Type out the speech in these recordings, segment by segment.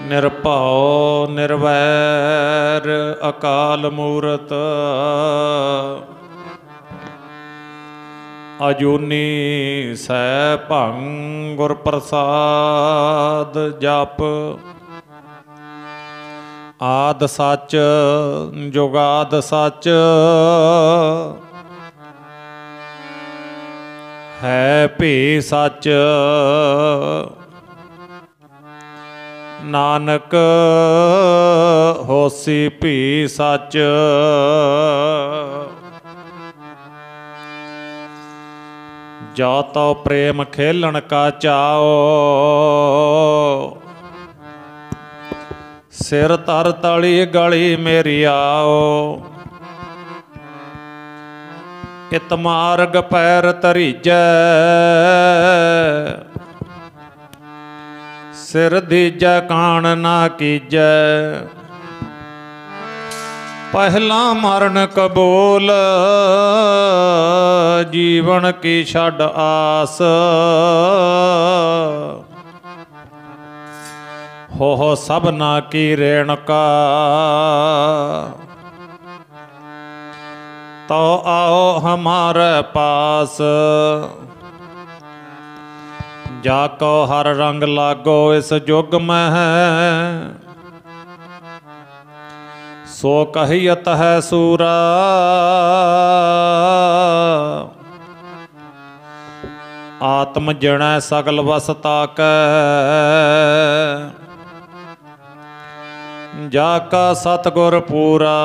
निरभाओ निर्वैर अकाल मूरत अजूनी सैभंग गुर प्रसाद जप आद सच जुगाद सच है भी सच नानक होसी भी सच जो तो प्रेम खेलन का चाओ सिर तर तली गली मेरी आओ इत मार्ग पैर तरीजै सिर दीजै कान ना कीजै पहला मरण कबूल जीवन की छड़ आस हो सबना की रेणुका तो आओ हमारे पास जाको हर रंग लागो इस युग में है सो कहियत है सूरा आत्म जन सगल वसता कै जाका सतगुर पूरा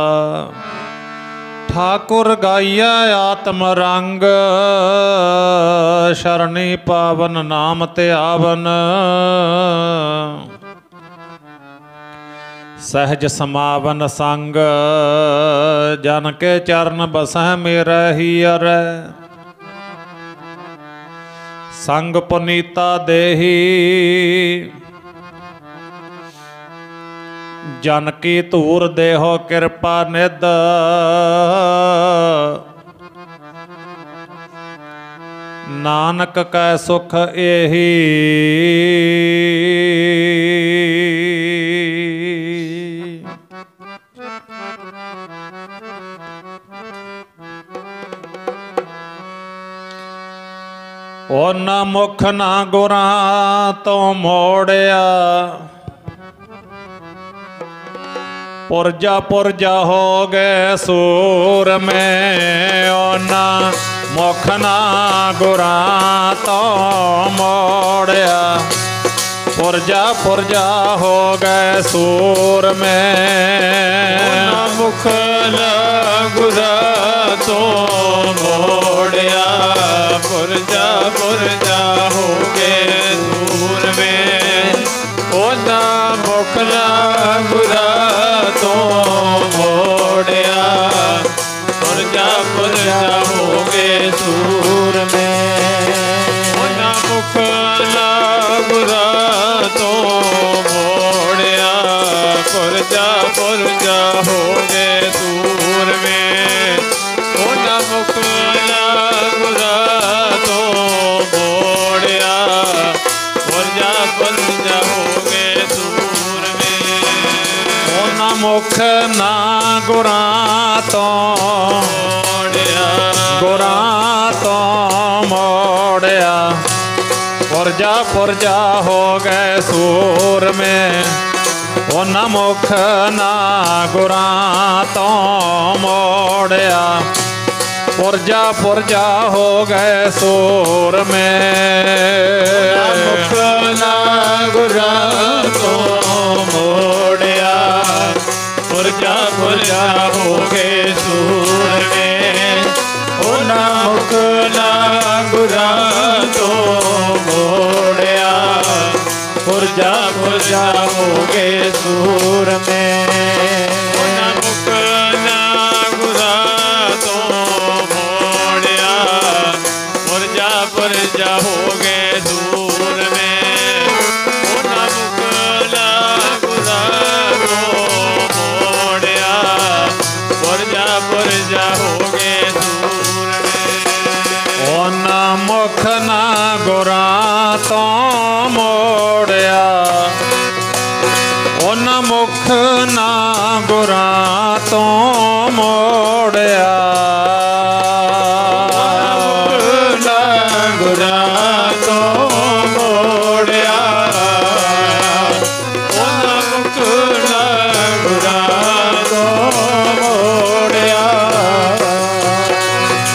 ठाकुर गाइया आत्म रंग शरणी पावन नाम ते आवन सहज समावन संग जन के चरण बसह मेरा ही अर संग पुनीता देही जन की धूर देहो कृपा निध नानक कै सुख एही ओ ना मुख ना गुरा तो मोड़िया पुरजा पुरजा हो गए सूर में ओ ना मुख ना गुरा तो मोड़िया पुरजा पुरजा हो गए सूर में ना मुख ना गुरा तो मोड़िया पुरजा पुरजा हो गए सूर में ओ ना मुख ना गुरा तो मोड़िया पुरजा पुरजा हो गए सूर में ओ ना मुख ना गुरा तो मोड़िया पुरजा पुरजा हो गए सूर में ओ ना मुख ना गुरा तो मोड़िया पुरजा पुरजा हो गए सूर में ओ ना मुख ना गुरा तो मोड़िया गुरा तो मोड़िया पुरजा पुरजा हो गए सूर में ओ ना मुख ना गुरा तो मोड़िया पुरजा पुरजा हो गए सूर में मुख ना गुरा तो मोड़िया पुरजा पुरजा हो गए सूर में ओ ना मुख ना गुरा तो मोड़िया पुरजा पुरजा हो गए सूर में ओ ना मुख ना गुरा तो मोड़िया पुरजा पुरजा हो गए सूर में ओ ना मुख ना गुरा तो मोड़िया पुरजा पुरजा हो गए सूर में ओ ना मुख ना गुरा तो मोड़िया, उन मुख ना गुरा तो मोड़िया, गुरा तो मोड़िया, उन मुख ना गुरा तो मोड़िया,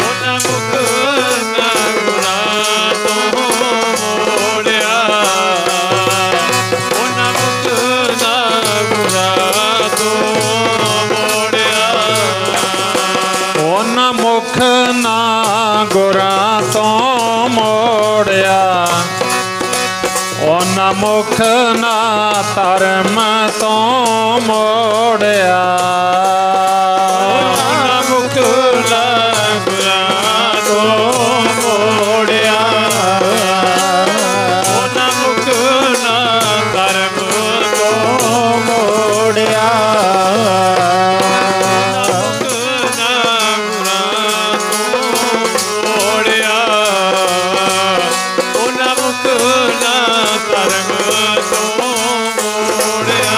उन मुख ना गुरा तो मोड़िया, उन मुख ना गुरा तो मोड़िया, उन मुख ना गुरा तो मोड़िया, उन मुख ना धर्म तो मोड़िया, मुख ना गुरा तो मोड़िया, उन मुख ना धर्म तो मोड़िया, मुख ना गुरा तो मोड़िया, उन मुख ना धर्म तो मोड़िया,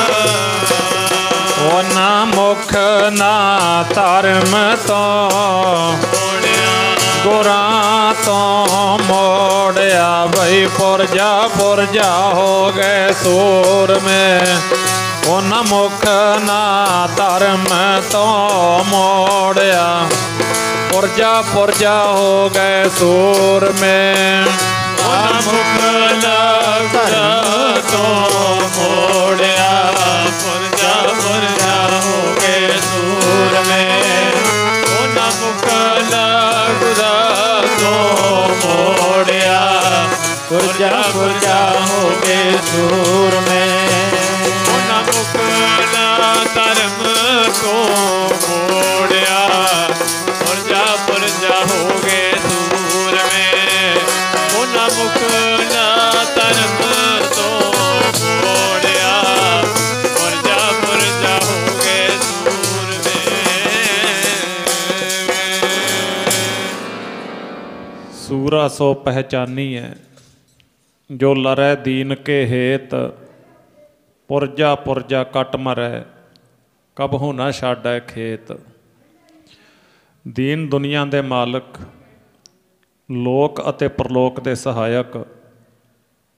उन मुख ना धर्म तो गुरा तो मोड़िया। भाई पुरजा हो गए सूर में, उन मुख ना धर्म तो मोड़िया, पुरजा हो गए सूर में, मुख ना गुरा तो मोड़िया, पुरजा हो गए सूर में, उन मुख ना गुरा तो मोड़िया, पुरजा हो गए सूर में, उन मुख ना धर्म को मोड़िया, पुरजा हो गए सूर में, उन मुख ना धर्म तो मोड़िया, पुरजा हो गए सूर में। सूरा सो पहचानी है, जो लरै दीन के हेत, पुरजा कट मरै, कबहू न छाड़ै खेत। दीन दुनिया दे मालक, लोक ਅਤੇ ਪ੍ਰਲੋਕ ਦੇ ਸਹਾਇਕ,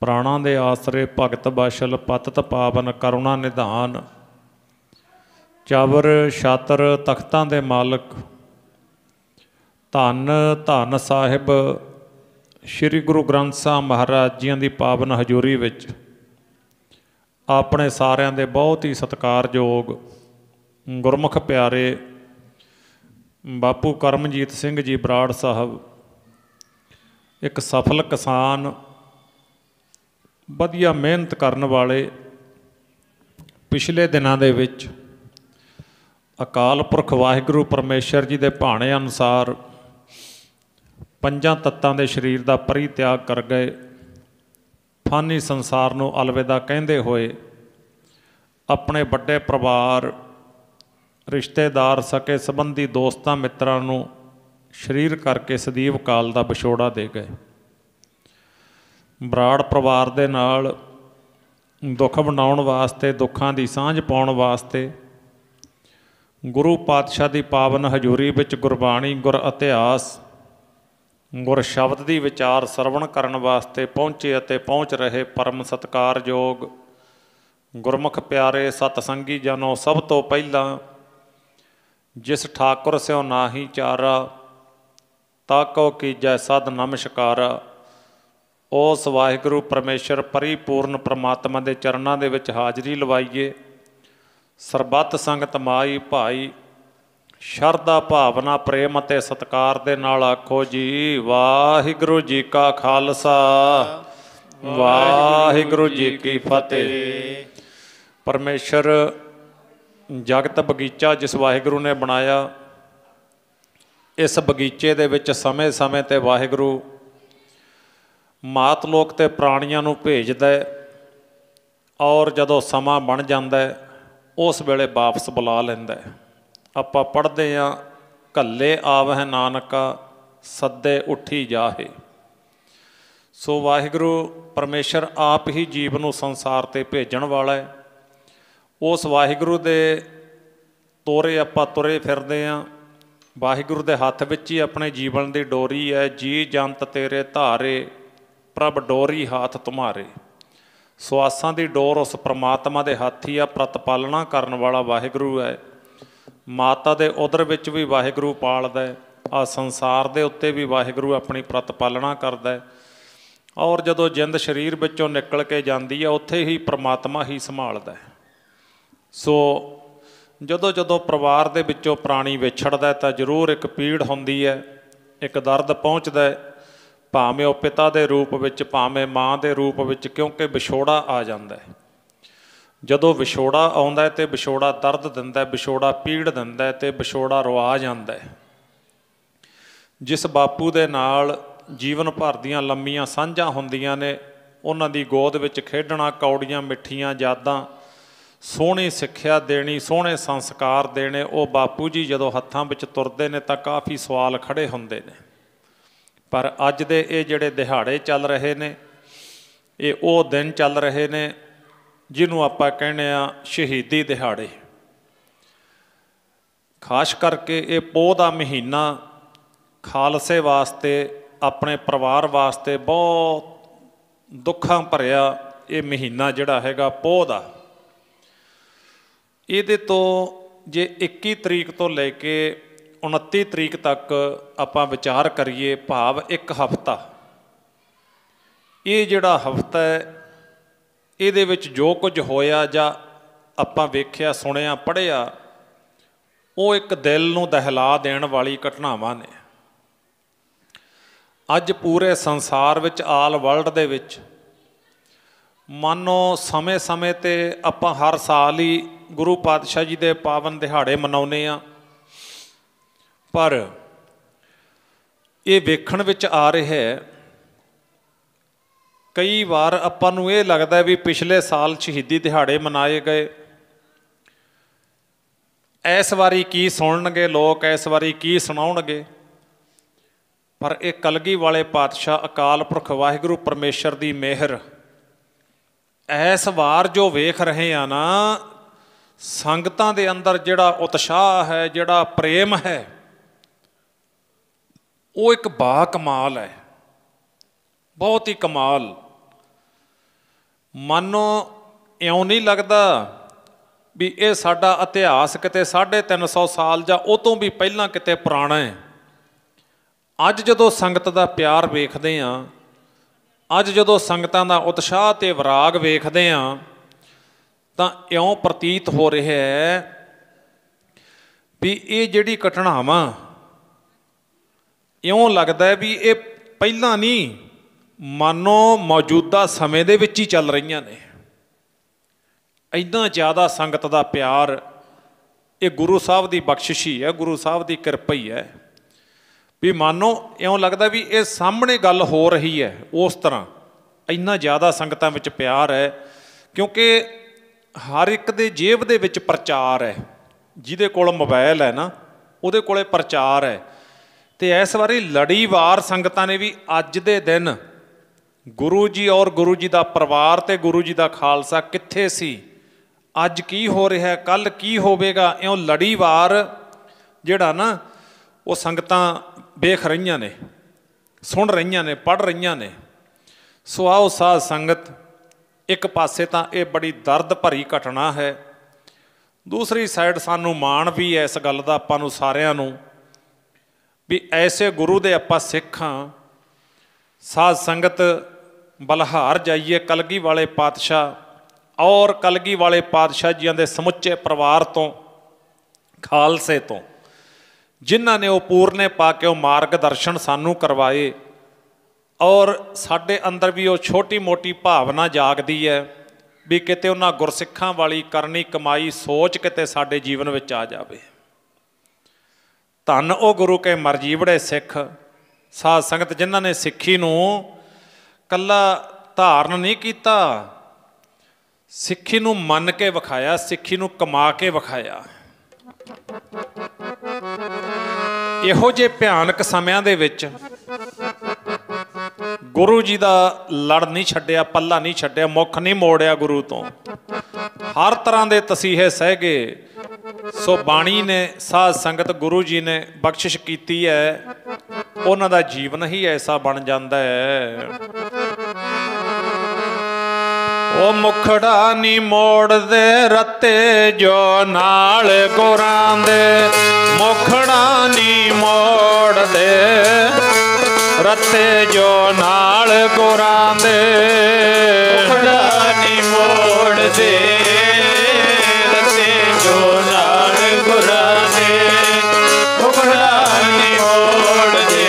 ਪ੍ਰਾਣਾਂ ਦੇ ਆਸਰੇ, ਭਗਤ ਬਾਸ਼ਲ, ਪਤਿਤ ਪਾਵਨ, ਕਰੁਣਾ ਨਿਧਾਨ, ਚਵਰ ਛਾਤਰ ਤਖਤਾਂ ਦੇ ਮਾਲਕ, ਧੰਨ ਧੰਨ ਸਾਹਿਬ ਸ਼੍ਰੀ ਗੁਰੂ ਗ੍ਰੰਥ ਸਾਹਿਬ ਮਹਾਰਾਜ ਜੀਆਂ ਦੀ ਪਾਵਨ ਹਜ਼ੂਰੀ ਵਿੱਚ ਆਪਣੇ ਸਾਰਿਆਂ ਦੇ ਬਹੁਤ ਹੀ ਸਤਿਕਾਰਯੋਗ ਗੁਰਮੁਖ ਪਿਆਰੇ ਬਾਪੂ ਕਰਮਜੀਤ ਸਿੰਘ ਜੀ ਬਰਾੜ ਸਾਹਿਬ, ਇੱਕ ਸਫਲ ਕਿਸਾਨ, ਵਧੀਆ ਮਿਹਨਤ ਕਰਨ ਵਾਲੇ, ਪਿਛਲੇ ਦਿਨਾਂ ਦੇ ਵਿੱਚ ਅਕਾਲ ਪੁਰਖ ਵਾਹਿਗੁਰੂ ਪਰਮੇਸ਼ਰ ਜੀ ਦੇ ਭਾਣੇ ਅਨੁਸਾਰ ਪੰਜਾਂ ਤੱਤਾਂ ਦੇ ਸਰੀਰ ਦਾ ਪਰਿਤਿਆਗ ਕਰ ਗਏ। ਫਾਨੀ ਸੰਸਾਰ ਨੂੰ ਅਲਵਿਦਾ ਕਹਿੰਦੇ ਹੋਏ ਆਪਣੇ ਵੱਡੇ ਪਰਿਵਾਰ, ਰਿਸ਼ਤੇਦਾਰ, ਸਕੇ ਸੰਬੰਧੀ, ਦੋਸਤਾਂ ਮਿੱਤਰਾਂ ਨੂੰ ਸਰੀਰ ਕਰਕੇ ਸਦੀਵ ਕਾਲ ਦਾ ਵਿਛੋੜਾ ਦੇ ਗਏ। ਬਰਾੜ ਪਰਿਵਾਰ ਦੇ ਨਾਲ ਦੁੱਖ ਵੰਡਾਉਣ ਵਾਸਤੇ, ਦੁੱਖਾਂ ਦੀ ਸਾਂਝ ਪਾਉਣ ਵਾਸਤੇ, ਗੁਰੂ ਪਾਤਸ਼ਾਹ ਦੀ ਪਾਵਨ ਹਜ਼ੂਰੀ ਵਿੱਚ ਗੁਰਬਾਣੀ, ਗੁਰ ਇਤਿਹਾਸ, ਗੁਰ ਸ਼ਬਦ ਦੀ ਵਿਚਾਰ ਸਰਵਣ ਕਰਨ ਵਾਸਤੇ ਪਹੁੰਚੇ ਅਤੇ ਪਹੁੰਚ ਰਹੇ ਪਰਮ ਸਤਿਕਾਰਯੋਗ ਗੁਰਮੁਖ ਪਿਆਰੇ ਸਤਸੰਗੀ ਜਨੋ, ਸਭ ਤੋਂ ਪਹਿਲਾਂ ਜਿਸ ਠਾਕੁਰ ਸਿਓ ਨਾਹੀ ਚਾਰਾ, ਤਾਕੋ ਕੀਜੈ ਸਦ ਨਮਸਕਾਰਾ, ਉਸ ਵਾਹਿਗੁਰੂ ਪਰਮੇਸ਼ਰ ਪਰਿਪੂਰਨ ਪਰਮਾਤਮਾ ਦੇ ਚਰਨਾਂ ਦੇ ਵਿੱਚ ਹਾਜ਼ਰੀ ਲਵਾਈਏ। ਸਰਬੱਤ ਸੰਗਤ ਮਾਈ ਭਾਈ ਸ਼ਰਧਾ ਭਾਵਨਾ ਪ੍ਰੇਮ ਅਤੇ ਸਤਿਕਾਰ ਦੇ ਨਾਲ ਆਖੋ ਜੀ ਵਾਹਿਗੁਰੂ ਜੀ ਕਾ ਖਾਲਸਾ, ਵਾਹਿਗੁਰੂ ਜੀ ਕੀ ਫਤਿਹ। ਪਰਮੇਸ਼ਰ ਜਗਤ ਬਗੀਚਾ ਜਿਸ ਵਾਹਿਗੁਰੂ ਨੇ ਬਣਾਇਆ, ਇਸ ਬਗੀਚੇ ਦੇ ਵਿੱਚ ਸਮੇਂ ਸਮੇਂ 'ਤੇ ਵਾਹਿਗੁਰੂ ਮਾਤ ਲੋਕ ਅਤੇ ਪ੍ਰਾਣੀਆਂ ਨੂੰ ਭੇਜਦਾ ਔਰ ਜਦੋਂ ਸਮਾਂ ਬਣ ਜਾਂਦਾ ਉਸ ਵੇਲੇ ਵਾਪਸ ਬੁਲਾ ਲੈਂਦਾ। ਆਪਾਂ ਪੜ੍ਹਦੇ ਹਾਂ, ਘੱਲੇ ਆਵਹਿ ਨਾਨਕਾ, ਸੱਦੇ ਉੱਠੀ ਜਾਹੇ। ਸੋ ਵਾਹਿਗੁਰੂ ਪਰਮੇਸ਼ਰ ਆਪ ਹੀ ਜੀਵ ਨੂੰ ਸੰਸਾਰ 'ਤੇ ਭੇਜਣ ਵਾਲਾ ਹੈ। ਉਸ ਵਾਹਿਗੁਰੂ ਦੇ ਤੋਰੇ ਆਪਾਂ ਤੁਰੇ ਫਿਰਦੇ ਹਾਂ। ਵਾਹਿਗੁਰੂ ਦੇ ਹੱਥ ਵਿੱਚ ਹੀ ਆਪਣੇ ਜੀਵਨ ਦੀ ਡੋਰੀ ਹੈ। ਜੀ ਜੰਤ ਤੇਰੇ ਧਾਰੇ, ਪ੍ਰਭ ਡੋਰੀ ਹਾਥ ਤੁਮਾਰੇ। ਸਵਾਸਾਂ ਦੀ ਡੋਰ ਉਸ ਪ੍ਰਮਾਤਮਾ ਦੇ ਹੱਥ ਹੀ ਆ। ਪ੍ਰਤਪਾਲਣਾ ਕਰਨ ਵਾਲਾ ਵਾਹਿਗੁਰੂ ਹੈ। ਮਾਤਾ ਦੇ ਉਦਰ ਵਿੱਚ ਵੀ ਵਾਹਿਗੁਰੂ ਪਾਲਦਾ ਹੈ। ਆਹ ਸੰਸਾਰ ਦੇ ਉੱਤੇ ਵੀ ਵਾਹਿਗੁਰੂ ਆਪਣੀ ਪ੍ਰਤਪਾਲਣਾ ਕਰਦਾ ਹੈ। ਔਰ ਜਦੋਂ ਜਿੰਦ ਸਰੀਰ ਵਿੱਚੋਂ ਨਿਕਲ ਕੇ ਜਾਂਦੀ ਹੈ, ਉੱਥੇ ਹੀ ਪ੍ਰਮਾਤਮਾ ਹੀ ਸੰਭਾਲਦਾ ਹੈ। ਸੋ ਜਦੋਂ ਜਦੋਂ ਪਰਿਵਾਰ ਦੇ ਵਿੱਚੋਂ ਪ੍ਰਾਣੀ ਵਿਛੜਦਾ ਤਾਂ ਜ਼ਰੂਰ ਇੱਕ ਪੀੜ ਹੁੰਦੀ ਹੈ, ਇੱਕ ਦਰਦ ਪਹੁੰਚਦਾ ਹੈ, ਭਾਵੇਂ ਉਹ ਪਿਤਾ ਦੇ ਰੂਪ ਵਿੱਚ, ਭਾਵੇਂ ਮਾਂ ਦੇ ਰੂਪ ਵਿੱਚ, ਕਿਉਂਕਿ ਵਿਛੋੜਾ ਆ ਜਾਂਦਾ ਹੈ। ਜਦੋਂ ਵਿਛੋੜਾ ਆਉਂਦਾ ਹੈ ਤਾਂ ਵਿਛੋੜਾ ਦਰਦ ਦਿੰਦਾ, ਵਿਛੋੜਾ ਪੀੜ ਦਿੰਦਾ ਅਤੇ ਵਿਛੋੜਾ ਰਵਾ ਜਾਂਦਾ ਹੈ। ਜਿਸ ਬਾਪੂ ਦੇ ਨਾਲ ਜੀਵਨ ਭਰ ਦੀਆਂ ਲੰਮੀਆਂ ਸਾਂਝਾਂ ਹੁੰਦੀਆਂ ਨੇ, ਉਹਨਾਂ ਦੀ ਗੋਦ ਵਿੱਚ ਖੇਡਣਾ, ਕੌੜੀਆਂ ਮਿੱਠੀਆਂ ਯਾਦਾਂ, ਸੋਹਣੀ ਸਿੱਖਿਆ ਦੇਣੀ, ਸੋਹਣੇ ਸੰਸਕਾਰ ਦੇਣੇ, ਉਹ ਬਾਪੂ ਜੀ ਜਦੋਂ ਹੱਥਾਂ ਵਿੱਚ ਤੁਰਦੇ ਨੇ ਤਾਂ ਕਾਫੀ ਸਵਾਲ ਖੜ੍ਹੇ ਹੁੰਦੇ ਨੇ। ਪਰ ਅੱਜ ਦੇ ਇਹ ਜਿਹੜੇ ਦਿਹਾੜੇ ਚੱਲ ਰਹੇ ਨੇ, ਇਹ ਉਹ ਦਿਨ ਚੱਲ ਰਹੇ ਨੇ ਜਿਹਨੂੰ ਆਪਾਂ ਕਹਿੰਦੇ ਆ ਸ਼ਹੀਦੀ ਦਿਹਾੜੇ। ਖਾਸ ਕਰਕੇ ਇਹ ਪੋਹ ਦਾ ਮਹੀਨਾ ਖਾਲਸੇ ਵਾਸਤੇ, ਆਪਣੇ ਪਰਿਵਾਰ ਵਾਸਤੇ ਬਹੁਤ ਦੁੱਖਾਂ ਭਰਿਆ ਇਹ ਮਹੀਨਾ ਜਿਹੜਾ ਹੈਗਾ ਪੋਹ ਦਾ। ਇਹਦੇ ਤੋਂ ਜੇ 21 ਤਰੀਕ ਤੋਂ ਲੈ ਕੇ 29 ਤਰੀਕ ਤੱਕ ਆਪਾਂ ਵਿਚਾਰ ਕਰੀਏ, ਭਾਵ ਇੱਕ ਹਫ਼ਤਾ, ਇਹ ਜਿਹੜਾ ਹਫ਼ਤਾ ਹੈ ਇਹਦੇ ਵਿੱਚ ਜੋ ਕੁਝ ਹੋਇਆ ਜਾਂ ਆਪਾਂ ਵੇਖਿਆ, ਸੁਣਿਆ, ਪੜ੍ਹਿਆ, ਉਹ ਇੱਕ ਦਿਲ ਨੂੰ ਦਹਿਲਾ ਦੇਣ ਵਾਲੀ ਘਟਨਾਵਾਂ ਨੇ। ਅੱਜ ਪੂਰੇ ਸੰਸਾਰ ਵਿੱਚ, ਆਲ ਵਰਲਡ ਦੇ ਵਿੱਚ, ਮਾਨੋ ਸਮੇਂ-ਸਮੇਂ 'ਤੇ ਆਪਾਂ ਹਰ ਸਾਲ ਹੀ ਗੁਰੂ ਪਾਤਸ਼ਾਹ ਜੀ ਦੇ ਪਾਵਨ ਦਿਹਾੜੇ ਮਨਾਉਂਦੇ ਹਾਂ, ਪਰ ਇਹ ਵੇਖਣ ਵਿੱਚ ਆ ਰਿਹਾ ਹੈ, ਕਈ ਵਾਰ ਆਪਾਂ ਨੂੰ ਇਹ ਲੱਗਦਾ ਵੀ ਪਿਛਲੇ ਸਾਲ ਸ਼ਹੀਦੀ ਦਿਹਾੜੇ ਮਨਾਏ ਗਏ, ਇਸ ਵਾਰੀ ਕੀ ਸੁਣਨਗੇ ਲੋਕ, ਇਸ ਵਾਰੀ ਕੀ ਸੁਣਾਉਣਗੇ। ਪਰ ਇਹ ਕਲਗੀ ਵਾਲੇ ਪਾਤਸ਼ਾਹ ਅਕਾਲ ਪੁਰਖ ਵਾਹਿਗੁਰੂ ਪਰਮੇਸ਼ਰ ਦੀ ਮਿਹਰ, ਇਸ ਵਾਰ ਜੋ ਵੇਖ ਰਹੇ ਆ ਨਾ, ਸੰਗਤਾਂ ਦੇ ਅੰਦਰ ਜਿਹੜਾ ਉਤਸ਼ਾਹ ਹੈ, ਜਿਹੜਾ ਪ੍ਰੇਮ ਹੈ, ਉਹ ਇੱਕ ਬਾ ਕਮਾਲ ਹੈ, ਬਹੁਤ ਹੀ ਕਮਾਲ। ਮਾਨੋ ਇਉਂ ਨਹੀਂ ਲੱਗਦਾ ਵੀ ਇਹ ਸਾਡਾ ਇਤਿਹਾਸ ਕਿਤੇ 350 ਸਾਲ ਜਾਂ ਉਹ ਤੋਂ ਵੀ ਪਹਿਲਾਂ ਕਿਤੇ ਪੁਰਾਣਾ ਹੈ। ਅੱਜ ਜਦੋਂ ਸੰਗਤ ਦਾ ਪਿਆਰ ਵੇਖਦੇ ਹਾਂ, ਅੱਜ ਜਦੋਂ ਸੰਗਤਾਂ ਦਾ ਉਤਸ਼ਾਹ ਅਤੇ ਵਿਰਾਗ ਵੇਖਦੇ ਹਾਂ, ਤਾਂ ਇਉਂ ਪ੍ਰਤੀਤ ਹੋ ਰਿਹਾ ਹੈ ਵੀ ਇਹ ਜਿਹੜੀ ਘਟਨਾਵਾਂ, ਇਉਂ ਲੱਗਦਾ ਵੀ ਇਹ ਪਹਿਲਾਂ ਨਹੀਂ, ਮਾਨੋ ਮੌਜੂਦਾ ਸਮੇਂ ਦੇ ਵਿੱਚ ਹੀ ਚੱਲ ਰਹੀਆਂ ਨੇ। ਇੰਨਾ ਜ਼ਿਆਦਾ ਸੰਗਤ ਦਾ ਪਿਆਰ, ਇਹ ਗੁਰੂ ਸਾਹਿਬ ਦੀ ਬਖਸ਼ਿਸ਼ ਹੀ ਹੈ, ਗੁਰੂ ਸਾਹਿਬ ਦੀ ਕਿਰਪਾ ਹੀ ਹੈ। ਵੀ ਮਾਨੋ ਇਉਂ ਲੱਗਦਾ ਵੀ ਇਹ ਸਾਹਮਣੇ ਗੱਲ ਹੋ ਰਹੀ ਹੈ, ਉਸ ਤਰ੍ਹਾਂ ਇੰਨਾ ਜ਼ਿਆਦਾ ਸੰਗਤਾਂ ਵਿੱਚ ਪਿਆਰ ਹੈ। ਕਿਉਂਕਿ ਹਰ ਇੱਕ ਦੇ ਜੇਬ ਦੇ ਵਿੱਚ ਪ੍ਰਚਾਰ ਹੈ, ਜਿਹਦੇ ਕੋਲ ਮੋਬਾਇਲ ਹੈ ਨਾ, ਉਹਦੇ ਕੋਲ ਪ੍ਰਚਾਰ ਹੈ। ਅਤੇ ਇਸ ਵਾਰੀ ਲੜੀਵਾਰ ਸੰਗਤਾਂ ਨੇ ਵੀ ਅੱਜ ਦੇ ਦਿਨ ਗੁਰੂ ਜੀ ਔਰ ਗੁਰੂ ਜੀ ਦਾ ਪਰਿਵਾਰ ਅਤੇ ਗੁਰੂ ਜੀ ਦਾ ਖਾਲਸਾ ਕਿੱਥੇ ਸੀ, ਅੱਜ ਕੀ ਹੋ ਰਿਹਾ, ਕੱਲ੍ਹ ਕੀ ਹੋਵੇਗਾ, ਇਉਂ ਲੜੀਵਾਰ ਜਿਹੜਾ ਨਾ ਉਹ ਸੰਗਤਾਂ ਵੇਖ ਰਹੀਆਂ ਨੇ, ਸੁਣ ਰਹੀਆਂ ਨੇ, ਪੜ੍ਹ ਰਹੀਆਂ ਨੇ। ਸੋ ਆਓ ਸਾਧ ਸੰਗਤ, ਇੱਕ ਪਾਸੇ ਤਾਂ ਇਹ ਬੜੀ ਦਰਦ ਭਰੀ ਘਟਨਾ ਹੈ, ਦੂਸਰੀ ਸਾਈਡ ਸਾਨੂੰ ਮਾਣ ਵੀ ਹੈ ਇਸ ਗੱਲ ਦਾ, ਆਪਾਂ ਨੂੰ ਸਾਰਿਆਂ ਨੂੰ, ਵੀ ਐਸੇ ਗੁਰੂ ਦੇ ਆਪਾਂ ਸਿੱਖ ਹਾਂ। ਸਾਧ ਸੰਗਤ ਬਲਹਾਰ ਜਾਈਏ ਕਲਗੀ ਵਾਲੇ ਪਾਤਸ਼ਾਹ ਔਰ ਕਲਗੀ ਵਾਲੇ ਪਾਤਸ਼ਾਹ ਜੀਆਂ ਦੇ ਸਮੁੱਚੇ ਪਰਿਵਾਰ ਤੋਂ, ਖਾਲਸੇ ਤੋਂ, ਜਿਨ੍ਹਾਂ ਨੇ ਉਹ ਪੂਰਨੇ ਪਾ ਕੇ ਉਹ ਮਾਰਗ ਦਰਸ਼ਨ ਸਾਨੂੰ ਕਰਵਾਏ। ਔਰ ਸਾਡੇ ਅੰਦਰ ਵੀ ਉਹ ਛੋਟੀ ਮੋਟੀ ਭਾਵਨਾ ਜਾਗਦੀ ਹੈ ਵੀ ਕਿਤੇ ਉਹਨਾਂ ਗੁਰਸਿੱਖਾਂ ਵਾਲੀ ਕਰਨੀ ਕਮਾਈ ਸੋਚ ਕਿਤੇ ਸਾਡੇ ਜੀਵਨ ਵਿੱਚ ਆ ਜਾਵੇ। ਧੰਨ ਉਹ ਗੁਰੂ ਕੇ ਮਰਜੀਵੜੇ ਸਿੱਖ ਸਾਧ ਸੰਗਤ, ਜਿਨ੍ਹਾਂ ਨੇ ਸਿੱਖੀ ਨੂੰ ਕੱਲਾ ਧਾਰਨ ਨਹੀਂ ਕੀਤਾ, ਸਿੱਖੀ ਨੂੰ ਮੰਨ ਕੇ ਵਿਖਾਇਆ, ਸਿੱਖੀ ਨੂੰ ਕਮਾ ਕੇ ਵਿਖਾਇਆ। ਇਹੋ ਜਿਹੇ ਭਿਆਨਕ ਸਮਿਆਂ ਦੇ ਵਿੱਚ ਗੁਰੂ ਜੀ ਦਾ ਲੜ ਨਹੀਂ ਛੱਡਿਆ, ਪੱਲਾ ਨਹੀਂ ਛੱਡਿਆ, ਮੁੱਖ ਨਹੀਂ ਮੋੜਿਆ ਗੁਰੂ ਤੋਂ। ਹਰ ਤਰ੍ਹਾਂ ਦੇ ਤਸੀਹੇ ਸਹਿ ਗਏ। ਸੋ ਬਾਣੀ ਨੇ, ਸਾਧ ਸੰਗਤ ਗੁਰੂ ਜੀ ਨੇ ਬਖਸ਼ਿਸ਼ ਕੀਤੀ ਹੈ, ਉਹਨਾਂ ਦਾ ਜੀਵਨ ਹੀ ਐਸਾ ਬਣ ਜਾਂਦਾ ਹੈ। ਉਹ ਮੁਖੜਾ ਨੀ ਮੋੜਦੇ ਰੱਤੇ ਜੋ ਨਾਲ ਗੁਰਾਂ ਦੇ, ਮੁਖੜਾ ਨੀ ਮੋੜਦੇ ਰੱਤੇ ਜੋ ਨਾਲ ਗੁਰਾਂ ਦੇ, ਮੁਖੜਾ ਨੀ ਮੋੜਦੇ ਰੱਤੇ ਜੋ ਨਾਲ ਗੁਰਾਂ ਦੇ, ਮੁਖੜਾ ਨੀ ਮੋੜਦੇ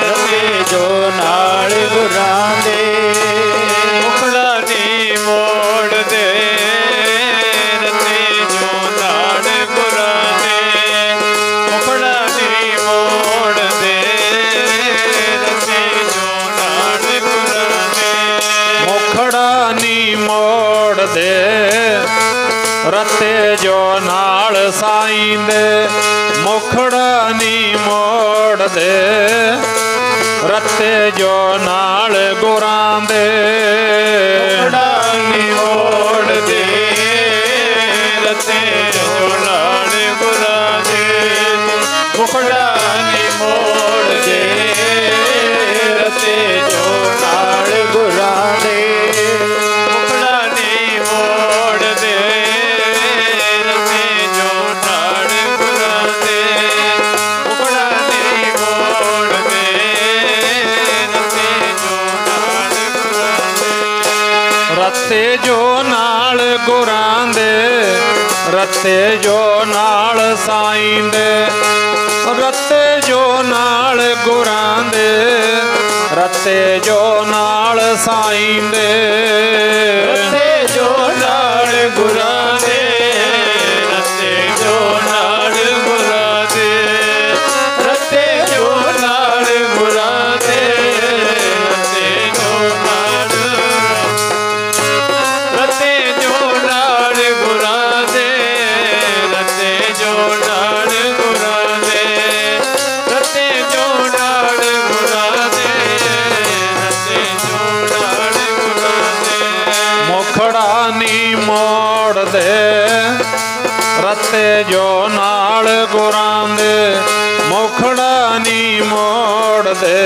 ਰੱਤੇ ਜੋ ਨਾਲ ਗੁਰਾਂ ਦੇ, ਮੁਖੜਾ ਨੀ ਮੋੜਦੇ ਰੱਤੇ ਜੋ ਨਾਲ ਗੁਰਾਂ ਦੇ, ਮੁਖੜਾ ਨੀ ਮੋੜਦੇ ਰੱਤੇ ਜੋ ਨਾਲ ਗੁਰਾਂ ਦੇ, ਮੁਖੜਾ ਨੀ ਮੋੜਦੇ ਰੱਤੇ ਜੋ ਨਾਲ ਸਾਈਂ ਦੇ, ਮੁਖੜਾ ਨੀ ਮੋੜਦੇ ਰੱਤੇ ਜੋ ਨਾਲ ਗੁਰਾਂ ਦੇ, ਮੁਖੜਾ ਨੀ ਮੋੜਦੇ ਰੱਤੇ ਜੋ ਨਾਲ ਗੁਰਾਂ ਦੇ, ਮੁਖੜਾ ਨੀ ਮੋੜਦੇ ਰੱਤੇ ਜੋ ਨਾਲ ਗੁਰਾਂ ਦੇ, ਮੁਖੜਾ ਨੀ ਮੋੜਦੇ ਰੱਤੇ ਜੋ ਨਾਲ ਗੁਰਾਂ ਦੇ, ਮੁਖੜਾ ਨੀ ਮੋੜਦੇ ਰੱਤੇ ਜੋ ਨਾਲ ਗੁਰਾਂ ਦੇ, ਰੱਤੇ ਜੋ ਨਾਲ ਗੁਰਾਂ ਦੇ, ਰੱਤੇ ਜੋ ਨਾਲ ਸਾਈਂ ਦੇ, ਰੱਤੇ ਜੋ ਨਾਲ ਗੁਰਾਂ ਦੇ, ਰੱਤੇ ਜੋ ਨਾਲ ਸਾਈਂ ਦੇ, ਰੱਤੇ ਜੋ ਨਾਲ ਗੁਰਾਂ ਦੇ, ਰੱਤੇ ਜੋ ਨਾਲ ਗੁਰਾਂ ਦੇ, ਰੱਤੇ ਜੋ ਨਾਲ ਗੁਰਾਂ ਦੇ, ਰੱਤੇ ਜੋ ਨਾਲ, ਰੱਤੇ ਜੋ ਨਾਲ ਗੁਰਾਂ ਦੇ, ਰੱਤੇ ਜੋ ਨਾਲ ਗੁਰਾਂ ਦੇ, ਰੱਤੇ ਜੋ ਨਾਲ ਗੁਰਾਂ ਦੇ, ਰੱਤੇ ਜੋ ਨਾਲ ਗੁਰਾਂ ਦੇ, ਮੁਖੜਾ ਨੀ ਮੋੜਦੇ ਰੱਤੇ ਜੋ ਨਾਲ ਗੁਰਾਂ ਦੇ, ਮੁਖੜਾ ਨੀ ਮੋੜਦੇ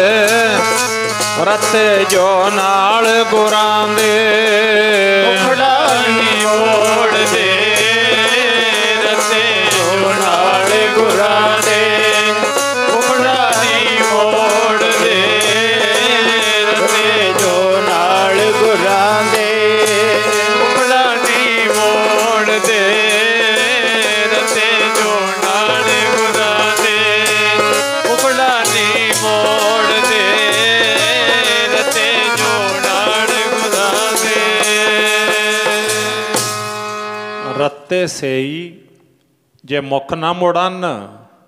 ਰੱਤੇ ਜੋ ਨਾਲ ਗੁਰਾਂ ਦੇ, ਮੁਖੜਾ ਨੀ ਮੋੜਦੇ ਰੱਤੇ ਜੋ ਨਾਲ ਗੁਰਾਂ ਦੇ, ਮੁਖੜਾ ਨੀ ਮੋੜਦੇ ਰੱਤੇ ਜੋ ਨਾਲ ਗੁਰਾਂ ਦੇ, ਮੁਖੜਾ ਨੀ ਮੋੜਦੇ ਰੱਤੇ ਜੋ ਨਾਲ ਗੁਰਾਂ ਦੇ, ਮੁਖੜਾ ਨੀ ਮੋੜਦੇ ਰੱਤੇ ਜੋ ਨਾਲ ਗੁਰਾਂ ਦੇ। ਰੱਤੇ ਸੇਈ ਜੇ ਮੁਖ ਨਾ ਮੁੜਨ,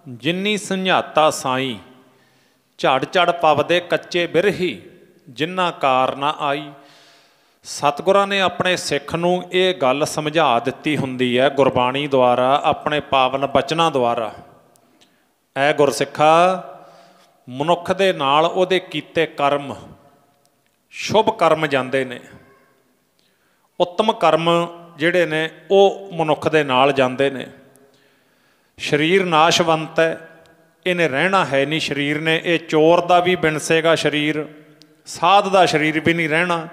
ਜਿਨੀ ਸੰਝਾਤਾ ਸਾਈਂ, ਝੜ ਝੜ ਪਵਦੇ ਕੱਚੇ ਬਿਰਹੀ, ਜਿਨ੍ਹਾਂ ਕਾਰ ਨਾ ਆਈ। ਸਤਿਗੁਰਾਂ ਨੇ ਆਪਣੇ ਸਿੱਖ ਨੂੰ ਇਹ ਗੱਲ ਸਮਝਾ ਦਿੱਤੀ ਹੁੰਦੀ ਹੈ ਗੁਰਬਾਣੀ ਦੁਆਰਾ, ਆਪਣੇ ਪਾਵਨ ਬਚਨਾਂ ਦੁਆਰਾ। ਐ ਗੁਰਸਿੱਖਾ, ਮਨੁੱਖ ਦੇ ਨਾਲ ਉਹਦੇ ਕੀਤੇ ਕਰਮ, ਸ਼ੁਭ ਕਰਮ ਜਾਂਦੇ ਨੇ, ਉੱਤਮ ਕਰਮ ਜਿਹੜੇ ਨੇ ਉਹ ਮਨੁੱਖ ਦੇ ਨਾਲ ਜਾਂਦੇ ਨੇ। ਸਰੀਰ ਨਾਸ਼ਵੰਤ ਹੈ, ਇਹਨੇ ਰਹਿਣਾ ਹੈ ਨਹੀਂ ਸਰੀਰ ਨੇ। ਇਹ ਚੋਰ ਦਾ ਵੀ ਬਿਨਸੇਗਾ ਸਰੀਰ, ਸਾਧ ਦਾ ਸਰੀਰ ਵੀ ਨਹੀਂ ਰਹਿਣਾ,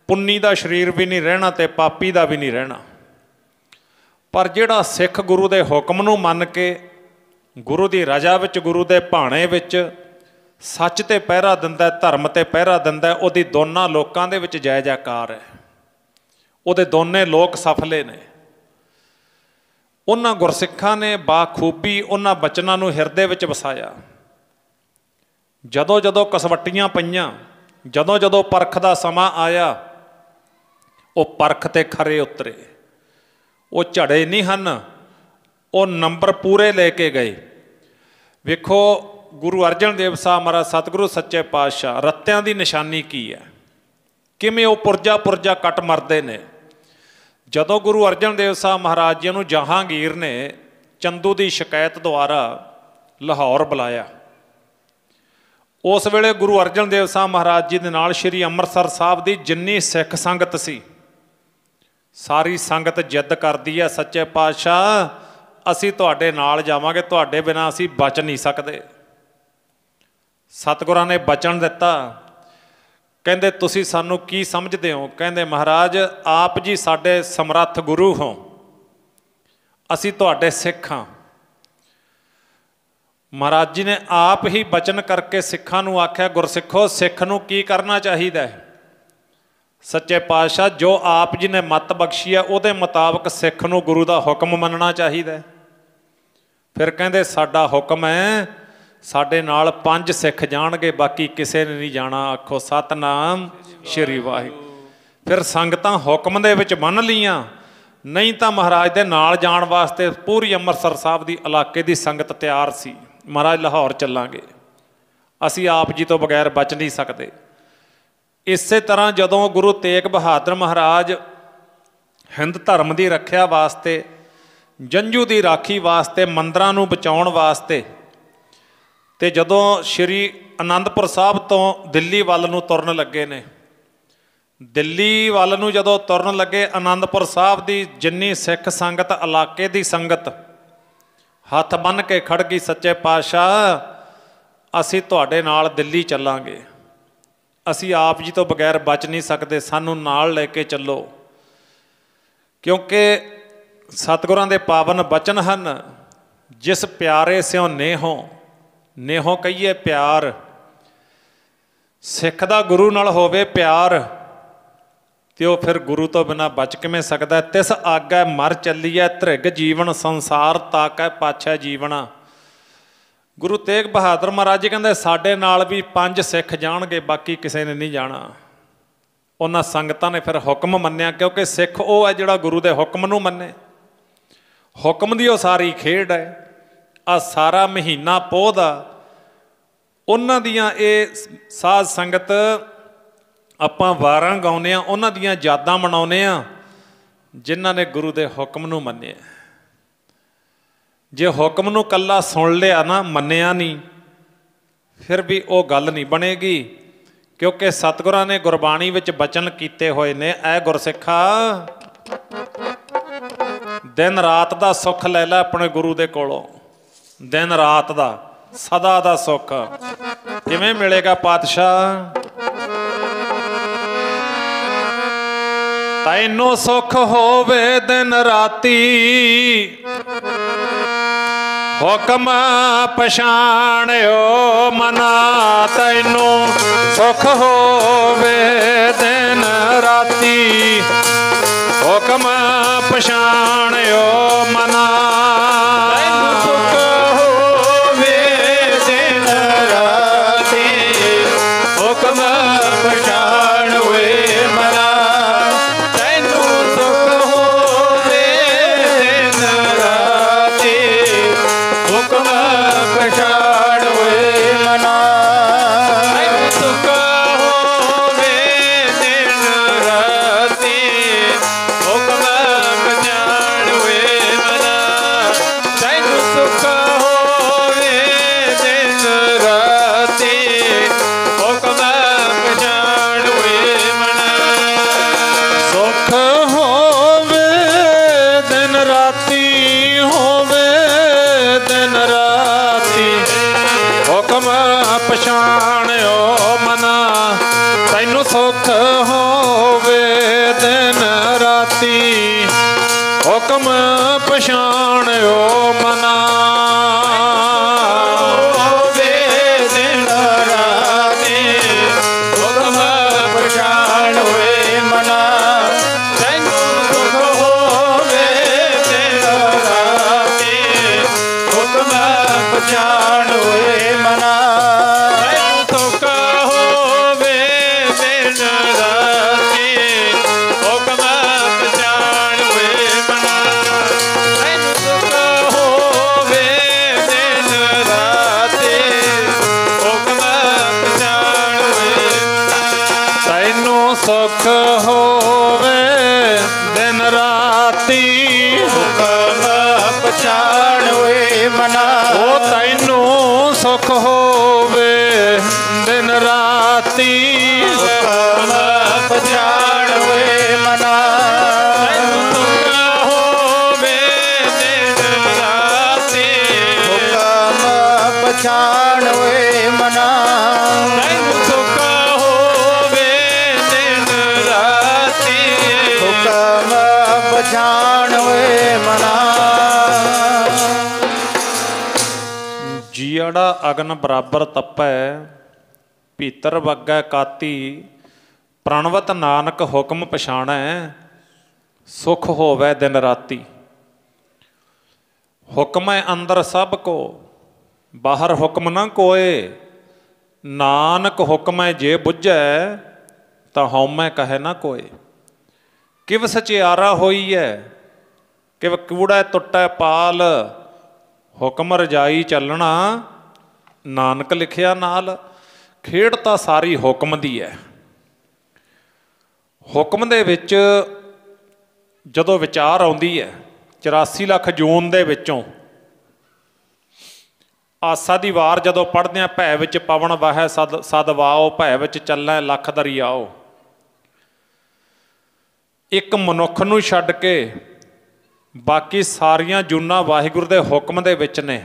ਪੁੰਨੀ ਦਾ ਸਰੀਰ ਵੀ ਨਹੀਂ ਰਹਿਣਾ, ਤੇ ਪਾਪੀ ਦਾ ਵੀ ਨਹੀਂ ਰਹਿਣਾ। ਪਰ ਜਿਹੜਾ ਸਿੱਖ ਗੁਰੂ ਦੇ ਹੁਕਮ ਨੂੰ ਮੰਨ ਕੇ ਗੁਰੂ ਦੀ ਰਜ਼ਾ ਵਿੱਚ, ਗੁਰੂ ਦੇ ਭਾਣੇ ਵਿੱਚ ਸੱਚ ਤੇ ਪਹਿਰਾ ਦਿੰਦਾ, ਧਰਮ ਤੇ ਪਹਿਰਾ ਦਿੰਦਾ, ਉਹਦੀ ਦੋਨਾਂ ਲੋਕਾਂ ਦੇ ਵਿੱਚ ਜੈ ਜੈਕਾਰ ਹੈ। ਉਹਦੇ ਦੋਨੇ ਲੋਕ ਸਫਲੇ ਨੇ। ਉਹਨਾਂ ਗੁਰਸਿੱਖਾਂ ਨੇ ਬਾਖੂਬੀ ਉਹਨਾਂ ਬਚਨਾਂ ਨੂੰ ਹਿਰਦੇ ਵਿੱਚ ਵਸਾਇਆ। ਜਦੋਂ ਜਦੋਂ ਕਸਵੱਟੀਆਂ ਪਈਆਂ, ਜਦੋਂ ਜਦੋਂ ਪਰਖ ਦਾ ਸਮਾਂ ਆਇਆ, ਉਹ ਪਰਖ ਤੇ ਖਰੇ ਉਤਰੇ। ਉਹ ਝੜੇ ਨਹੀਂ ਹਨ, ਉਹ ਨੰਬਰ ਪੂਰੇ ਲੈ ਕੇ ਗਏ। ਵੇਖੋ ਗੁਰੂ ਅਰਜਨ ਦੇਵ ਸਾਹਿਬ ਮਹਾਰਾਜ ਸਤਿਗੁਰੂ ਸੱਚੇ ਪਾਤਸ਼ਾਹ, ਰੱਤਿਆਂ ਦੀ ਨਿਸ਼ਾਨੀ ਕੀ ਹੈ, ਕਿਵੇਂ ਉਹ ਪੁਰਜਾ ਪੁਰਜਾ ਕੱਟ ਮਰਦੇ ਨੇ। ਜਦੋਂ ਗੁਰੂ ਅਰਜਨ ਦੇਵ ਸਾਹਿਬ ਮਹਾਰਾਜ ਜੀ ਨੂੰ ਜਹਾਂਗੀਰ ਨੇ ਚੰਦੂ ਦੀ ਸ਼ਿਕਾਇਤ ਦੁਆਰਾ ਲਾਹੌਰ ਬੁਲਾਇਆ, उस वेले गुरु अर्जन देव साहब महाराज जी दे नाल श्री अंम੍ਰਿਤਸਰ साहब की जिन्नी सिख संगत सी सारी संगत जिद करदी है सच्चे पातशाह असी तुहाडे नाल जावांगे, तुहाडे बिना असी बच नहीं सकते। सतगुरां ने बचन दिता, कहंदे तुसी सानू की समझदे हो? कहंदे महाराज आप जी साडे समर्थ गुरु हो, असी तुहाडे सिख हाँ। महाराज जी ने आप ही बचन करके सिखां नूं आख्या, गुरसिखो सिख नूं की करना चाहिए? सच्चे पातशाह जो आप जी ने मत बख्शी है उहदे मुताबक सिख नूं गुरु का हुक्म मनना चाहिए। फिर कहंदे साडा हुक्म है, साडे नाल 5 सिख जाणगे, बाकी किसी ने नहीं जाना। आखो सतनाम श्री वाहिगुरू। फिर संगतां हुक्म दे विच मन लियां, नहीं तो महाराज दे नाल जाण वास्ते पूरी अंम੍ਰਿਤਸਰ साहब की इलाके की संगत तैयार सी। महाराज लाहौर चलांगे, असी आप जी तो बगैर बच नहीं सकते। इस तरह जदों गुरु तेग बहादुर महाराज हिंद धर्म की रखिया वास्ते, जंजू की राखी वास्ते, मंदिरां नूं बचाउण वास्ते, ते जदों श्री आनंदपुर साहब तो दिल्ली वल नूं तुरन लगे ने, दिल्ली वल नूं जदों तुरन लगे, आनंदपुर साहब की जिन्नी सिख संगत इलाके की संगत हथ बन के खड़ गई, सच्चे पातशाह असी तुहाडे नाल दिल्ली चलांगे, असी आप जी तो बगैर बच नहीं सकते, सानू नाल लेके चलो। क्योंकि सतगुरां दे पावन बचन हन, जिस प्यारे स्यों नेहो, नेहो कहिए प्यार, सिख दा गुरु नाल होवे प्यार ते वो फिर गुरु तो बिना बच किवें सकदा। तिस आगै मर चलीए धृग जीवन, संसार ताकै पाछै जीवना। गुरु तेग बहादुर महाराज जी कहते साडे नाल भी 5 सिख जाणगे, बाकी किसी ने नहीं जाना। उन्हां संगतां ने फिर हुक्म मन्निया, क्योंकि सिख वो है जिहड़ा गुरु दे हुक्म नूं मन्ने। हुक्म दी वो सारी खेड है। आ सारा महीना पोह दा उन्हां दियां ये साध संगत आपां वारां गाउने आ, उन्हां दियां यादां मनाउने आ जिन्हां ने गुरु दे हुक्म नूं मन्निया। जे हुक्म नूं कल्ला सुन लिया ना, मन्निया नहीं, फिर भी वो गल नहीं बनेगी। क्योंकि सतगुरां ने गुरबाणी विच बचन कीते होए ने, ऐ गुरसिखा दिन रात दा सुख लै लै अपने गुरु दे कोलों, दिन रात दा सदा दा सुख किवें मिलेगा पातशाह? तैनू सुख होवे दिन राती, हुक्म पछाणियो मना। तैनू सुख होवे दिन राती, हुक्म पछाणियो मना। तैनू सुख होवे दिन राती, हुक्म पछाणियो मना। तैनू सुख होवे दिन राती, हुक्म पछाणियो मना। तैनू सुख होवे दिन राती, हुक्म पछाणियो मना। तैनू सुख होवे दिन राती, हुक्म पछाणियो मना। सुख होवे दिन राती, होवे दिन राती, हुक्म पछाणियो मना। तैनू सुख होवे दिन राती, हुक्म पछाणियो मना। होवे दिन राती, हुक्म पछाणियो मना। तैनू सुख होवे दिन राती, हुक्म पछाणियो मना। तैनू सुख होवे दिन राती, हुक्म पछाणियो मना। तैनू सुख होवे दिन राती, हुक्म पछाणियो मना। तैनू सुख होवे दिन राती, हुक्म पछाणियो मना। ओ तैनू सुख होवे ਹੋਏ ਮਨਾ ਪਛਾਣ ਹੋਏ ਮਨਾ ਤੈਨੂੰ ਸੁਖ ਹੋਵੇ ਦਿਨ ਰਾਤੀ ਹੁਕਮ ਪਛਾਣ ਹੋਏ ਮਨਾ ਜੀੜਾ ਅਗਨ ਬਰਾਬਰ ਤਪੈ ਭੀਤਰ ਵਗੈ ਕਾਤੀ ਪ੍ਰਣਵਤ ਨਾਨਕ ਹੁਕਮ ਪਛਾਣੈ ਸੁਖ ਹੋਵੇ ਦਿਨ ਰਾਤੀ। ਹੁਕਮੈ ਅੰਦਰ ਸਭ ਕੋ ਬਾਹਰ ਹੁਕਮ ਨਾ ਕੋਏ ਨਾਨਕ ਹੁਕਮੈ ਜੇ ਬੁੱਝੈ ਤਾਂ ਹਉਮੈ ਕਹੈ ਨਾ ਕੋਏ। ਕਿਵ ਸਚਿਆਰਾ ਹੋਈਐ ਕਿਵ ਕੂੜੈ ਟੁੱਟੈ ਪਾਲ ਹੁਕਮ ਰਜਾਈ ਚੱਲਣਾ ਨਾਨਕ ਲਿਖਿਆ ਨਾਲ। ਖੇਡ ਤਾਂ ਸਾਰੀ ਹੁਕਮ ਦੀ ਹੈ। ਹੁਕਮ ਦੇ ਵਿੱਚ ਜਦੋਂ ਵਿਚਾਰ ਆਉਂਦੀ ਹੈ 84 ਲੱਖ ਜੂਨ ਦੇ ਵਿੱਚੋਂ ਆਸਾ ਦੀ ਵਾਰ ਜਦੋਂ ਪੜ੍ਹਦੇ ਹਾਂ ਭੈ ਵਿੱਚ ਪਵਨ ਵਹੈ ਸਦ ਵਾਓ ਭੈ ਵਿੱਚ ਚੱਲੈ ਲੱਖ ਦਰਿਆਓ। ਇੱਕ ਮਨੁੱਖ ਨੂੰ ਛੱਡ ਕੇ ਬਾਕੀ ਸਾਰੀਆਂ ਜੂਨਾਂ ਵਾਹਿਗੁਰੂ ਦੇ ਹੁਕਮ ਦੇ ਵਿੱਚ ਨੇ।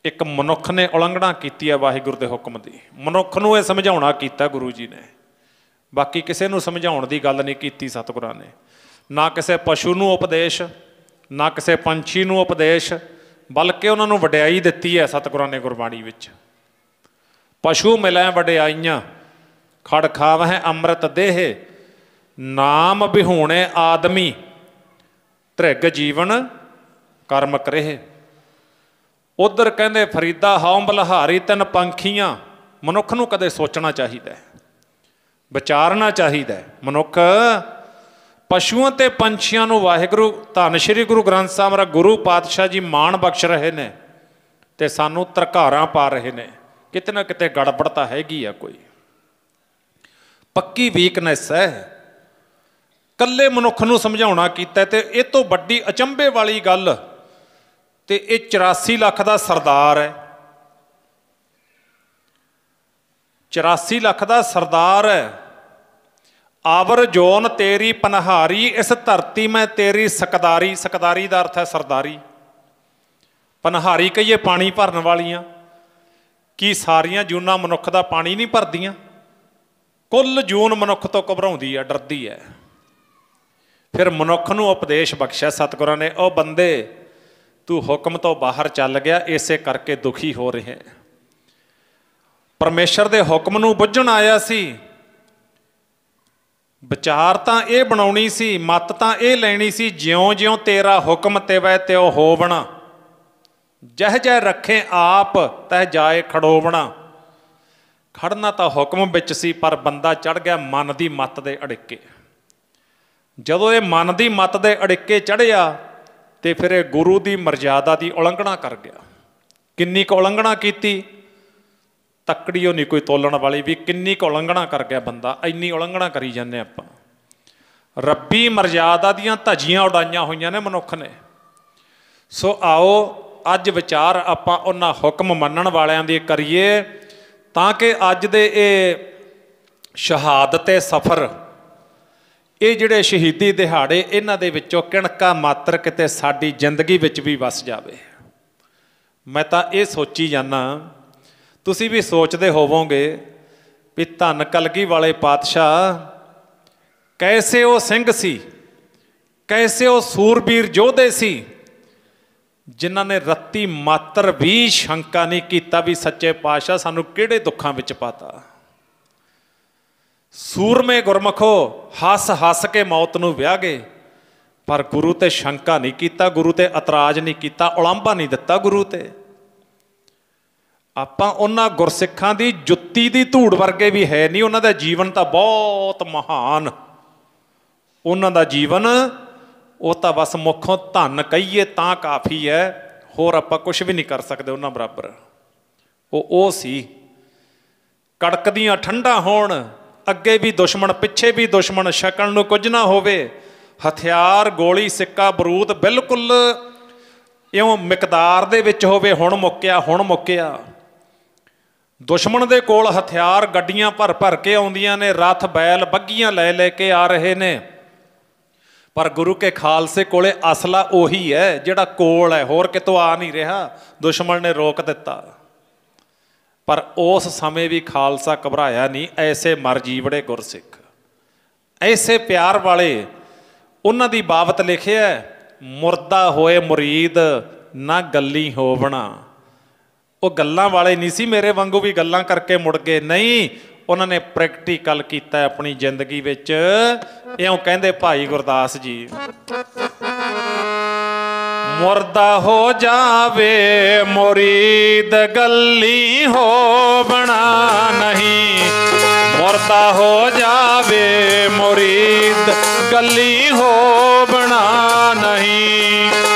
ਇੱਕ ਮਨੁੱਖ ਨੇ ਉਲੰਘਣਾ ਕੀਤੀ ਹੈ ਵਾਹਿਗੁਰੂ ਦੇ ਹੁਕਮ ਦੀ। ਮਨੁੱਖ ਨੂੰ ਇਹ ਸਮਝਾਉਣਾ ਕੀਤਾ ਗੁਰੂ ਜੀ ਨੇ, ਬਾਕੀ ਕਿਸੇ ਨੂੰ ਸਮਝਾਉਣ ਦੀ ਗੱਲ ਨਹੀਂ ਕੀਤੀ ਸਤਿਗੁਰਾਂ ਨੇ। ਨਾ ਕਿਸੇ ਪਸ਼ੂ ਨੂੰ ਉਪਦੇਸ਼, ਨਾ ਕਿਸੇ ਪੰਛੀ ਨੂੰ ਉਪਦੇਸ਼, ਬਲਕਿ ਉਹਨਾਂ ਨੂੰ ਵਡਿਆਈ ਦਿੱਤੀ ਹੈ ਸਤਿਗੁਰਾਂ ਨੇ ਗੁਰਬਾਣੀ ਵਿੱਚ। ਪਸ਼ੂ ਮਿਲੈ ਵਡਿਆਈਆਂ ਖੜ ਖਾਵਹਿ ਅੰਮ੍ਰਿਤ ਦੇਹ ਨਾਮ ਬਿਹੂਣੇ ਆਦਮੀ ਧ੍ਰਿਗ ਜੀਵਨ ਕਰਮ ਕਰੇਹ। ਉਧਰ ਕਹਿੰਦੇ ਫਰੀਦਾ ਹਉ ਬਲਹਾਰੀ ਤਿੰਨ ਪੰਖੀਆਂ। ਮਨੁੱਖ ਨੂੰ ਕਦੇ ਸੋਚਣਾ ਚਾਹੀਦਾ, ਵਿਚਾਰਨਾ ਚਾਹੀਦਾ। ਮਨੁੱਖ ਪਸ਼ੂਆਂ ਤੇ ਪੰਛੀਆਂ ਨੂੰ ਵਾਹਿਗੁਰੂ ਧੰਨ ਸ਼੍ਰੀ ਗੁਰੂ ਗ੍ਰੰਥ ਸਾਹਿਬ ਦਾ ਗੁਰੂ ਪਾਤਸ਼ਾਹ ਜੀ ਮਾਣ ਬਖਸ਼ ਰਹੇ ਨੇ ਤੇ ਸਾਨੂੰ ਧਰਕਾਰਾਂ ਪਾ ਰਹੇ ਨੇ। ਕਿਤੇ ਨਾ ਕਿਤੇ ਗੜਬੜ ਤਾਂ ਹੈਗੀ ਆ, ਕੋਈ ਪੱਕੀ ਵੀਕਨੈਸ ਹੈ। ਇਕੱਲੇ ਮਨੁੱਖ ਨੂੰ ਸਮਝਾਉਣਾ ਕੀਤਾ ਤੇ ਇਹ ਤੋਂ ਵੱਡੀ ਅਚੰਭੇ ਵਾਲੀ ਗੱਲ ਤੇ ਇਹ 84 ਲੱਖ ਦਾ ਸਰਦਾਰ ਹੈ। 84 ਲੱਖ ਦਾ ਸਰਦਾਰ ਹੈ। ਆਵਰ ਜੋਨ ਤੇਰੀ ਪਨਹਾਰੀ ਇਸ ਧਰਤੀ ਮੈਂ ਤੇਰੀ ਸਕਦਾਰੀ। ਸਕਦਾਰੀ ਦਾ ਅਰਥ ਹੈ ਸਰਦਾਰੀ। ਪਨਹਾਰੀ ਕਹੀਏ ਪਾਣੀ ਭਰਨ ਵਾਲੀਆਂ। ਕੀ ਸਾਰੀਆਂ ਜੂਨਾਂ ਮਨੁੱਖ ਦਾ ਪਾਣੀ ਨਹੀਂ ਭਰਦੀਆਂ? ਕੁੱਲ ਜੂਨ ਮਨੁੱਖ ਤੋਂ ਘਬਰਾਉਂਦੀ ਹੈ, ਡਰਦੀ ਹੈ। ਫਿਰ ਮਨੁੱਖ ਨੂੰ ਉਪਦੇਸ਼ ਬਖਸ਼ਿਆ ਸਤਿਗੁਰਾਂ ਨੇ, ਉਹ ਬੰਦੇ ਤੂੰ ਹੁਕਮ ਤੋਂ ਬਾਹਰ ਚੱਲ ਗਿਆ, ਇਸੇ ਕਰਕੇ ਦੁਖੀ ਹੋ ਰਹੇ। ਪਰਮੇਸ਼ਰ ਦੇ ਹੁਕਮ ਨੂੰ ਬੁੱਝਣ ਆਇਆ ਸੀ। ਵਿਚਾਰ ਤਾਂ ਇਹ ਬਣਾਉਣੀ ਸੀ, ਮੱਤ ਤਾਂ ਇਹ ਲੈਣੀ ਸੀ, ਜਿਉਂ ਜਿਉਂ ਤੇਰਾ ਹੁਕਮ ਤਿਵੈ ਤਿਉ ਹੋਵਣਾ। ਜਹ ਜਹ ਰੱਖੇ ਆਪ ਤਹ ਜਾਏ ਖੜੋਵਣਾ। ਖੜਨਾ ਤਾਂ ਹੁਕਮ ਵਿੱਚ ਸੀ, ਪਰ ਬੰਦਾ ਚੜ੍ਹ ਗਿਆ ਮਨ ਦੀ ਮੱਤ ਦੇ ਅੜਿੱਕੇ। ਜਦੋਂ ਇਹ ਮਨ ਦੀ ਮੱਤ ਦੇ ਅੜਿੱਕੇ ਚੜ੍ਹਿਆ ਤੇ ਫਿਰ ਇਹ ਗੁਰੂ ਦੀ ਮਰਜ਼ਾਦਾ ਦੀ ਉਲੰਘਣਾ ਕਰ ਗਿਆ। ਕਿੰਨੀ ਕੁ ਉਲੰਘਣਾ ਕੀਤੀ, ਤੱਕੜੀ ਉਹ ਨਹੀਂ ਕੋਈ ਤੋਲਣ ਵਾਲੀ ਵੀ ਕਿੰਨੀ ਕੁ ਉਲੰਘਣਾ ਕਰ ਗਿਆ ਬੰਦਾ। ਇੰਨੀ ਉਲੰਘਣਾ ਕਰੀ ਜਾਂਦੇ ਆਪਾਂ। ਰੱਬੀ ਮਰਜ਼ਾਦਾ ਦੀਆਂ ਧੱਜੀਆਂ ਉਡਾਈਆਂ ਹੋਈਆਂ ਨੇ ਮਨੁੱਖ ਨੇ। ਸੋ ਆਓ ਅੱਜ ਵਿਚਾਰ ਆਪਾਂ ਉਹਨਾਂ ਹੁਕਮ ਮੰਨਣ ਵਾਲਿਆਂ ਦੀ ਕਰੀਏ ਤਾਂ ਕਿ ਅੱਜ ਦੇ ਇਹ ਸ਼ਹਾਦਤ ਸਫ਼ਰ, ਇਹ ਜਿਹੜੇ ਸ਼ਹੀਦੀ ਦਿਹਾੜੇ, ਇਹਨਾਂ ਦੇ ਵਿੱਚੋਂ ਕਿਣਕਾ ਮਾਤਰ ਕਿਤੇ ਸਾਡੀ ਜ਼ਿੰਦਗੀ ਵਿੱਚ ਵੀ ਵਸ ਜਾਵੇ। ਮੈਂ ਤਾਂ ਇਹ ਸੋਚੀ ਜਾਂਦਾ, ਤੁਸੀਂ ਵੀ ਸੋਚਦੇ ਹੋਵੋਗੇ ਵੀ ਧੰਨ ਕਲਗੀ ਵਾਲੇ ਪਾਤਸ਼ਾਹ ਕੈਸੇ ਉਹ ਸਿੰਘ ਸੀ, ਕੈਸੇ ਉਹ ਸੂਰਬੀਰ ਯੋਧੇ ਸੀ ਜਿਨ੍ਹਾਂ ਨੇ ਰੱਤੀ ਮਾਤਰ ਵੀ ਸ਼ੰਕਾ ਨਹੀਂ ਕੀਤਾ ਵੀ ਸੱਚੇ ਪਾਤਸ਼ਾਹ ਸਾਨੂੰ ਕਿਹੜੇ ਦੁੱਖਾਂ ਵਿੱਚ ਪਾਤਾ। ਸੂਰਮੇ ਗੁਰਮਖੋ ਹੱਸ ਹੱਸ ਕੇ ਮੌਤ ਨੂੰ ਵਿਆਹ ਗਏ, ਪਰ ਗੁਰੂ ਤੇ ਸ਼ੰਕਾ ਨਹੀਂ ਕੀਤਾ, ਗੁਰੂ ਤੇ ਇਤਰਾਜ਼ ਨਹੀਂ ਕੀਤਾ, ਉਲਾਂਭਾ ਨਹੀਂ ਦਿੱਤਾ ਗੁਰੂ ਤੇ। ਆਪਾਂ ਉਹਨਾਂ ਗੁਰਸਿੱਖਾਂ ਦੀ ਜੁੱਤੀ ਦੀ ਧੂੜ ਵਰਗੇ ਵੀ ਹੈ ਨਹੀਂ। ਉਹਨਾਂ ਦਾ ਜੀਵਨ ਤਾਂ ਬਹੁਤ ਮਹਾਨ, ਉਹਨਾਂ ਦਾ ਜੀਵਨ ਉਹ ਤਾਂ ਬਸ ਮੁੱਖੋਂ ਧੰਨ ਕਹੀਏ ਤਾਂ ਕਾਫੀ ਹੈ, ਹੋਰ ਆਪਾਂ ਕੁਝ ਵੀ ਨਹੀਂ ਕਰ ਸਕਦੇ ਉਹਨਾਂ ਬਰਾਬਰ। ਉਹ ਸੀ ਕੜਕਦੀਆਂ ਠੰਡਾ ਹੋਣ, ਅੱਗੇ ਵੀ ਦੁਸ਼ਮਣ ਪਿੱਛੇ ਵੀ ਦੁਸ਼ਮਣ, ਛਕਣ ਨੂੰ ਕੁਝ ਨਾ ਹੋਵੇ, ਹਥਿਆਰ ਗੋਲੀ ਸਿੱਕਾ ਬਰੂਦ ਬਿਲਕੁਲ ਇਉਂ ਮਿਕਦਾਰ ਦੇ ਵਿੱਚ ਹੋਵੇ, ਹੁਣ ਮੁੱਕਿਆ ਹੁਣ ਮੁੱਕਿਆ। ਦੁਸ਼ਮਣ ਦੇ ਕੋਲ ਹਥਿਆਰ ਗੱਡੀਆਂ ਭਰ ਭਰ ਕੇ ਆਉਂਦੀਆਂ ਨੇ, ਰੱਥ ਬੈਲ ਬੱਗੀਆਂ ਲੈ ਲੈ ਕੇ ਆ ਰਹੇ ਨੇ, ਪਰ ਗੁਰੂ ਕੇ ਖਾਲਸੇ ਕੋਲੇ ਅਸਲਾ ਉਹੀ ਹੈ ਜਿਹੜਾ ਕੋਲ ਹੈ, ਹੋਰ ਕਿਤੋਂ ਆ ਨਹੀਂ ਰਿਹਾ। ਦੁਸ਼ਮਣ ਨੇ ਰੋਕ ਦਿੱਤਾ, ਪਰ ਉਸ ਸਮੇਂ ਵੀ ਖਾਲਸਾ ਘਬਰਾਇਆ ਨਹੀਂ। ਐਸੇ ਮਰ ਜੀਵੜੇ ਗੁਰਸਿੱਖ, ਐਸੇ ਪਿਆਰ ਵਾਲੇ, ਉਹਨਾਂ ਦੀ ਬਾਬਤ ਲਿਖਿਆ, ਮੁਰਦਾ ਹੋਏ ਮੁਰੀਦ ਨਾ ਗੱਲੀ ਹੋਵਣਾ। ਉਹ ਗੱਲਾਂ ਵਾਲੇ ਨਹੀਂ ਸੀ ਮੇਰੇ ਵਾਂਗੂ ਵੀ ਗੱਲਾਂ ਕਰਕੇ ਮੁੜ ਗਏ, ਨਹੀਂ, ਉਹਨਾਂ ਨੇ ਪ੍ਰੈਕਟੀਕਲ ਕੀਤਾ ਆਪਣੀ ਜ਼ਿੰਦਗੀ ਵਿੱਚ। ਇਉਂ ਕਹਿੰਦੇ ਭਾਈ ਗੁਰਦਾਸ ਜੀ, ਮੁਰਦਾ ਹੋ ਜਾਵੇ ਮੁਰੀਦ ਗੱਲੀ ਹੋਵਣਾ ਨਹੀਂ, ਮੁਰਦਾ ਹੋ ਜਾਵੇ ਮੁਰੀਦ ਗੱਲੀ ਹੋਵਣਾ ਨਹੀਂ,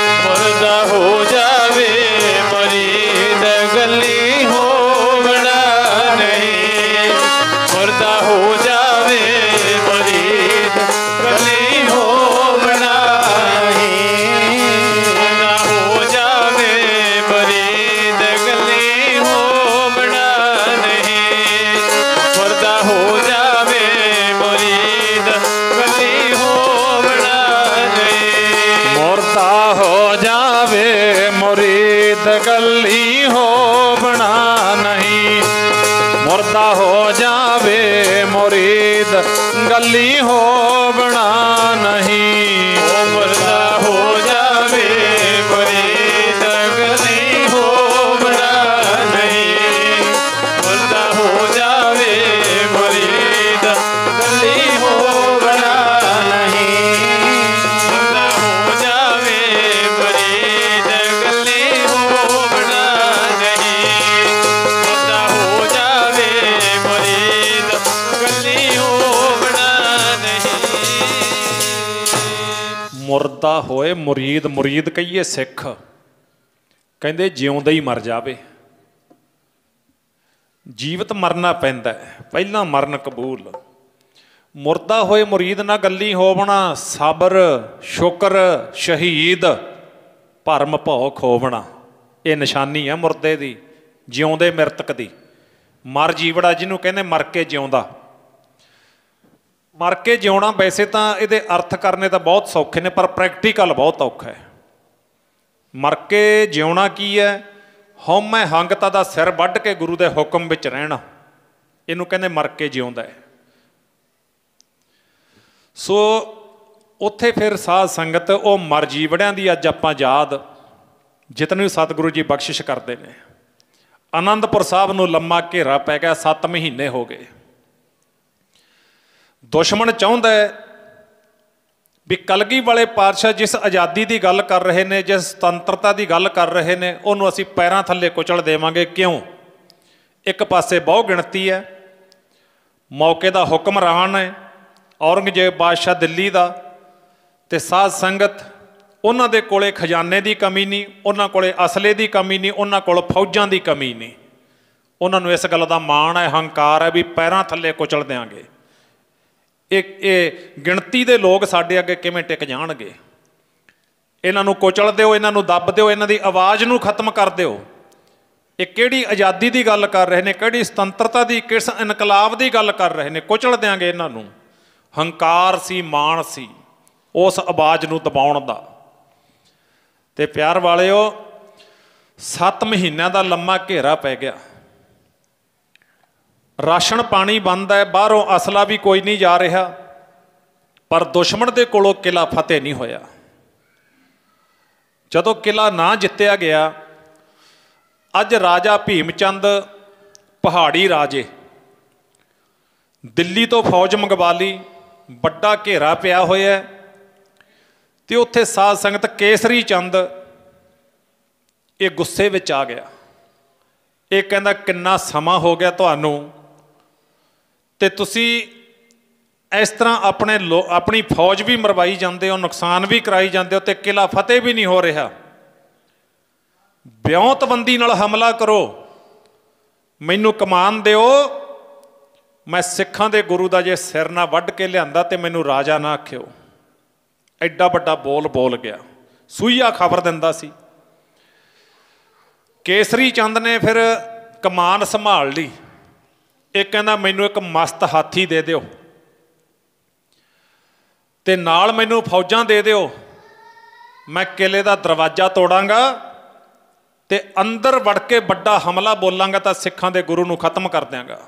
ਮੁਰਦਾ ਹੋ ਜਾਵੇ ਮੁਰੀਦ ਗੱਲੀ ਹੋਵਣਾ ਨਹੀਂ, ਮੁਰਦਾ ਹੋ ਜਾਵੇ ਮੁਰੀਦ ਗੱਲੀ ਹੋਵਣਾ ਨਹੀਂ, ਮੁਰਦਾ ਹੋ ਜਾਵੇ ਮੁਰੀਦ ਗੱਲੀ ਹੋਵਣਾ ਨਹੀਂ, ਮੁਰਦਾ ਹੋ ਜਾਵੇ ਮੁਰੀਦ ਗੱਲੀ ਹੋਵਣਾ ਨਹੀਂ, ਮੁਰਦਾ ਹੋ ਜਾਵੇ ਮੁਰੀਦ ਗੱਲੀ ਹੋਵਣਾ ਨਹੀਂ, ਮੁਰਦਾ ਹੋ ਜਾਵੇ ਮੁਰੀਦ ਗੱਲੀ ਹੋਵਣਾ ਨਹੀਂ, ਮੁਰਦਾ ਹੋ ਜਾਵੇ ਮੁਰੀਦ ਗੱਲੀ ਹੋਵਣਾ ਨਹੀਂ, ਮੁਰਦਾ ਹੋ ਜਾਵੇ ਮੁਰੀਦ ਗੱਲੀ ਹੋਵਣਾ ਨਹੀਂ, ਮੁਰਦਾ ਹੋ ਜਾਵੇ ਮੁਰੀਦ ਗੱਲੀ ਹੋਵਣਾ ਨਹੀਂ, ਮੁਰਦਾ ਹੋ ਜਾਵੇ ਮੁਰੀਦ ਗੱਲੀ ਹੋਵਣਾ ਨਹੀਂ। ਮੁਰਦਾ ਹੋਏ ਮੁਰੀਦ, ਮੁਰੀਦ ਕਹੀਏ ਸਿੱਖ, ਕਹਿੰਦੇ ਜਿਉਂਦਾ ਹੀ ਮਰ ਜਾਵੇ। ਜੀਵਤ ਮਰਨਾ ਪੈਂਦਾ, ਪਹਿਲਾਂ ਮਰਨ ਕਬੂਲ। ਮੁਰਦਾ ਹੋਏ ਮੁਰੀਦ ਨਾ ਗੱਲੀ ਹੋਵਣਾ, ਸਬਰ ਸ਼ੁਕਰ ਸ਼ਹੀਦ ਭਰਮ ਭਉ ਖੋਵਣਾ। ਇਹ ਨਿਸ਼ਾਨੀ ਹੈ ਮੁਰਦੇ ਦੀ, ਜਿਉਂਦੇ ਮ੍ਰਿਤਕ ਦੀ। ਮਰ ਜੀਵੜਾ ਜਿਹਨੂੰ ਕਹਿੰਦੇ, ਮਰ ਕੇ ਜਿਉਂਦਾ। ਮਰ ਕੇ ਜਿਉਣਾ ਵੈਸੇ ਤਾਂ ਇਹਦੇ ਅਰਥ ਕਰਨੇ ਤਾਂ ਬਹੁਤ ਸੌਖੇ ਨੇ, ਪਰ ਪ੍ਰੈਕਟੀਕਲ ਬਹੁਤ ਔਖਾ ਹੈ। ਮਰ ਕੇ ਜਿਉਣਾ ਕੀ ਹੈ? ਹਉਮੈ ਹੰਗਤਾ ਦਾ ਸਿਰ ਵੱਢ ਕੇ ਗੁਰੂ ਦੇ ਹੁਕਮ ਵਿੱਚ ਰਹਿਣਾ, ਇਹਨੂੰ ਕਹਿੰਦੇ ਮਰ ਕੇ ਜਿਉਂਦਾ ਹੈ। ਸੋ ਉੱਥੇ ਫਿਰ ਸਾਧ ਸੰਗਤ ਉਹ ਮਰ ਜੀਵੜਿਆਂ ਦੀ ਅੱਜ ਆਪਾਂ ਯਾਦ, ਜਿਤਨੇ ਸਤਿਗੁਰੂ ਜੀ ਬਖਸ਼ਿਸ਼ ਕਰਦੇ ਨੇ। ਆਨੰਦਪੁਰ ਸਾਹਿਬ ਨੂੰ ਲੰਮਾ ਘੇਰਾ ਪੈ ਗਿਆ, 7 ਮਹੀਨੇ ਹੋ ਗਏ। ਦੁਸ਼ਮਣ ਚਾਹੁੰਦਾ ਵੀ ਕਲਗੀ ਵਾਲੇ ਪਾਤਸ਼ਾਹ ਜਿਸ ਆਜ਼ਾਦੀ ਦੀ ਗੱਲ ਕਰ ਰਹੇ ਨੇ, ਜਿਸ ਸੁਤੰਤਰਤਾ ਦੀ ਗੱਲ ਕਰ ਰਹੇ ਨੇ, ਉਹਨੂੰ ਅਸੀਂ ਪੈਰਾਂ ਥੱਲੇ ਕੁਚਲ ਦੇਵਾਂਗੇ। ਕਿਉਂ? ਇੱਕ ਪਾਸੇ ਬਹੁ ਗਿਣਤੀ ਹੈ, ਮੌਕੇ ਦਾ ਹੁਕਮਰਾਨ ਹੈ ਔਰੰਗਜ਼ੇਬ ਬਾਦਸ਼ਾਹ ਦਿੱਲੀ ਦਾ, ਤੇ ਸਾਧ ਸੰਗਤ ਉਹਨਾਂ ਦੇ ਕੋਲੇ ਖਜ਼ਾਨੇ ਦੀ ਕਮੀ ਨਹੀਂ, ਉਹਨਾਂ ਕੋਲੇ ਅਸਲੇ ਦੀ ਕਮੀ ਨਹੀਂ, ਉਹਨਾਂ ਕੋਲ ਫੌਜਾਂ ਦੀ ਕਮੀ ਨਹੀਂ। ਉਹਨਾਂ ਨੂੰ ਇਸ ਗੱਲ ਦਾ ਮਾਣ ਹੈ, ਹੰਕਾਰ ਹੈ ਵੀ ਪੈਰਾਂ ਥੱਲੇ ਕੁਚਲ ਦਿਆਂਗੇ। ਇਹ ਗਿਣਤੀ ਦੇ ਲੋਕ ਸਾਡੇ ਅੱਗੇ ਕਿਵੇਂ ਟਿਕ ਜਾਣਗੇ? ਇਹਨਾਂ ਨੂੰ ਕੁਚਲ ਦਿਓ, ਇਹਨਾਂ ਨੂੰ ਦੱਬ ਦਿਓ, ਇਹਨਾਂ ਦੀ ਆਵਾਜ਼ ਨੂੰ ਖਤਮ ਕਰ ਦਿਓ। ਇਹ ਕਿਹੜੀ ਆਜ਼ਾਦੀ ਦੀ ਗੱਲ ਕਰ ਰਹੇ ਨੇ, ਕਿਹੜੀ ਸੁਤੰਤਰਤਾ ਦੀ, ਕਿਸ ਇਨਕਲਾਬ ਦੀ ਗੱਲ ਕਰ ਰਹੇ ਨੇ? ਕੁਚਲ ਦਿਆਂਗੇ ਇਹਨਾਂ ਨੂੰ। ਹੰਕਾਰ ਸੀ, ਮਾਣ ਸੀ ਉਸ ਆਵਾਜ਼ ਨੂੰ ਦਬਾਉਣ ਦਾ। ਤੇ ਪਿਆਰ ਵਾਲਿਓ, 7 ਮਹੀਨਿਆਂ ਦਾ ਲੰਮਾ ਘੇਰਾ ਪੈ ਗਿਆ। ਰਾਸ਼ਨ ਪਾਣੀ ਬੰਦ ਹੈ, ਬਾਹਰੋਂ ਅਸਲਾ ਵੀ ਕੋਈ ਨਹੀਂ ਜਾ ਰਿਹਾ, ਪਰ ਦੁਸ਼ਮਣ ਦੇ ਕੋਲੋਂ ਕਿਲਾ ਫਤਿਹ ਨਹੀਂ ਹੋਇਆ। ਜਦੋਂ ਕਿਲਾ ਨਾ ਜਿੱਤਿਆ ਗਿਆ, ਅੱਜ ਰਾਜਾ ਭੀਮ ਚੰਦ ਪਹਾੜੀ ਰਾਜੇ ਦਿੱਲੀ ਤੋਂ ਫੌਜ ਮੰਗਵਾ ਲਈ, ਵੱਡਾ ਘੇਰਾ ਪਿਆ ਹੋਇਆ। ਤੇ ਉੱਥੇ ਸਾਧ ਸੰਗਤ ਕੇਸਰੀ ਚੰਦ ਇਹ ਗੁੱਸੇ ਵਿੱਚ ਆ ਗਿਆ। ਇਹ ਕਹਿੰਦਾ ਕਿੰਨਾ ਸਮਾਂ ਹੋ ਗਿਆ ਤੁਹਾਨੂੰ, ਤੇ ਤੁਸੀਂ ਇਸ ਤਰ੍ਹਾਂ ਆਪਣੀ ਫੌਜ ਵੀ ਮਰਵਾਈ ਜਾਂਦੇ ਹੋ, ਨੁਕਸਾਨ ਵੀ ਕਰਾਈ ਜਾਂਦੇ ਹੋ, ਤੇ ਕਿਲਾ ਫਤਿਹ ਵੀ ਨਹੀਂ ਹੋ ਰਿਹਾ। ਵਿਉਂਤਬੰਦੀ ਨਾਲ ਹਮਲਾ ਕਰੋ, ਮੈਨੂੰ ਕਮਾਨ ਦਿਓ, ਮੈਂ ਸਿੱਖਾਂ ਦੇ ਗੁਰੂ ਦਾ ਜੇ ਸਿਰ ਨਾ ਵੱਢ ਕੇ ਲਿਆਂਦਾ ਤੇ ਮੈਨੂੰ ਰਾਜਾ ਨਾ ਆਖਿਓ। ਐਡਾ ਵੱਡਾ ਬੋਲ ਗਿਆ, ਸੂਈਆ ਖਬਰ ਦਿੰਦਾ ਸੀ। ਕੇਸਰੀ ਚੰਦ ਨੇ ਫਿਰ ਕਮਾਨ ਸੰਭਾਲ ਲਈ। ਇਹ ਕਹਿੰਦਾ ਮੈਨੂੰ ਇੱਕ ਮਸਤ ਹਾਥੀ ਦੇ ਦਿਓ ਤੇ ਨਾਲ ਮੈਨੂੰ ਫੌਜਾਂ ਦੇ ਦਿਓ, ਮੈਂ ਕਿਲੇ ਦਾ ਦਰਵਾਜ਼ਾ ਤੋੜਾਂਗਾ ਤੇ ਅੰਦਰ ਵੜ ਕੇ ਵੱਡਾ ਹਮਲਾ ਬੋਲਾਂਗਾ ਤਾਂ ਸਿੱਖਾਂ ਦੇ ਗੁਰੂ ਨੂੰ ਖਤਮ ਕਰ ਦਿਆਂਗਾ।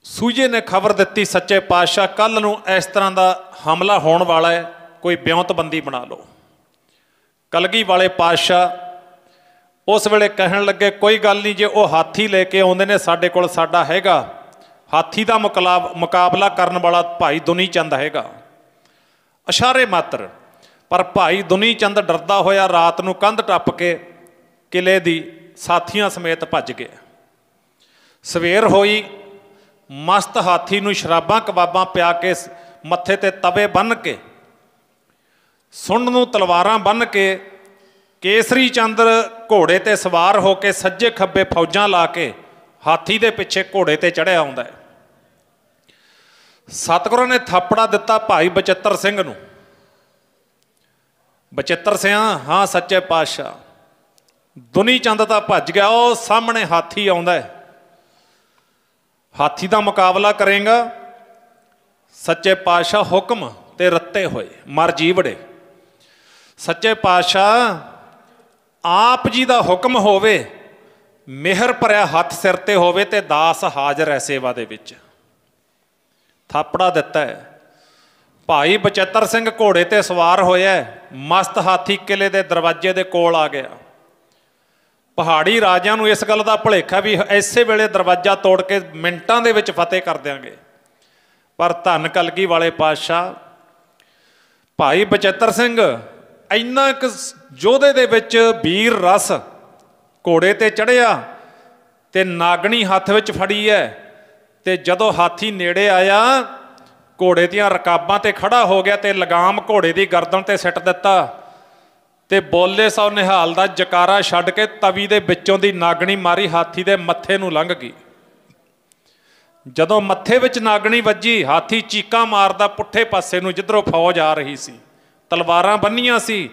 ਸੂਜੇ ਨੇ ਖਬਰ ਦਿੱਤੀ ਸੱਚੇ ਪਾਤਸ਼ਾਹ ਕੱਲ੍ਹ ਨੂੰ ਇਸ ਤਰ੍ਹਾਂ ਦਾ ਹਮਲਾ ਹੋਣ ਵਾਲਾ ਹੈ, ਕੋਈ ਬਿਉਂਤਬੰਦੀ ਬਣਾ ਲਓ। ਕਲਗੀ ਵਾਲੇ ਪਾਤਸ਼ਾਹ ਉਸ ਵੇਲੇ ਕਹਿਣ ਲੱਗੇ ਕੋਈ ਗੱਲ ਨਹੀਂ, ਜੇ ਉਹ ਹਾਥੀ ਲੈ ਕੇ ਆਉਂਦੇ ਨੇ ਸਾਡੇ ਕੋਲ, ਸਾਡਾ ਹੈਗਾ ਹਾਥੀ ਦਾ ਮੁਕਾਬਲਾ ਕਰਨ ਵਾਲਾ ਭਾਈ ਦੁਨੀ ਚੰਦ ਹੈਗਾ। ਇਸ਼ਾਰੇ ਮਾਤਰ। ਪਰ ਭਾਈ ਦੁਨੀ ਚੰਦ ਡਰਦਾ ਹੋਇਆ ਰਾਤ ਨੂੰ ਕੰਧ ਟੱਪ ਕੇ ਕਿਲੇ ਦੀ ਸਾਥੀਆਂ ਸਮੇਤ ਭੱਜ ਗਿਆ। ਸਵੇਰ ਹੋਈ, ਮਸਤ ਹਾਥੀ ਨੂੰ ਸ਼ਰਾਬਾਂ ਕਬਾਬਾਂ ਪਿਆ ਕੇ, ਮੱਥੇ ਤੇ ਤਵੇ ਬੰਨ੍ਹ ਕੇ, ਸੁੰਡ ਨੂੰ ਤਲਵਾਰਾਂ ਬੰਨ੍ਹ ਕੇ, ਕੇਸਰੀ ਚੰਦਰ ਘੋੜੇ ਤੇ ਸਵਾਰ ਹੋ ਕੇ ਸੱਜੇ ਖੱਬੇ ਫੌਜਾਂ ਲਾ ਕੇ ਹਾਥੀ ਦੇ ਪਿੱਛੇ ਘੋੜੇ ਤੇ ਚੜ੍ਹਿਆ ਆਉਂਦਾ ਹੈ। ਸਤਿਗੁਰਾਂ ਨੇ ਥਾਪੜਾ ਦਿੱਤਾ ਭਾਈ ਬਚਿੱਤਰ ਸਿੰਘ ਨੂੰ। ਬਚਿੱਤਰ ਸਿੰਘ, ਹਾਂ ਸੱਚੇ ਪਾਤਸ਼ਾਹ। ਦੁਨੀ ਚੰਦ ਤਾਂ ਭੱਜ ਗਿਆ, ਉਹ ਸਾਹਮਣੇ ਹਾਥੀ ਆਉਂਦਾ ਹੈ, ਹਾਥੀ ਦਾ ਮੁਕਾਬਲਾ ਕਰੇਗਾ। ਸੱਚੇ ਪਾਤਸ਼ਾਹ ਹੁਕਮ ਤੇ ਰੱਤੇ ਹੋਏ ਮਰ ਜੀਵੜੇ। ਸੱਚੇ ਪਾਤਸ਼ਾਹ ਆਪ ਜੀ ਦਾ ਹੁਕਮ ਹੋਵੇ, ਮਿਹਰ ਭਰਿਆ ਹੱਥ ਸਿਰ ਤੇ ਹੋਵੇ ਤੇ ਦਾਸ ਹਾਜ਼ਰ ਹੈ ਸੇਵਾ ਦੇ ਵਿੱਚ। ਥਾਪੜਾ ਦਿੱਤਾ ਹੈ। ਭਾਈ ਬਚਿੱਤਰ ਸਿੰਘ ਘੋੜੇ ਤੇ ਸਵਾਰ ਹੋਇਆ, ਮਸਤ ਹਾਥੀ ਕਿਲੇ ਦੇ ਦਰਵਾਜ਼ੇ ਦੇ ਕੋਲ ਆ ਗਿਆ। ਪਹਾੜੀ ਰਾਜਿਆਂ ਨੂੰ ਇਸ ਗੱਲ ਦਾ ਭੁਲੇਖਾ ਵੀ ਇਸੇ ਵੇਲੇ ਦਰਵਾਜ਼ਾ ਤੋੜ ਕੇ ਮਿੰਟਾਂ ਦੇ ਵਿੱਚ ਫਤਿਹ ਕਰ ਦਿਆਂਗੇ। ਪਰ ਧੰਨ ਕਲਗੀ ਵਾਲੇ ਪਾਤਸ਼ਾਹ ਭਾਈ ਬਚਿੱਤਰ ਸਿੰਘ ਇੰਨਾ ਕੁ ਯੋਧੇ ਦੇ ਵਿੱਚ ਵੀਰ ਰਸ, ਘੋੜੇ ਤੇ ਚੜ੍ਹਿਆ ਤੇ ਨਾਗਣੀ ਹੱਥ ਵਿੱਚ ਫੜੀ ਹੈ। ਤੇ ਜਦੋਂ ਹਾਥੀ ਨੇੜੇ ਆਇਆ, ਘੋੜੇ ਦੀਆਂ ਰਕਾਬਾਂ ਤੇ ਖੜਾ ਹੋ ਗਿਆ ਤੇ ਲਗਾਮ ਘੋੜੇ ਦੀ ਗਰਦਨ ਤੇ ਸਿੱਟ ਦਿੱਤਾ ਤੇ ਬੋਲੇ ਸੋ ਨਿਹਾਲ ਦਾ ਜਕਾਰਾ ਛੱਡ ਕੇ ਤਵੀ ਦੇ ਵਿੱਚੋਂ ਦੀ ਨਾਗਣੀ ਮਾਰੀ, ਹਾਥੀ ਦੇ ਮੱਥੇ ਨੂੰ ਲੰਘ ਗਈ। ਜਦੋਂ ਮੱਥੇ ਵਿੱਚ ਨਾਗਣੀ ਵੱਜੀ, ਹਾਥੀ ਚੀਕਾਂ ਮਾਰਦਾ ਪੁੱਠੇ ਪਾਸੇ ਨੂੰ ਜਿੱਧਰੋਂ ਫੌਜ ਆ ਰਹੀ ਸੀ। ਤਲਵਾਰਾਂ ਬੰਨੀਆਂ ਸੀ,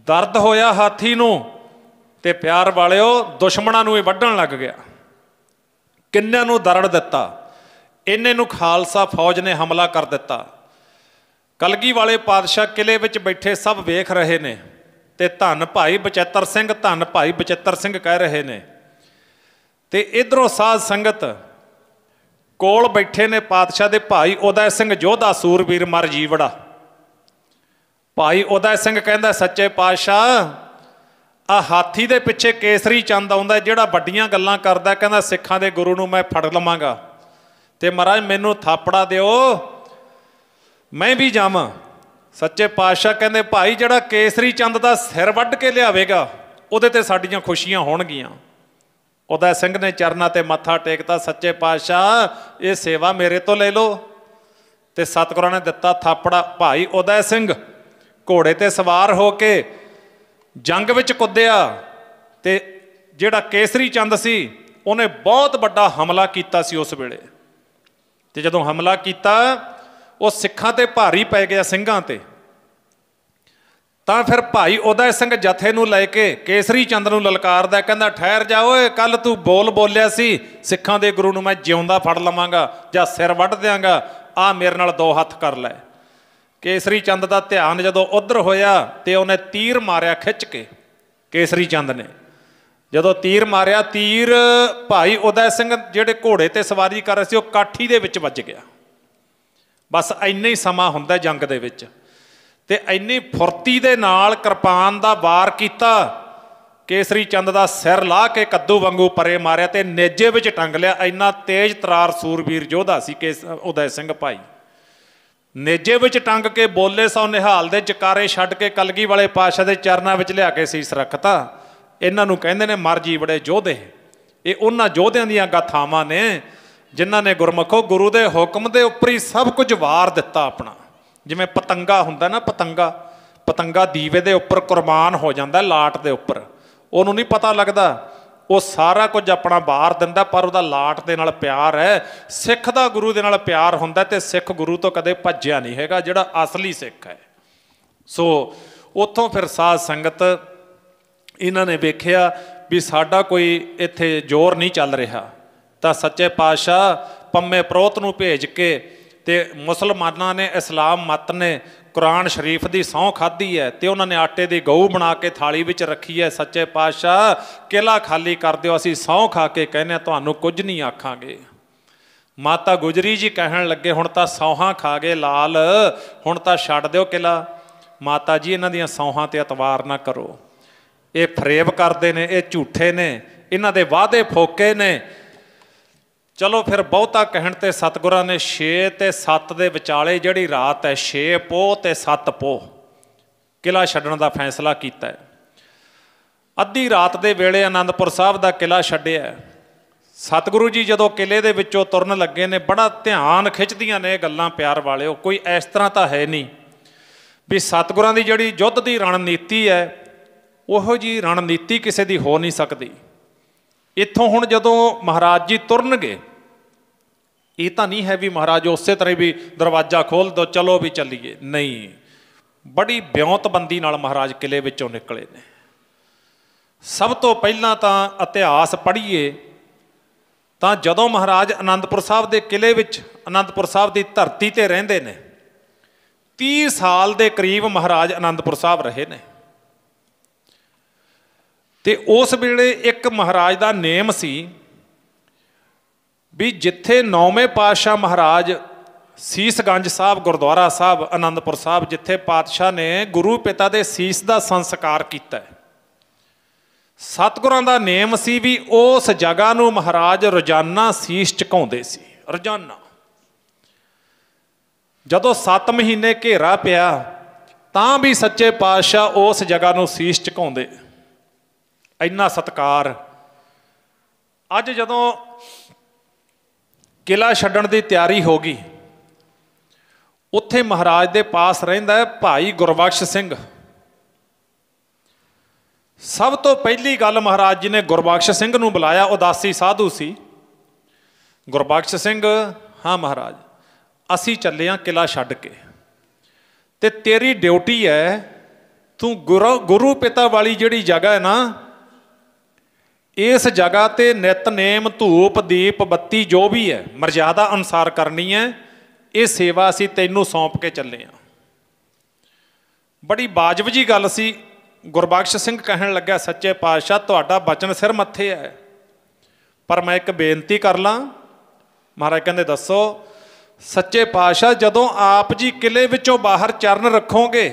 ਦਰਦ ਹੋਇਆ ਹਾਥੀ ਨੂੰ ਤੇ ਪਿਆਰ ਵਾਲਿਓ ਦੁਸ਼ਮਣਾਂ ਨੂੰ ਇਹ ਵੱਢਣ ਲੱਗ ਗਿਆ। ਕਿੰਨਿਆਂ ਨੂੰ ਦਰੜ ਦਿੱਤਾ, ਇੰਨੇ ਨੂੰ ਖਾਲਸਾ ਫੌਜ ਨੇ ਹਮਲਾ ਕਰ ਦਿੱਤਾ। ਕਲਗੀ ਵਾਲੇ ਪਾਤਸ਼ਾਹ ਕਿਲੇ ਵਿੱਚ ਬੈਠੇ ਸਭ ਵੇਖ ਰਹੇ ਨੇ ਤੇ ਧੰਨ ਭਾਈ ਬਚਿੱਤਰ ਸਿੰਘ, ਧੰਨ ਭਾਈ ਬਚਿੱਤਰ ਸਿੰਘ ਕਹਿ ਰਹੇ ਨੇ। ਤੇ ਇਧਰੋਂ ਸਾਧ ਸੰਗਤ ਕੋਲ ਬੈਠੇ ਨੇ ਪਾਤਸ਼ਾਹ ਦੇ ਭਾਈ ਉਦੈ ਸਿੰਘ ਯੋਧਾ ਸੂਰਬੀਰ ਮਰ ਜੀਵੜਾ। ਭਾਈ ਉਦੈ ਸਿੰਘ ਕਹਿੰਦਾ ਸੱਚੇ ਪਾਤਸ਼ਾਹ ਆ ਹਾਥੀ ਦੇ ਪਿੱਛੇ ਕੇਸਰੀ ਚੰਦ ਆਉਂਦਾ, ਜਿਹੜਾ ਵੱਡੀਆਂ ਗੱਲਾਂ ਕਰਦਾ, ਕਹਿੰਦਾ ਸਿੱਖਾਂ ਦੇ ਗੁਰੂ ਨੂੰ ਮੈਂ ਫੜ ਲਵਾਂਗਾ ਤੇ ਮਹਾਰਾਜ ਮੈਨੂੰ ਥਾਪੜਾ ਦਿਓ, ਮੈਂ ਵੀ ਜਾਵਾਂ। ਸੱਚੇ ਪਾਤਸ਼ਾਹ ਕਹਿੰਦੇ ਭਾਈ ਜਿਹੜਾ ਕੇਸਰੀ ਚੰਦ ਦਾ ਸਿਰ ਵੱਢ ਕੇ ਲਿਆਵੇਗਾ ਉਹਦੇ ਤੇ ਸਾਡੀਆਂ ਖੁਸ਼ੀਆਂ ਹੋਣਗੀਆਂ। ਉਦੈ ਸਿੰਘ ਨੇ ਚਰਨਾਂ ਤੇ ਮੱਥਾ ਟੇਕਤਾ, ਸੱਚੇ ਪਾਤਸ਼ਾਹ ਇਹ ਸੇਵਾ ਮੇਰੇ ਤੋਂ ਲੈ ਲਓ। ਤੇ ਸਤਿਗੁਰਾਂ ਨੇ ਦਿੱਤਾ ਥਾਪੜਾ। ਭਾਈ ਉਦੈ ਸਿੰਘ ਘੋੜੇ ਤੇ ਸਵਾਰ ਹੋ ਕੇ ਜੰਗ ਵਿੱਚ ਕੁੱਦਿਆ ਤੇ ਜਿਹੜਾ ਕੇਸਰੀ ਚੰਦ ਸੀ ਉਹਨੇ ਬਹੁਤ ਵੱਡਾ ਹਮਲਾ ਕੀਤਾ ਸੀ ਉਸ ਵੇਲੇ। ਤੇ ਜਦੋਂ ਹਮਲਾ ਕੀਤਾ ਉਹ ਸਿੱਖਾਂ ਤੇ ਭਾਰੀ ਪੈ ਗਿਆ, ਸਿੰਘਾਂ ਤੇ। ਤਾਂ ਫਿਰ ਭਾਈ ਉਦੈ ਸਿੰਘ ਜਥੇ ਨੂੰ ਲੈ ਕੇ ਕੇਸਰੀ ਚੰਦ ਨੂੰ ਲਲਕਾਰਦਾ, ਕਹਿੰਦਾ ਠਹਿਰ ਜਾ ਓਏ, ਕੱਲ ਤੂੰ ਬੋਲਿਆ ਸੀ ਸਿੱਖਾਂ ਦੇ ਗੁਰੂ ਨੂੰ ਮੈਂ ਜਿਉਂਦਾ ਫੜ ਲਵਾਂਗਾ ਜਾਂ ਸਿਰ ਵੱਢ ਦਿਆਂਗਾ, ਆ ਮੇਰੇ ਨਾਲ ਦੋ ਹੱਥ ਕਰ ਲੈ। ਕੇਸਰੀ ਚੰਦ ਦਾ ਧਿਆਨ ਜਦੋਂ ਉੱਧਰ ਹੋਇਆ ਤੇ ਉਹਨੇ ਤੀਰ ਮਾਰਿਆ ਖਿੱਚ ਕੇ। ਕੇਸਰੀ ਚੰਦ ਨੇ ਜਦੋਂ ਤੀਰ ਮਾਰਿਆ, ਤੀਰ ਭਾਈ ਉਦੈ ਸਿੰਘ ਜਿਹੜੇ ਘੋੜੇ ਤੇ ਸਵਾਰੀ ਕਰ ਰਹੇ ਸੀ ਉਹ ਕਾਠੀ ਦੇ ਵਿੱਚ ਵੱਜ ਗਿਆ। ਬਸ ਇੰਨਾ ਹੀ ਸਮਾਂ ਹੁੰਦਾ ਜੰਗ ਦੇ ਵਿੱਚ। ਤੇ ਇੰਨੀ ਫੁਰਤੀ ਦੇ ਨਾਲ ਕਿਰਪਾਨ ਦਾ ਵਾਰ ਕੀਤਾ, ਕੇਸਰੀ ਚੰਦ ਦਾ ਸਿਰ ਲਾਹ ਕੇ ਕੱਦੂ ਵਾਂਗੂ ਪਰੇ ਮਾਰਿਆ ਤੇ ਨੇਜੇ ਵਿੱਚ ਟੰਗ ਲਿਆ। ਇੰਨਾ ਤੇਜ਼ ਤਰਾਰ ਸੂਰਬੀਰ ਯੋਧਾ ਸੀ ਉਦੈ ਸਿੰਘ ਭਾਈ। ਨੇਜੇ ਵਿੱਚ ਟੰਗ ਕੇ ਬੋਲੇ ਸੋ ਨਿਹਾਲ ਦੇ ਜਕਾਰੇ ਛੱਡ ਕੇ ਕਲਗੀ ਵਾਲੇ ਪਾਤਸ਼ਾਹ ਦੇ ਚਰਨਾਂ ਵਿੱਚ ਲਿਆ ਕੇ ਸੀਸ ਰੱਖਤਾ। ਇਹਨਾਂ ਨੂੰ ਕਹਿੰਦੇ ਨੇ ਮਰ ਜੀਵੜੇ ਯੋਧੇ। ਇਹ ਉਹਨਾਂ ਯੋਧਿਆਂ ਦੀਆਂ ਗਾਥਾਵਾਂ ਨੇ ਜਿਨ੍ਹਾਂ ਨੇ ਗੁਰਮੁਖੋ ਗੁਰੂ ਦੇ ਹੁਕਮ ਦੇ ਉੱਪਰ ਹੀ ਸਭ ਕੁਝ ਵਾਰ ਦਿੱਤਾ ਆਪਣਾ। ਜਿਵੇਂ ਪਤੰਗਾ ਹੁੰਦਾ ਨਾ, ਪਤੰਗਾ ਦੀਵੇ ਦੇ ਉੱਪਰ ਕੁਰਬਾਨ ਹੋ ਜਾਂਦਾ, ਲਾਟ ਦੇ ਉੱਪਰ, ਉਹਨੂੰ ਨਹੀਂ ਪਤਾ ਲੱਗਦਾ, ਉਹ ਸਾਰਾ ਕੁਝ ਆਪਣਾ ਵਾਰ ਦਿੰਦਾ, ਪਰ ਉਹਦਾ ਲਾਟ ਦੇ ਨਾਲ ਪਿਆਰ ਹੈ। ਸਿੱਖ ਦਾ ਗੁਰੂ ਦੇ ਨਾਲ ਪਿਆਰ ਹੁੰਦਾ ਤੇ ਸਿੱਖ ਗੁਰੂ ਤੋਂ ਕਦੇ ਭੱਜਿਆ ਨਹੀਂ ਹੈਗਾ, ਜਿਹੜਾ ਅਸਲੀ ਸਿੱਖ ਹੈ। ਸੋ ਉੱਥੋਂ ਫਿਰ ਸਾਧ ਸੰਗਤ ਇਹਨਾਂ ਨੇ ਵੇਖਿਆ ਵੀ ਸਾਡਾ ਕੋਈ ਇੱਥੇ ਜ਼ੋਰ ਨਹੀਂ ਚੱਲ ਰਿਹਾ, ਤਾਂ ਸੱਚੇ ਪਾਤਸ਼ਾਹ ਪੰਮੇ ਪ੍ਰੋਤ ਨੂੰ ਭੇਜ ਕੇ ਤੇ ਮੁਸਲਮਾਨਾਂ ਨੇ, ਇਸਲਾਮ ਮਤ ਨੇ ਕੁਰਾਨ ਸ਼ਰੀਫ ਦੀ ਸਹੁੰ ਖਾਧੀ ਹੈ ਤੇ ਉਹਨਾਂ ਨੇ ਆਟੇ ਦੀ ਗਊ ਬਣਾ ਕੇ ਥਾਲੀ ਵਿੱਚ ਰੱਖੀ ਹੈ। ਸੱਚੇ ਪਾਤਸ਼ਾਹ ਕਿਲਾ ਖਾਲੀ ਕਰ ਦਿਓ, ਅਸੀਂ ਸਹੁੰ ਖਾ ਕੇ ਕਹਿੰਦੇ ਹਾਂ ਤੁਹਾਨੂੰ ਕੁਝ ਨਹੀਂ ਆਖਾਂਗੇ। ਮਾਤਾ ਗੁਜਰੀ ਜੀ ਕਹਿਣ ਲੱਗੇ ਹੁਣ ਤਾਂ ਸੌਹਾਂ ਖਾ ਗਏ ਲਾਲ, ਹੁਣ ਤਾਂ ਛੱਡ ਦਿਓ ਕਿਲਾ। ਮਾਤਾ ਜੀ ਇਹਨਾਂ ਦੀਆਂ ਸੌਹਾਂ ਤੇ ਇਤਬਾਰ ਨਾ ਕਰੋ, ਇਹ ਫਰੇਬ ਕਰਦੇ ਨੇ, ਇਹ ਝੂਠੇ ਨੇ, ਇਹਨਾਂ ਦੇ ਵਾਅਦੇ ਫੋਕੇ ਨੇ। ਚਲੋ ਫਿਰ ਬਹੁਤਾ ਕਹਿਣ ਤੇ ਸਤਿਗੁਰਾਂ ਨੇ 6 ਤੇ 7 ਦੇ ਵਿਚਾਲੇ ਜਿਹੜੀ ਰਾਤ ਹੈ, 6 ਪੋਹ ਤੇ 7 ਪੋਹ ਕਿਲਾ ਛੱਡਣ ਦਾ ਫੈਸਲਾ ਕੀਤਾ ਹੈ। ਅੱਧੀ ਰਾਤ ਦੇ ਵੇਲੇ ਆਨੰਦਪੁਰ ਸਾਹਿਬ ਦਾ ਕਿਲਾ ਛੱਡਿਆ। ਸਤਿਗੁਰੂ ਜੀ ਜਦੋਂ ਕਿਲੇ ਦੇ ਵਿੱਚੋਂ ਤੁਰਨ ਲੱਗੇ ਨੇ, ਬੜਾ ਧਿਆਨ ਖਿੱਚਦੀਆਂ ਨੇ ਇਹ ਗੱਲਾਂ ਪਿਆਰ ਵਾਲਿਓ। ਕੋਈ ਇਸ ਤਰ੍ਹਾਂ ਤਾਂ ਹੈ ਨਹੀਂ ਵੀ ਸਤਿਗੁਰਾਂ ਦੀ ਜਿਹੜੀ ਯੁੱਧ ਦੀ ਰਣਨੀਤੀ ਹੈ ਉਹੋ ਜਿਹੀ ਰਣਨੀਤੀ ਕਿਸੇ ਦੀ ਹੋ ਨਹੀਂ ਸਕਦੀ। ਇੱਥੋਂ ਹੁਣ ਜਦੋਂ ਮਹਾਰਾਜ ਜੀ ਤੁਰਨਗੇ, ਇਹ ਤਾਂ ਨਹੀਂ ਹੈ ਵੀ ਮਹਾਰਾਜ ਉਸੇ ਤਰ੍ਹਾਂ ਵੀ ਦਰਵਾਜ਼ਾ ਖੋਲ੍ਹ ਦਿਓ ਚਲੋ ਵੀ ਚੱਲੀਏ, ਨਹੀਂ, ਬੜੀ ਬਿਉਂਤਬੰਦੀ ਨਾਲ ਮਹਾਰਾਜ ਕਿਲੇ ਵਿੱਚੋਂ ਨਿਕਲੇ ਨੇ। ਸਭ ਤੋਂ ਪਹਿਲਾਂ ਤਾਂ ਇਤਿਹਾਸ ਪੜ੍ਹੀਏ ਤਾਂ ਜਦੋਂ ਮਹਾਰਾਜ ਆਨੰਦਪੁਰ ਸਾਹਿਬ ਦੇ ਕਿਲੇ ਵਿੱਚ, ਆਨੰਦਪੁਰ ਸਾਹਿਬ ਦੀ ਧਰਤੀ 'ਤੇ ਰਹਿੰਦੇ ਨੇ, 30 ਸਾਲ ਦੇ ਕਰੀਬ ਮਹਾਰਾਜ ਆਨੰਦਪੁਰ ਸਾਹਿਬ ਰਹੇ ਨੇ। ਤੇ ਉਸ ਵੇਲੇ ਇੱਕ ਮਹਾਰਾਜ ਦਾ ਨੇਮ ਸੀ ਵੀ ਜਿੱਥੇ 9ਵੇਂ ਪਾਤਸ਼ਾਹ ਮਹਾਰਾਜ ਸੀਸਗੰਜ ਸਾਹਿਬ ਗੁਰਦੁਆਰਾ ਸਾਹਿਬ ਆਨੰਦਪੁਰ ਸਾਹਿਬ, ਜਿੱਥੇ ਪਾਤਸ਼ਾਹ ਨੇ ਗੁਰੂ ਪਿਤਾ ਦੇ ਸੀਸ ਦਾ ਸੰਸਕਾਰ ਕੀਤਾ, ਸਤਿਗੁਰਾਂ ਦਾ ਨੇਮ ਸੀ ਵੀ ਉਸ ਜਗ੍ਹਾ ਨੂੰ ਮਹਾਰਾਜ ਰੋਜ਼ਾਨਾ ਸੀਸ ਝੁਕਾਉਂਦੇ ਸੀ, ਰੋਜ਼ਾਨਾ। ਜਦੋਂ 7 ਮਹੀਨੇ ਘੇਰਾ ਪਿਆ ਤਾਂ ਵੀ ਸੱਚੇ ਪਾਤਸ਼ਾਹ ਉਸ ਜਗ੍ਹਾ ਨੂੰ ਸੀਸ ਝੁਕਾਉਂਦੇ, ਇੰਨਾ ਸਤਿਕਾਰ। ਅੱਜ ਜਦੋਂ ਕਿਲਾ ਛੱਡਣ ਦੀ ਤਿਆਰੀ ਹੋ ਗਈ, ਉੱਥੇ ਮਹਾਰਾਜ ਦੇ ਪਾਸ ਰਹਿੰਦਾ ਹੈ ਭਾਈ ਗੁਰਬਖਸ਼ ਸਿੰਘ। ਸਭ ਤੋਂ ਪਹਿਲੀ ਗੱਲ ਮਹਾਰਾਜ ਜੀ ਨੇ ਗੁਰਬਖਸ਼ ਸਿੰਘ ਨੂੰ ਬੁਲਾਇਆ, ਉਦਾਸੀ ਸਾਧੂ ਸੀ। ਗੁਰਬਖਸ਼ ਸਿੰਘ, ਹਾਂ ਮਹਾਰਾਜ, ਅਸੀਂ ਚੱਲੇ ਹਾਂ ਕਿਲਾ ਛੱਡ ਕੇ, ਤੇ ਤੇਰੀ ਡਿਊਟੀ ਹੈ, ਤੂੰ ਗੁਰੂ ਪਿਤਾ ਵਾਲੀ ਜਿਹੜੀ ਜਗ੍ਹਾ ਹੈ ਨਾ, ਇਸ ਜਗ੍ਹਾ 'ਤੇ ਨਿਤਨੇਮ ਧੂਪ ਦੀਪ ਬੱਤੀ ਜੋ ਵੀ ਹੈ ਮਰਜ਼ਾਦਾ ਅਨੁਸਾਰ ਕਰਨੀ ਹੈ। ਇਹ ਸੇਵਾ ਅਸੀਂ ਤੈਨੂੰ ਸੌਂਪ ਕੇ ਚੱਲੇ ਹਾਂ। ਬੜੀ ਵਾਜਬ ਜੀ ਗੱਲ ਸੀ। ਗੁਰਬਖਸ਼ ਸਿੰਘ ਕਹਿਣ ਲੱਗਾ, ਸੱਚੇ ਪਾਤਸ਼ਾਹ ਤੁਹਾਡਾ ਬਚਨ ਸਿਰ ਮੱਥੇ ਹੈ, ਪਰ ਮੈਂ ਇੱਕ ਬੇਨਤੀ ਕਰ ਲਾਂ। ਮਹਾਰਾਜ ਕਹਿੰਦੇ ਦੱਸੋ। ਸੱਚੇ ਪਾਤਸ਼ਾਹ ਜਦੋਂ ਆਪ ਜੀ ਕਿਲੇ ਵਿੱਚੋਂ ਬਾਹਰ ਚਰਨ ਰੱਖੋਗੇ,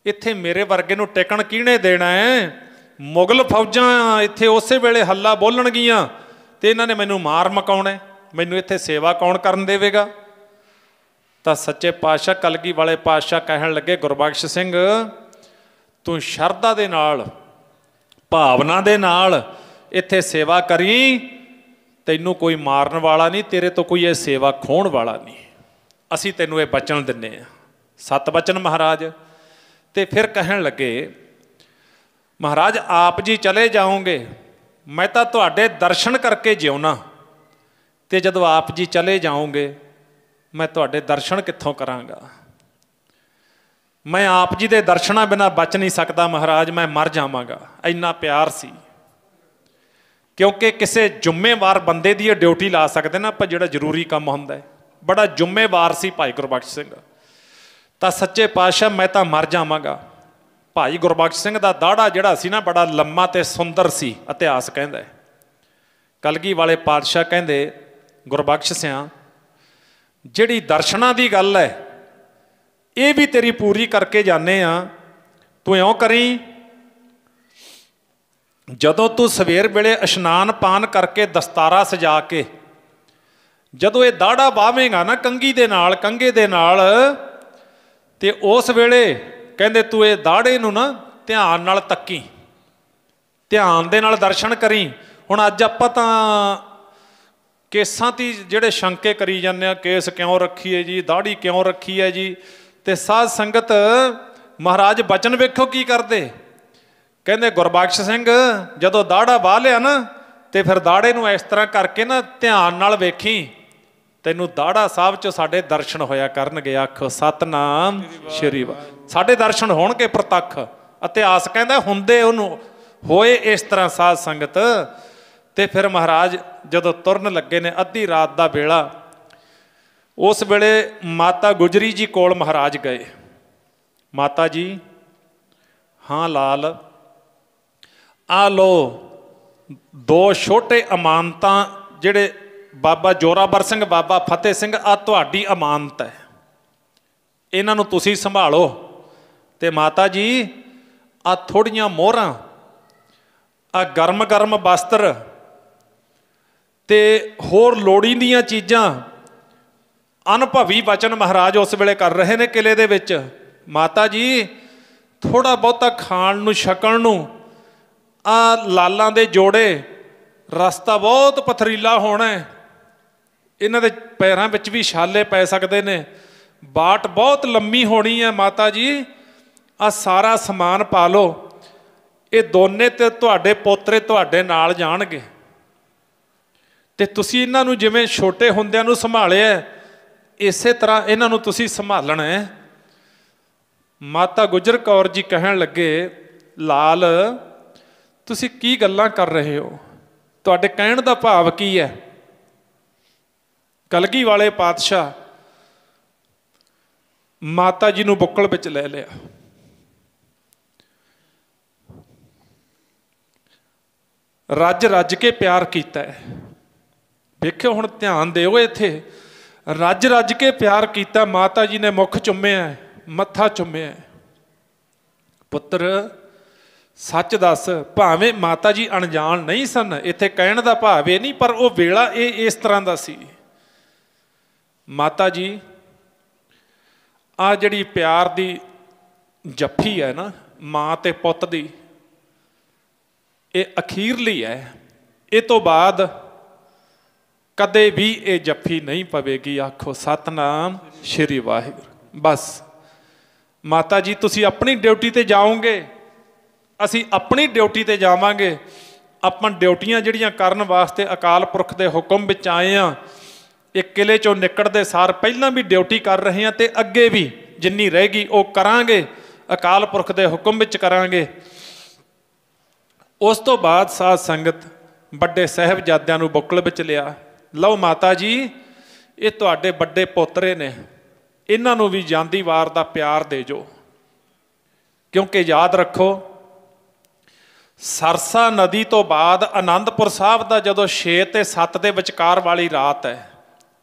ਇੱਥੇ ਮੇਰੇ ਵਰਗੇ ਨੂੰ ਟਿਕਣ ਕਿਹਨੇ ਦੇਣਾ ਹੈ? ਮੁਗਲ ਫੌਜਾਂ ਇੱਥੇ ਉਸੇ ਵੇਲੇ ਹੱਲਾ ਬੋਲਣਗੀਆਂ ਤੇ ਇਹਨਾਂ ਨੇ ਮੈਨੂੰ ਮਾਰ ਮਕਾਉਣਾ, ਮੈਨੂੰ ਇੱਥੇ ਸੇਵਾ ਕੌਣ ਕਰਨ ਦੇਵੇਗਾ? ਤਾਂ ਸੱਚੇ ਪਾਤਸ਼ਾਹ ਕਲਗੀ ਵਾਲੇ ਪਾਤਸ਼ਾਹ ਕਹਿਣ ਲੱਗੇ, ਗੁਰਬਖਸ਼ ਸਿੰਘ ਤੂੰ ਸ਼ਰਧਾ ਦੇ ਨਾਲ, ਭਾਵਨਾ ਦੇ ਨਾਲ ਇੱਥੇ ਸੇਵਾ ਕਰੀ, ਤੈਨੂੰ ਕੋਈ ਮਾਰਨ ਵਾਲਾ ਨਹੀਂ, ਤੇਰੇ ਤੋਂ ਕੋਈ ਇਹ ਸੇਵਾ ਖੋਹਣ ਵਾਲਾ ਨਹੀਂ। ਅਸੀਂ ਤੈਨੂੰ ਇਹ ਬਚਨ ਦਿੰਦੇ ਹਾਂ, 7 ਬਚਨ ਮਹਾਰਾਜ। ਤੇ ਫਿਰ ਕਹਿਣ ਲੱਗੇ, ਮਹਾਰਾਜ ਆਪ ਜੀ ਚਲੇ ਜਾਓਗੇ, ਮੈਂ ਤਾਂ ਤੁਹਾਡੇ ਦਰਸ਼ਨ ਕਰਕੇ ਜਿਉਣਾ, ਤੇ ਜਦੋਂ ਆਪ ਜੀ ਚਲੇ ਜਾਓਗੇ ਮੈਂ ਤੁਹਾਡੇ ਦਰਸ਼ਨ ਕਿੱਥੋਂ ਕਰਾਂਗਾ? ਮੈਂ ਆਪ ਜੀ ਦੇ ਦਰਸ਼ਨਾਂ ਬਿਨਾਂ ਬਚ ਨਹੀਂ ਸਕਦਾ ਮਹਾਰਾਜ, ਮੈਂ ਮਰ ਜਾਵਾਂਗਾ। ਇੰਨਾ ਪਿਆਰ ਸੀ, ਕਿਉਂਕਿ ਕਿਸੇ ਜ਼ਿੰਮੇਵਾਰ ਬੰਦੇ ਦੀ ਇਹ ਡਿਊਟੀ ਲਾ ਸਕਦੇ ਨਾ ਆਪਾਂ, ਜਿਹੜਾ ਜ਼ਰੂਰੀ ਕੰਮ ਹੁੰਦਾ ਹੈ। ਬੜਾ ਜ਼ਿੰਮੇਵਾਰ ਸੀ ਭਾਈ ਗੁਰਬਖਸ਼ ਸਿੰਘ। ਤਾਂ ਸੱਚੇ ਪਾਤਸ਼ਾਹ ਮੈਂ ਤਾਂ ਮਰ ਜਾਵਾਂਗਾ। ਭਾਈ ਗੁਰਬਖਸ਼ ਸਿੰਘ ਦਾ ਦਾੜਾ ਜਿਹੜਾ ਸੀ ਨਾ, ਬੜਾ ਲੰਮਾ ਤੇ ਸੁੰਦਰ ਸੀ, ਇਤਿਹਾਸ ਕਹਿੰਦਾ। ਕਲਗੀ ਵਾਲੇ ਪਾਤਸ਼ਾਹ ਕਹਿੰਦੇ, ਗੁਰਬਖਸ਼ ਸਿਆਂ ਜਿਹੜੀ ਦਰਸ਼ਨਾਂ ਦੀ ਗੱਲ ਹੈ ਇਹ ਵੀ ਤੇਰੀ ਪੂਰੀ ਕਰਕੇ ਜਾਂਦੇ ਆ। ਤੂੰ ਇਉਂ ਕਰੀ, ਜਦੋਂ ਤੂੰ ਸਵੇਰ ਵੇਲੇ ਇਸ਼ਨਾਨ ਪਾਨ ਕਰਕੇ ਦਸਤਾਰਾ ਸਜਾ ਕੇ ਜਦੋਂ ਇਹ ਦਾੜਾ ਬਾਹਵੇਂਗਾ ਨਾ ਕੰਘੀ ਦੇ ਨਾਲ, ਕੰਘੇ ਦੇ ਨਾਲ, ਤੇ ਉਸ ਵੇਲੇ ਕਹਿੰਦੇ ਤੂੰ ਇਹ ਦਾੜੇ ਨੂੰ ਨਾ ਧਿਆਨ ਨਾਲ ਤੱਕੀ, ਧਿਆਨ ਦੇ ਨਾਲ ਦਰਸ਼ਨ ਕਰੀ। ਹੁਣ ਅੱਜ ਆਪਾਂ ਤਾਂ ਕੇਸਾਂ ਦੀ ਜਿਹੜੇ ਸ਼ੰਕੇ ਕਰੀ ਜਾਂਦੇ ਆ, ਕੇਸ ਕਿਉਂ ਰੱਖੀਏ ਜੀ, ਦਾੜੀ ਕਿਉਂ ਰੱਖੀ ਹੈ ਜੀ। ਤੇ ਸਾਧ ਸੰਗਤ ਮਹਾਰਾਜ ਬਚਨ ਵੇਖੋ ਕੀ ਕਰਦੇ। ਕਹਿੰਦੇ ਗੁਰਬਖਸ਼ ਸਿੰਘ ਜਦੋਂ ਦਾੜਾ ਵਾਹ ਲਿਆ ਨਾ, ਤੇ ਫਿਰ ਦਾੜੇ ਨੂੰ ਇਸ ਤਰ੍ਹਾਂ ਕਰਕੇ ਨਾ ਧਿਆਨ ਨਾਲ ਵੇਖੀ, ਤੈਨੂੰ ਦਾੜਾ ਸਾਹਿਬ 'ਚੋਂ ਸਾਡੇ ਦਰਸ਼ਨ ਹੋਇਆ ਕਰਨਗੇ। ਆਖੋ ਸਤਨਾਮ ਸ਼੍ਰੀ ਵਾਹਿਗੁਰੂ। ਸਾਡੇ ਦਰਸ਼ਨ ਹੋਣਗੇ ਪ੍ਰਤੱਖ। ਇਤਿਹਾਸ ਕਹਿੰਦਾ ਹੁੰਦੇ ਉਹਨੂੰ ਹੋਏ ਇਸ ਤਰ੍ਹਾਂ ਸਾਧ ਸੰਗਤ। ਤੇ ਫਿਰ ਮਹਾਰਾਜ ਜਦੋਂ ਤੁਰਨ ਲੱਗੇ ਨੇ, ਅੱਧੀ ਰਾਤ ਦਾ ਵੇਲਾ, ਉਸ ਵੇਲੇ ਮਾਤਾ ਗੁਜਰੀ ਜੀ ਕੋਲ ਮਹਾਰਾਜ ਗਏ। ਮਾਤਾ ਜੀ, ਹਾਂ ਲਾਲ, ਆ ਲੋ 2 ਛੋਟੇ ਅਮਾਨਤਾਂ ਜਿਹੜੇ ਬਾਬਾ ਜੋਰਾਵਰ ਸਿੰਘ, ਬਾਬਾ ਫਤਿਹ ਸਿੰਘ, ਆ ਤੁਹਾਡੀ ਅਮਾਨਤ ਹੈ, ਇਹਨਾਂ ਨੂੰ ਤੁਸੀਂ ਸੰਭਾਲੋ। ਤੇ ਮਾਤਾ ਜੀ ਆ ਥੋੜ੍ਹੀਆਂ ਮੋਹਰਾਂ, ਆ ਗਰਮ ਗਰਮ ਵਸਤਰ ਤੇ ਹੋਰ ਲੋੜੀਂਦੀਆਂ ਚੀਜ਼ਾਂ, ਅਨੁਭਵੀ ਵਚਨ ਮਹਾਰਾਜ ਉਸ ਵੇਲੇ ਕਰ ਰਹੇ ਨੇ ਕਿਲੇ ਦੇ ਵਿੱਚ। ਮਾਤਾ ਜੀ ਥੋੜ੍ਹਾ ਬਹੁਤਾ ਖਾਣ ਨੂੰ, ਛਕਣ ਨੂੰ, ਆ ਲਾਲਾਂ ਦੇ ਜੋੜੇ, ਰਸਤਾ ਬਹੁਤ ਪਥਰੀਲਾ ਹੋਣਾ, ਇਹਨਾਂ ਦੇ ਪੈਰਾਂ ਵਿੱਚ ਵੀ ਛਾਲੇ ਪੈ ਸਕਦੇ ਨੇ, ਬਾਟ ਬਹੁਤ ਲੰਮੀ ਹੋਣੀ ਹੈ। ਮਾਤਾ ਜੀ ਆ ਸਾਰਾ ਸਮਾਨ ਪਾ ਲਓ, ਇਹ ਦੋਨੇ ਤੇ ਤੁਹਾਡੇ ਪੋਤਰੇ ਤੁਹਾਡੇ ਨਾਲ ਜਾਣਗੇ, ਤੇ ਤੁਸੀਂ ਇਹਨਾਂ ਨੂੰ ਜਿਵੇਂ ਛੋਟੇ ਹੁੰਦਿਆਂ ਨੂੰ ਸੰਭਾਲਿਆ, ਇਸੇ ਤਰ੍ਹਾਂ ਇਹਨਾਂ ਨੂੰ ਤੁਸੀਂ ਸੰਭਾਲਣਾ ਹੈ। ਮਾਤਾ ਗੁਜਰ ਕੌਰ ਜੀ ਕਹਿਣ ਲੱਗੇ, ਲਾਲ ਤੁਸੀਂ ਕੀ ਗੱਲਾਂ ਕਰ ਰਹੇ ਹੋ, ਤੁਹਾਡੇ ਕਹਿਣ ਦਾ ਭਾਵ ਕੀ ਹੈ? ਕਲਗੀ ਵਾਲੇ ਪਾਤਸ਼ਾਹ ਮਾਤਾ ਜੀ ਨੂੰ ਬੁੱਕਲ ਵਿੱਚ ਲੈ ਲਿਆ। ਰੱਜ ਰੱਜ ਕੇ ਪਿਆਰ ਕੀਤਾ ਹੈ। ਵੇਖਿਓ ਹੁਣ ਧਿਆਨ ਦਿਓ ਇੱਥੇ, ਰੱਜ ਰੱਜ ਕੇ ਪਿਆਰ ਕੀਤਾ। ਮਾਤਾ ਜੀ ਨੇ ਮੁੱਖ ਚੁੰਮਿਆ, ਮੱਥਾ ਚੁੰਮਿਆ। ਪੁੱਤਰ ਸੱਚ ਦੱਸ, ਭਾਵੇਂ ਮਾਤਾ ਜੀ ਅਣਜਾਣ ਨਹੀਂ ਸਨ, ਇੱਥੇ ਕਹਿਣ ਦਾ ਭਾਵ ਇਹ ਨਹੀਂ, ਪਰ ਉਹ ਵੇਲਾ ਇਹ ਇਸ ਤਰ੍ਹਾਂ ਦਾ ਸੀ। ਮਾਤਾ ਜੀ ਆ ਜਿਹੜੀ ਪਿਆਰ ਦੀ ਜੱਫੀ ਹੈ ਨਾ ਮਾਂ ਤੇ ਪੁੱਤ ਦੀ, ਇਹ ਅਖੀਰਲੀ ਹੈ, ਇਹ ਤੋਂ ਬਾਅਦ ਕਦੇ ਵੀ ਇਹ ਜੱਫੀ ਨਹੀਂ ਪਵੇਗੀ। ਆਖੋ ਸਤਨਾਮ ਸ਼੍ਰੀ ਵਾਹਿਗੁਰੂ। ਬਸ ਮਾਤਾ ਜੀ ਤੁਸੀਂ ਆਪਣੀ ਡਿਊਟੀ ਤੇ ਜਾਓਗੇ, ਅਸੀਂ ਆਪਣੀ ਡਿਊਟੀ ਤੇ ਜਾਵਾਂਗੇ। ਆਪਾਂ ਡਿਊਟੀਆਂ ਜਿਹੜੀਆਂ ਕਰਨ ਵਾਸਤੇ ਅਕਾਲ ਪੁਰਖ ਦੇ ਹੁਕਮ ਵਿੱਚ ਆਏ ਹਾਂ, ਇਹ ਕਿਲੇ ਚੋਂ ਨਿਕਲਦੇ ਸਾਰ ਪਹਿਲਾਂ ਵੀ ਡਿਊਟੀ ਕਰ ਰਹੇ ਹਾਂ, ਤੇ ਅੱਗੇ ਵੀ ਜਿੰਨੀ ਰਹੇਗੀ ਉਹ ਕਰਾਂਗੇ, ਅਕਾਲ ਪੁਰਖ ਦੇ ਹੁਕਮ ਵਿੱਚ ਕਰਾਂਗੇ। ਉਸ ਤੋਂ ਬਾਅਦ ਸਾਧ ਸੰਗਤ ਵੱਡੇ ਸਾਹਿਬਜ਼ਾਦਿਆਂ ਨੂੰ ਬੁੱਕਲ ਵਿੱਚ ਲਿਆ। ਲਓ ਮਾਤਾ ਜੀ, ਇਹ ਤੁਹਾਡੇ ਵੱਡੇ ਪੋਤਰੇ ਨੇ, ਇਹਨਾਂ ਨੂੰ ਵੀ ਜਾਂਦੀ ਵਾਰ ਦਾ ਪਿਆਰ ਦੇ ਜੋ, ਕਿਉਂਕਿ ਯਾਦ ਰੱਖੋ ਸਰਸਾ ਨਦੀ ਤੋਂ ਬਾਅਦ ਆਨੰਦਪੁਰ ਸਾਹਿਬ ਦਾ ਜਦੋਂ 6 ਤੇ 7 ਦੇ ਵਿਚਕਾਰ ਵਾਲੀ ਰਾਤ ਹੈ,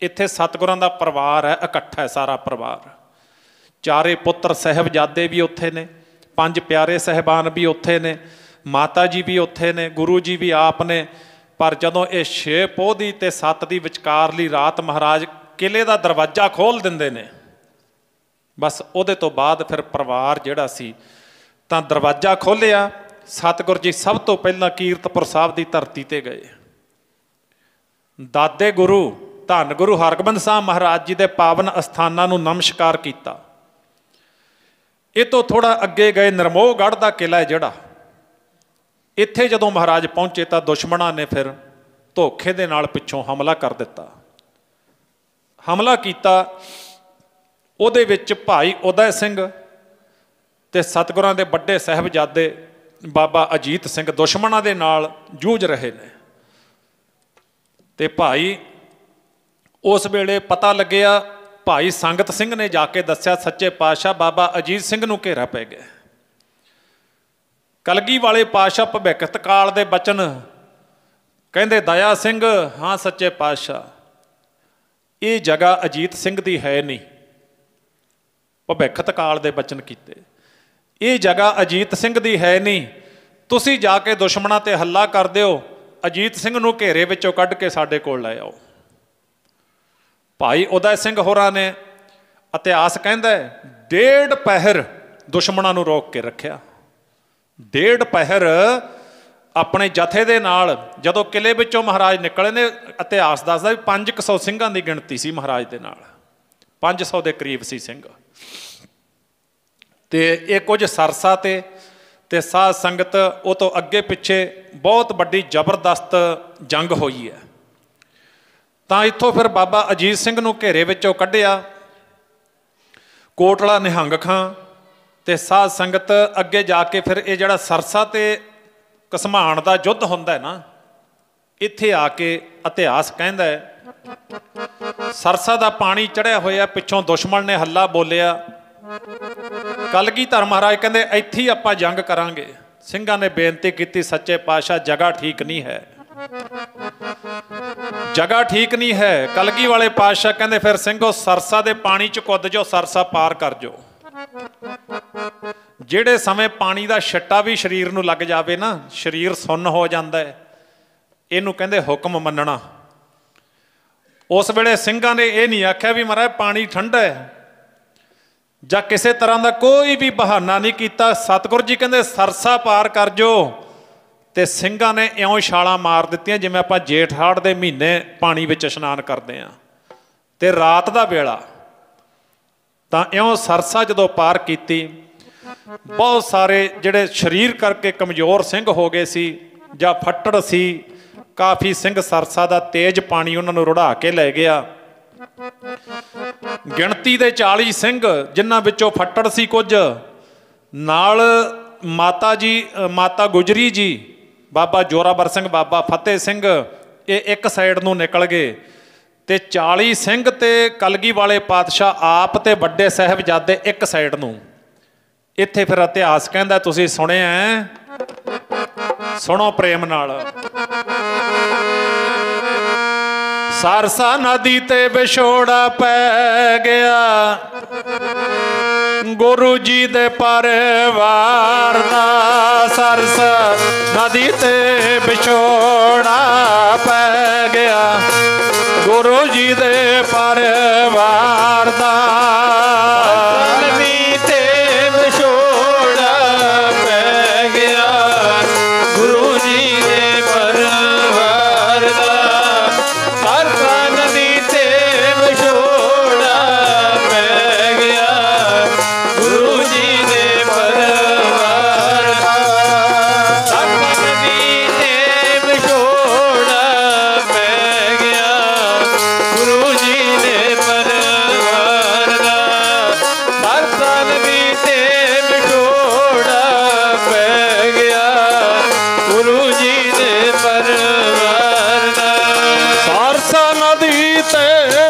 ਇੱਥੇ ਸਤਿਗੁਰਾਂ ਦਾ ਪਰਿਵਾਰ ਹੈ, ਇਕੱਠਾ ਹੈ ਸਾਰਾ ਪਰਿਵਾਰ। 4 ਪੁੱਤਰ ਸਾਹਿਬਜ਼ਾਦੇ ਵੀ ਉੱਥੇ ਨੇ, 5 ਪਿਆਰੇ ਸਾਹਿਬਾਨ ਵੀ ਉੱਥੇ ਨੇ, ਮਾਤਾ ਜੀ ਵੀ ਉੱਥੇ ਨੇ, ਗੁਰੂ ਜੀ ਵੀ ਆਪ ਨੇ। ਪਰ ਜਦੋਂ ਇਹ 6 ਪੋਹ ਦੀ ਤੇ 7 ਦੀ ਵਿਚਕਾਰਲੀ ਰਾਤ ਮਹਾਰਾਜ ਕਿਲੇ ਦਾ ਦਰਵਾਜ਼ਾ ਖੋਲ੍ਹ ਦਿੰਦੇ ਨੇ, ਬਸ ਉਹਦੇ ਤੋਂ ਬਾਅਦ ਫਿਰ ਪਰਿਵਾਰ ਜਿਹੜਾ ਸੀ ਤਾਂ ਦਰਵਾਜ਼ਾ ਖੋਲ੍ਹਿਆ। ਸਤਿਗੁਰ ਜੀ ਸਭ ਤੋਂ ਪਹਿਲਾਂ ਕੀਰਤਪੁਰ ਸਾਹਿਬ ਦੀ ਧਰਤੀ ਤੇ ਗਏ। ਦਾਦੇ ਗੁਰੂ ਧੰਨ ਗੁਰੂ ਹਰਗੋਬਿੰਦ ਸਾਹਿਬ ਮਹਾਰਾਜ ਜੀ ਦੇ ਪਾਵਨ ਅਸਥਾਨਾਂ ਨੂੰ ਨਮਸਕਾਰ ਕੀਤਾ। ਇਹ ਤੋਂ ਥੋੜ੍ਹਾ ਅੱਗੇ ਗਏ, ਨਿਰਮੋਹਗੜ੍ਹ ਦਾ ਕਿਲਾ ਹੈ ਜਿਹੜਾ, ਇੱਥੇ ਜਦੋਂ ਮਹਾਰਾਜ ਪਹੁੰਚੇ ਤਾਂ ਦੁਸ਼ਮਣਾਂ ਨੇ ਫਿਰ ਧੋਖੇ ਦੇ ਨਾਲ ਪਿੱਛੋਂ ਹਮਲਾ ਕਰ ਦਿੱਤਾ। ਹਮਲਾ ਕੀਤਾ, ਉਹਦੇ ਵਿੱਚ ਭਾਈ ਉਦੈ ਸਿੰਘ ਤੇ ਸਤਿਗੁਰਾਂ ਦੇ ਵੱਡੇ ਸਾਹਿਬਜ਼ਾਦੇ ਬਾਬਾ ਅਜੀਤ ਸਿੰਘ ਦੁਸ਼ਮਣਾਂ ਦੇ ਨਾਲ ਜੂਝ ਰਹੇ ਨੇ। ਤੇ ਭਾਈ ਉਸ ਵੇਲੇ ਪਤਾ ਲੱਗਿਆ, ਭਾਈ ਸੰਗਤ ਸਿੰਘ ਨੇ ਜਾ ਕੇ ਦੱਸਿਆ ਸੱਚੇ ਪਾਤਸ਼ਾਹ ਬਾਬਾ ਅਜੀਤ ਸਿੰਘ ਨੂੰ ਘੇਰਾ ਪੈ ਗਿਆ। ਕਲਗੀ ਵਾਲੇ ਪਾਤਸ਼ਾਹ ਭਵਿੱਖਤ ਕਾਲ ਦੇ ਬਚਨ ਕਹਿੰਦੇ, ਦਇਆ ਸਿੰਘ, ਹਾਂ ਸੱਚੇ ਪਾਤਸ਼ਾਹ, ਇਹ ਜਗ੍ਹਾ ਅਜੀਤ ਸਿੰਘ ਦੀ ਹੈ ਨਹੀਂ। ਭਵਿੱਖਤ ਕਾਲ ਦੇ ਬਚਨ ਕੀਤੇ, ਇਹ ਜਗ੍ਹਾ ਅਜੀਤ ਸਿੰਘ ਦੀ ਹੈ ਨਹੀਂ, ਤੁਸੀਂ ਜਾ ਕੇ ਦੁਸ਼ਮਣਾਂ ਤੇ ਹੱਲਾ ਕਰ ਦਿਓ, ਅਜੀਤ ਸਿੰਘ ਨੂੰ ਘੇਰੇ ਵਿੱਚੋਂ ਕੱਢ ਕੇ ਸਾਡੇ ਕੋਲ ਲੈ ਆਓ। ਭਾਈ ਉਦੈ ਸਿੰਘ ਹੋਰਾਂ ਨੇ, ਇਤਿਹਾਸ ਕਹਿੰਦਾ 1.5 ਪਹਿਰ ਦੁਸ਼ਮਣਾਂ ਨੂੰ ਰੋਕ ਕੇ ਰੱਖਿਆ। 1.5 ਪਹਿਰ ਆਪਣੇ ਜਥੇ ਦੇ ਨਾਲ ਜਦੋਂ ਕਿਲੇ ਵਿੱਚੋਂ ਮਹਾਰਾਜ ਨਿਕਲੇ ਨੇ, ਇਤਿਹਾਸ ਦੱਸਦਾ ਵੀ 500 ਸਿੰਘਾਂ ਦੀ ਗਿਣਤੀ ਸੀ ਮਹਾਰਾਜ ਦੇ ਨਾਲ, 500 ਦੇ ਕਰੀਬ ਸੀ ਸਿੰਘ। ਤੇ ਇਹ ਕੁਝ ਸਰਸਾ ਤੇ ਸਾਧ ਸੰਗਤ ਉਹ ਤੋਂ ਅੱਗੇ ਪਿੱਛੇ ਬਹੁਤ ਵੱਡੀ ਜ਼ਬਰਦਸਤ ਜੰਗ ਹੋਈ ਹੈ। ਤਾਂ ਇੱਥੋਂ ਫਿਰ ਬਾਬਾ ਅਜੀਤ ਸਿੰਘ ਨੂੰ ਘੇਰੇ ਵਿੱਚੋਂ ਕੱਢਿਆ। ਕੋਟਲਾ ਨਿਹੰਗ ਖਾਂ ਤੇ ਸਾਧ ਸੰਗਤ ਅੱਗੇ ਜਾ ਕੇ ਫਿਰ ਇਹ ਜਿਹੜਾ ਸਰਸਾ ਤੇ ਘਸਮਾਣ ਦਾ ਯੁੱਧ ਹੁੰਦਾ ਨਾ, ਇੱਥੇ ਆ ਕੇ ਇਤਿਹਾਸ ਕਹਿੰਦਾ ਹੈ ਸਰਸਾ ਦਾ ਪਾਣੀ ਚੜ੍ਹਿਆ ਹੋਇਆ, ਪਿੱਛੋਂ ਦੁਸ਼ਮਣ ਨੇ ਹੱਲਾ ਬੋਲਿਆ, ਕਲਗੀਧਰ ਮਹਾਰਾਜ ਕਹਿੰਦੇ ਇੱਥੇ ਹੀ ਆਪਾਂ ਜੰਗ ਕਰਾਂਗੇ। ਸਿੰਘਾਂ ਨੇ ਬੇਨਤੀ ਕੀਤੀ, ਸੱਚੇ ਪਾਤਸ਼ਾਹ ਜਗ੍ਹਾ ਠੀਕ ਨਹੀਂ ਹੈ, ਜਗ੍ਹਾ ਠੀਕ ਨਹੀਂ ਹੈ। ਕਲਗੀ ਵਾਲੇ ਪਾਤਸ਼ਾਹ ਕਹਿੰਦੇ ਫਿਰ ਸਿੰਘੋ ਸਰਸਾ ਦੇ ਪਾਣੀ 'ਚ ਕੁੱਦ ਜਾਓ, ਸਰਸਾ ਪਾਰ ਕਰ ਜਾਓ। ਜਿਹੜੇ ਸਮੇਂ ਪਾਣੀ ਦਾ ਛਿੱਟਾ ਵੀ ਸਰੀਰ ਨੂੰ ਲੱਗ ਜਾਵੇ ਨਾ, ਸਰੀਰ ਸੁੰਨ ਹੋ ਜਾਂਦਾ ਹੈ, ਇਹਨੂੰ ਕਹਿੰਦੇ ਹੁਕਮ ਮੰਨਣਾ। ਉਸ ਵੇਲੇ ਸਿੰਘਾਂ ਨੇ ਇਹ ਨਹੀਂ ਆਖਿਆ ਵੀ ਮਹਾਰਾਜ ਪਾਣੀ ਠੰਡਾ ਹੈ, ਜਾਂ ਕਿਸੇ ਤਰ੍ਹਾਂ ਦਾ ਕੋਈ ਵੀ ਬਹਾਨਾ ਨਹੀਂ ਕੀਤਾ। ਸਤਿਗੁਰੂ ਜੀ ਕਹਿੰਦੇ ਸਰਸਾ ਪਾਰ ਕਰ ਜਾਓ, ਤੇ ਸਿੰਘਾਂ ਨੇ ਇਉਂ ਛਾਲਾਂ ਮਾਰ ਦਿੱਤੀਆਂ ਜਿਵੇਂ ਆਪਾਂ ਜੇਠ ਹਾੜ ਦੇ ਮਹੀਨੇ ਪਾਣੀ ਵਿੱਚ ਇਸ਼ਨਾਨ ਕਰਦੇ ਹਾਂ, ਤੇ ਰਾਤ ਦਾ ਵੇਲਾ। ਤਾਂ ਇਉਂ ਸਰਸਾ ਜਦੋਂ ਪਾਰ ਕੀਤੀ, ਬਹੁਤ ਸਾਰੇ ਜਿਹੜੇ ਸਰੀਰ ਕਰਕੇ ਕਮਜ਼ੋਰ ਸਿੰਘ ਹੋ ਗਏ ਸੀ ਜਾਂ ਫੱਟੜ ਸੀ, ਕਾਫੀ ਸਿੰਘ ਸਰਸਾ ਦਾ ਤੇਜ਼ ਪਾਣੀ ਉਹਨਾਂ ਨੂੰ ਰੁੜਾ ਕੇ ਲੈ ਗਿਆ। ਗਿਣਤੀ ਦੇ 40 ਸਿੰਘ, ਜਿਨ੍ਹਾਂ ਵਿੱਚੋਂ ਫੱਟੜ ਸੀ ਕੁਝ, ਨਾਲ ਮਾਤਾ ਜੀ, ਮਾਤਾ ਗੁਜਰੀ ਜੀ, ਬਾਬਾ ਜੋਰਾਵਰ ਸਿੰਘ, ਬਾਬਾ ਫਤਿਹ ਸਿੰਘ, ਇਹ ਇੱਕ ਸਾਈਡ ਨੂੰ ਨਿਕਲ ਗਏ, ਤੇ 40 ਸਿੰਘ ਤੇ ਕਲਗੀ ਵਾਲੇ ਪਾਤਸ਼ਾਹ ਆਪ ਤੇ ਵੱਡੇ ਸਾਹਿਬਜ਼ਾਦੇ ਇੱਕ ਸਾਈਡ ਨੂੰ। ਇੱਥੇ ਫਿਰ ਇਤਿਹਾਸ ਕਹਿੰਦਾ, ਤੁਸੀਂ ਸੁਣਿਆ, ਸੁਣੋ ਪ੍ਰੇਮ ਨਾਲ। ਸਰਸਾ ਨਦੀ ਤੇ ਵਿਛੋੜਾ ਪੈ ਗਿਆ, ਗੁਰੂ ਜੀ ਦੇ ਪਰਿਵਾਰ ਦਾ। ਸਰਸਾ ਨਦੀ ਤੇ ਵਿਛੋੜਾ ਪੈ ਗਿਆ, ਗੁਰੂ ਜੀ ਦੇ ਪਰਿਵਾਰ ਦਾ। ਨਦੀ ਤੇ ਵਿਛੋੜਾ ਪੈ ਗਿਆ, ਗੁਰੂ ਜੀ ਦੇ ਪਰਿਵਾਰ ਦਾ। ਸਰਸਾ ਨਦੀ ਤੇ ਵਿਛੋੜਾ ਪੈ ਗਿਆ, ਗੁਰੂ ਜੀ ਦੇ ਪਰਿਵਾਰ ਦਾ। ਸਰਸਾ ਨਦੀ ਤੇ ਵਿਛੋੜਾ ਪੈ ਗਿਆ, ਗੁਰੂ ਜੀ ਦੇ ਪਰਿਵਾਰ ਦਾ। ਸਰਸਾ ਨਦੀ ਤੇ ਵਿਛੋੜਾ ਪੈ ਗਿਆ, ਗੁਰੂ ਜੀ ਦੇ ਪਰਿਵਾਰ ਦਾ। ਸਰਸਾ ਨਦੀ ਤੇ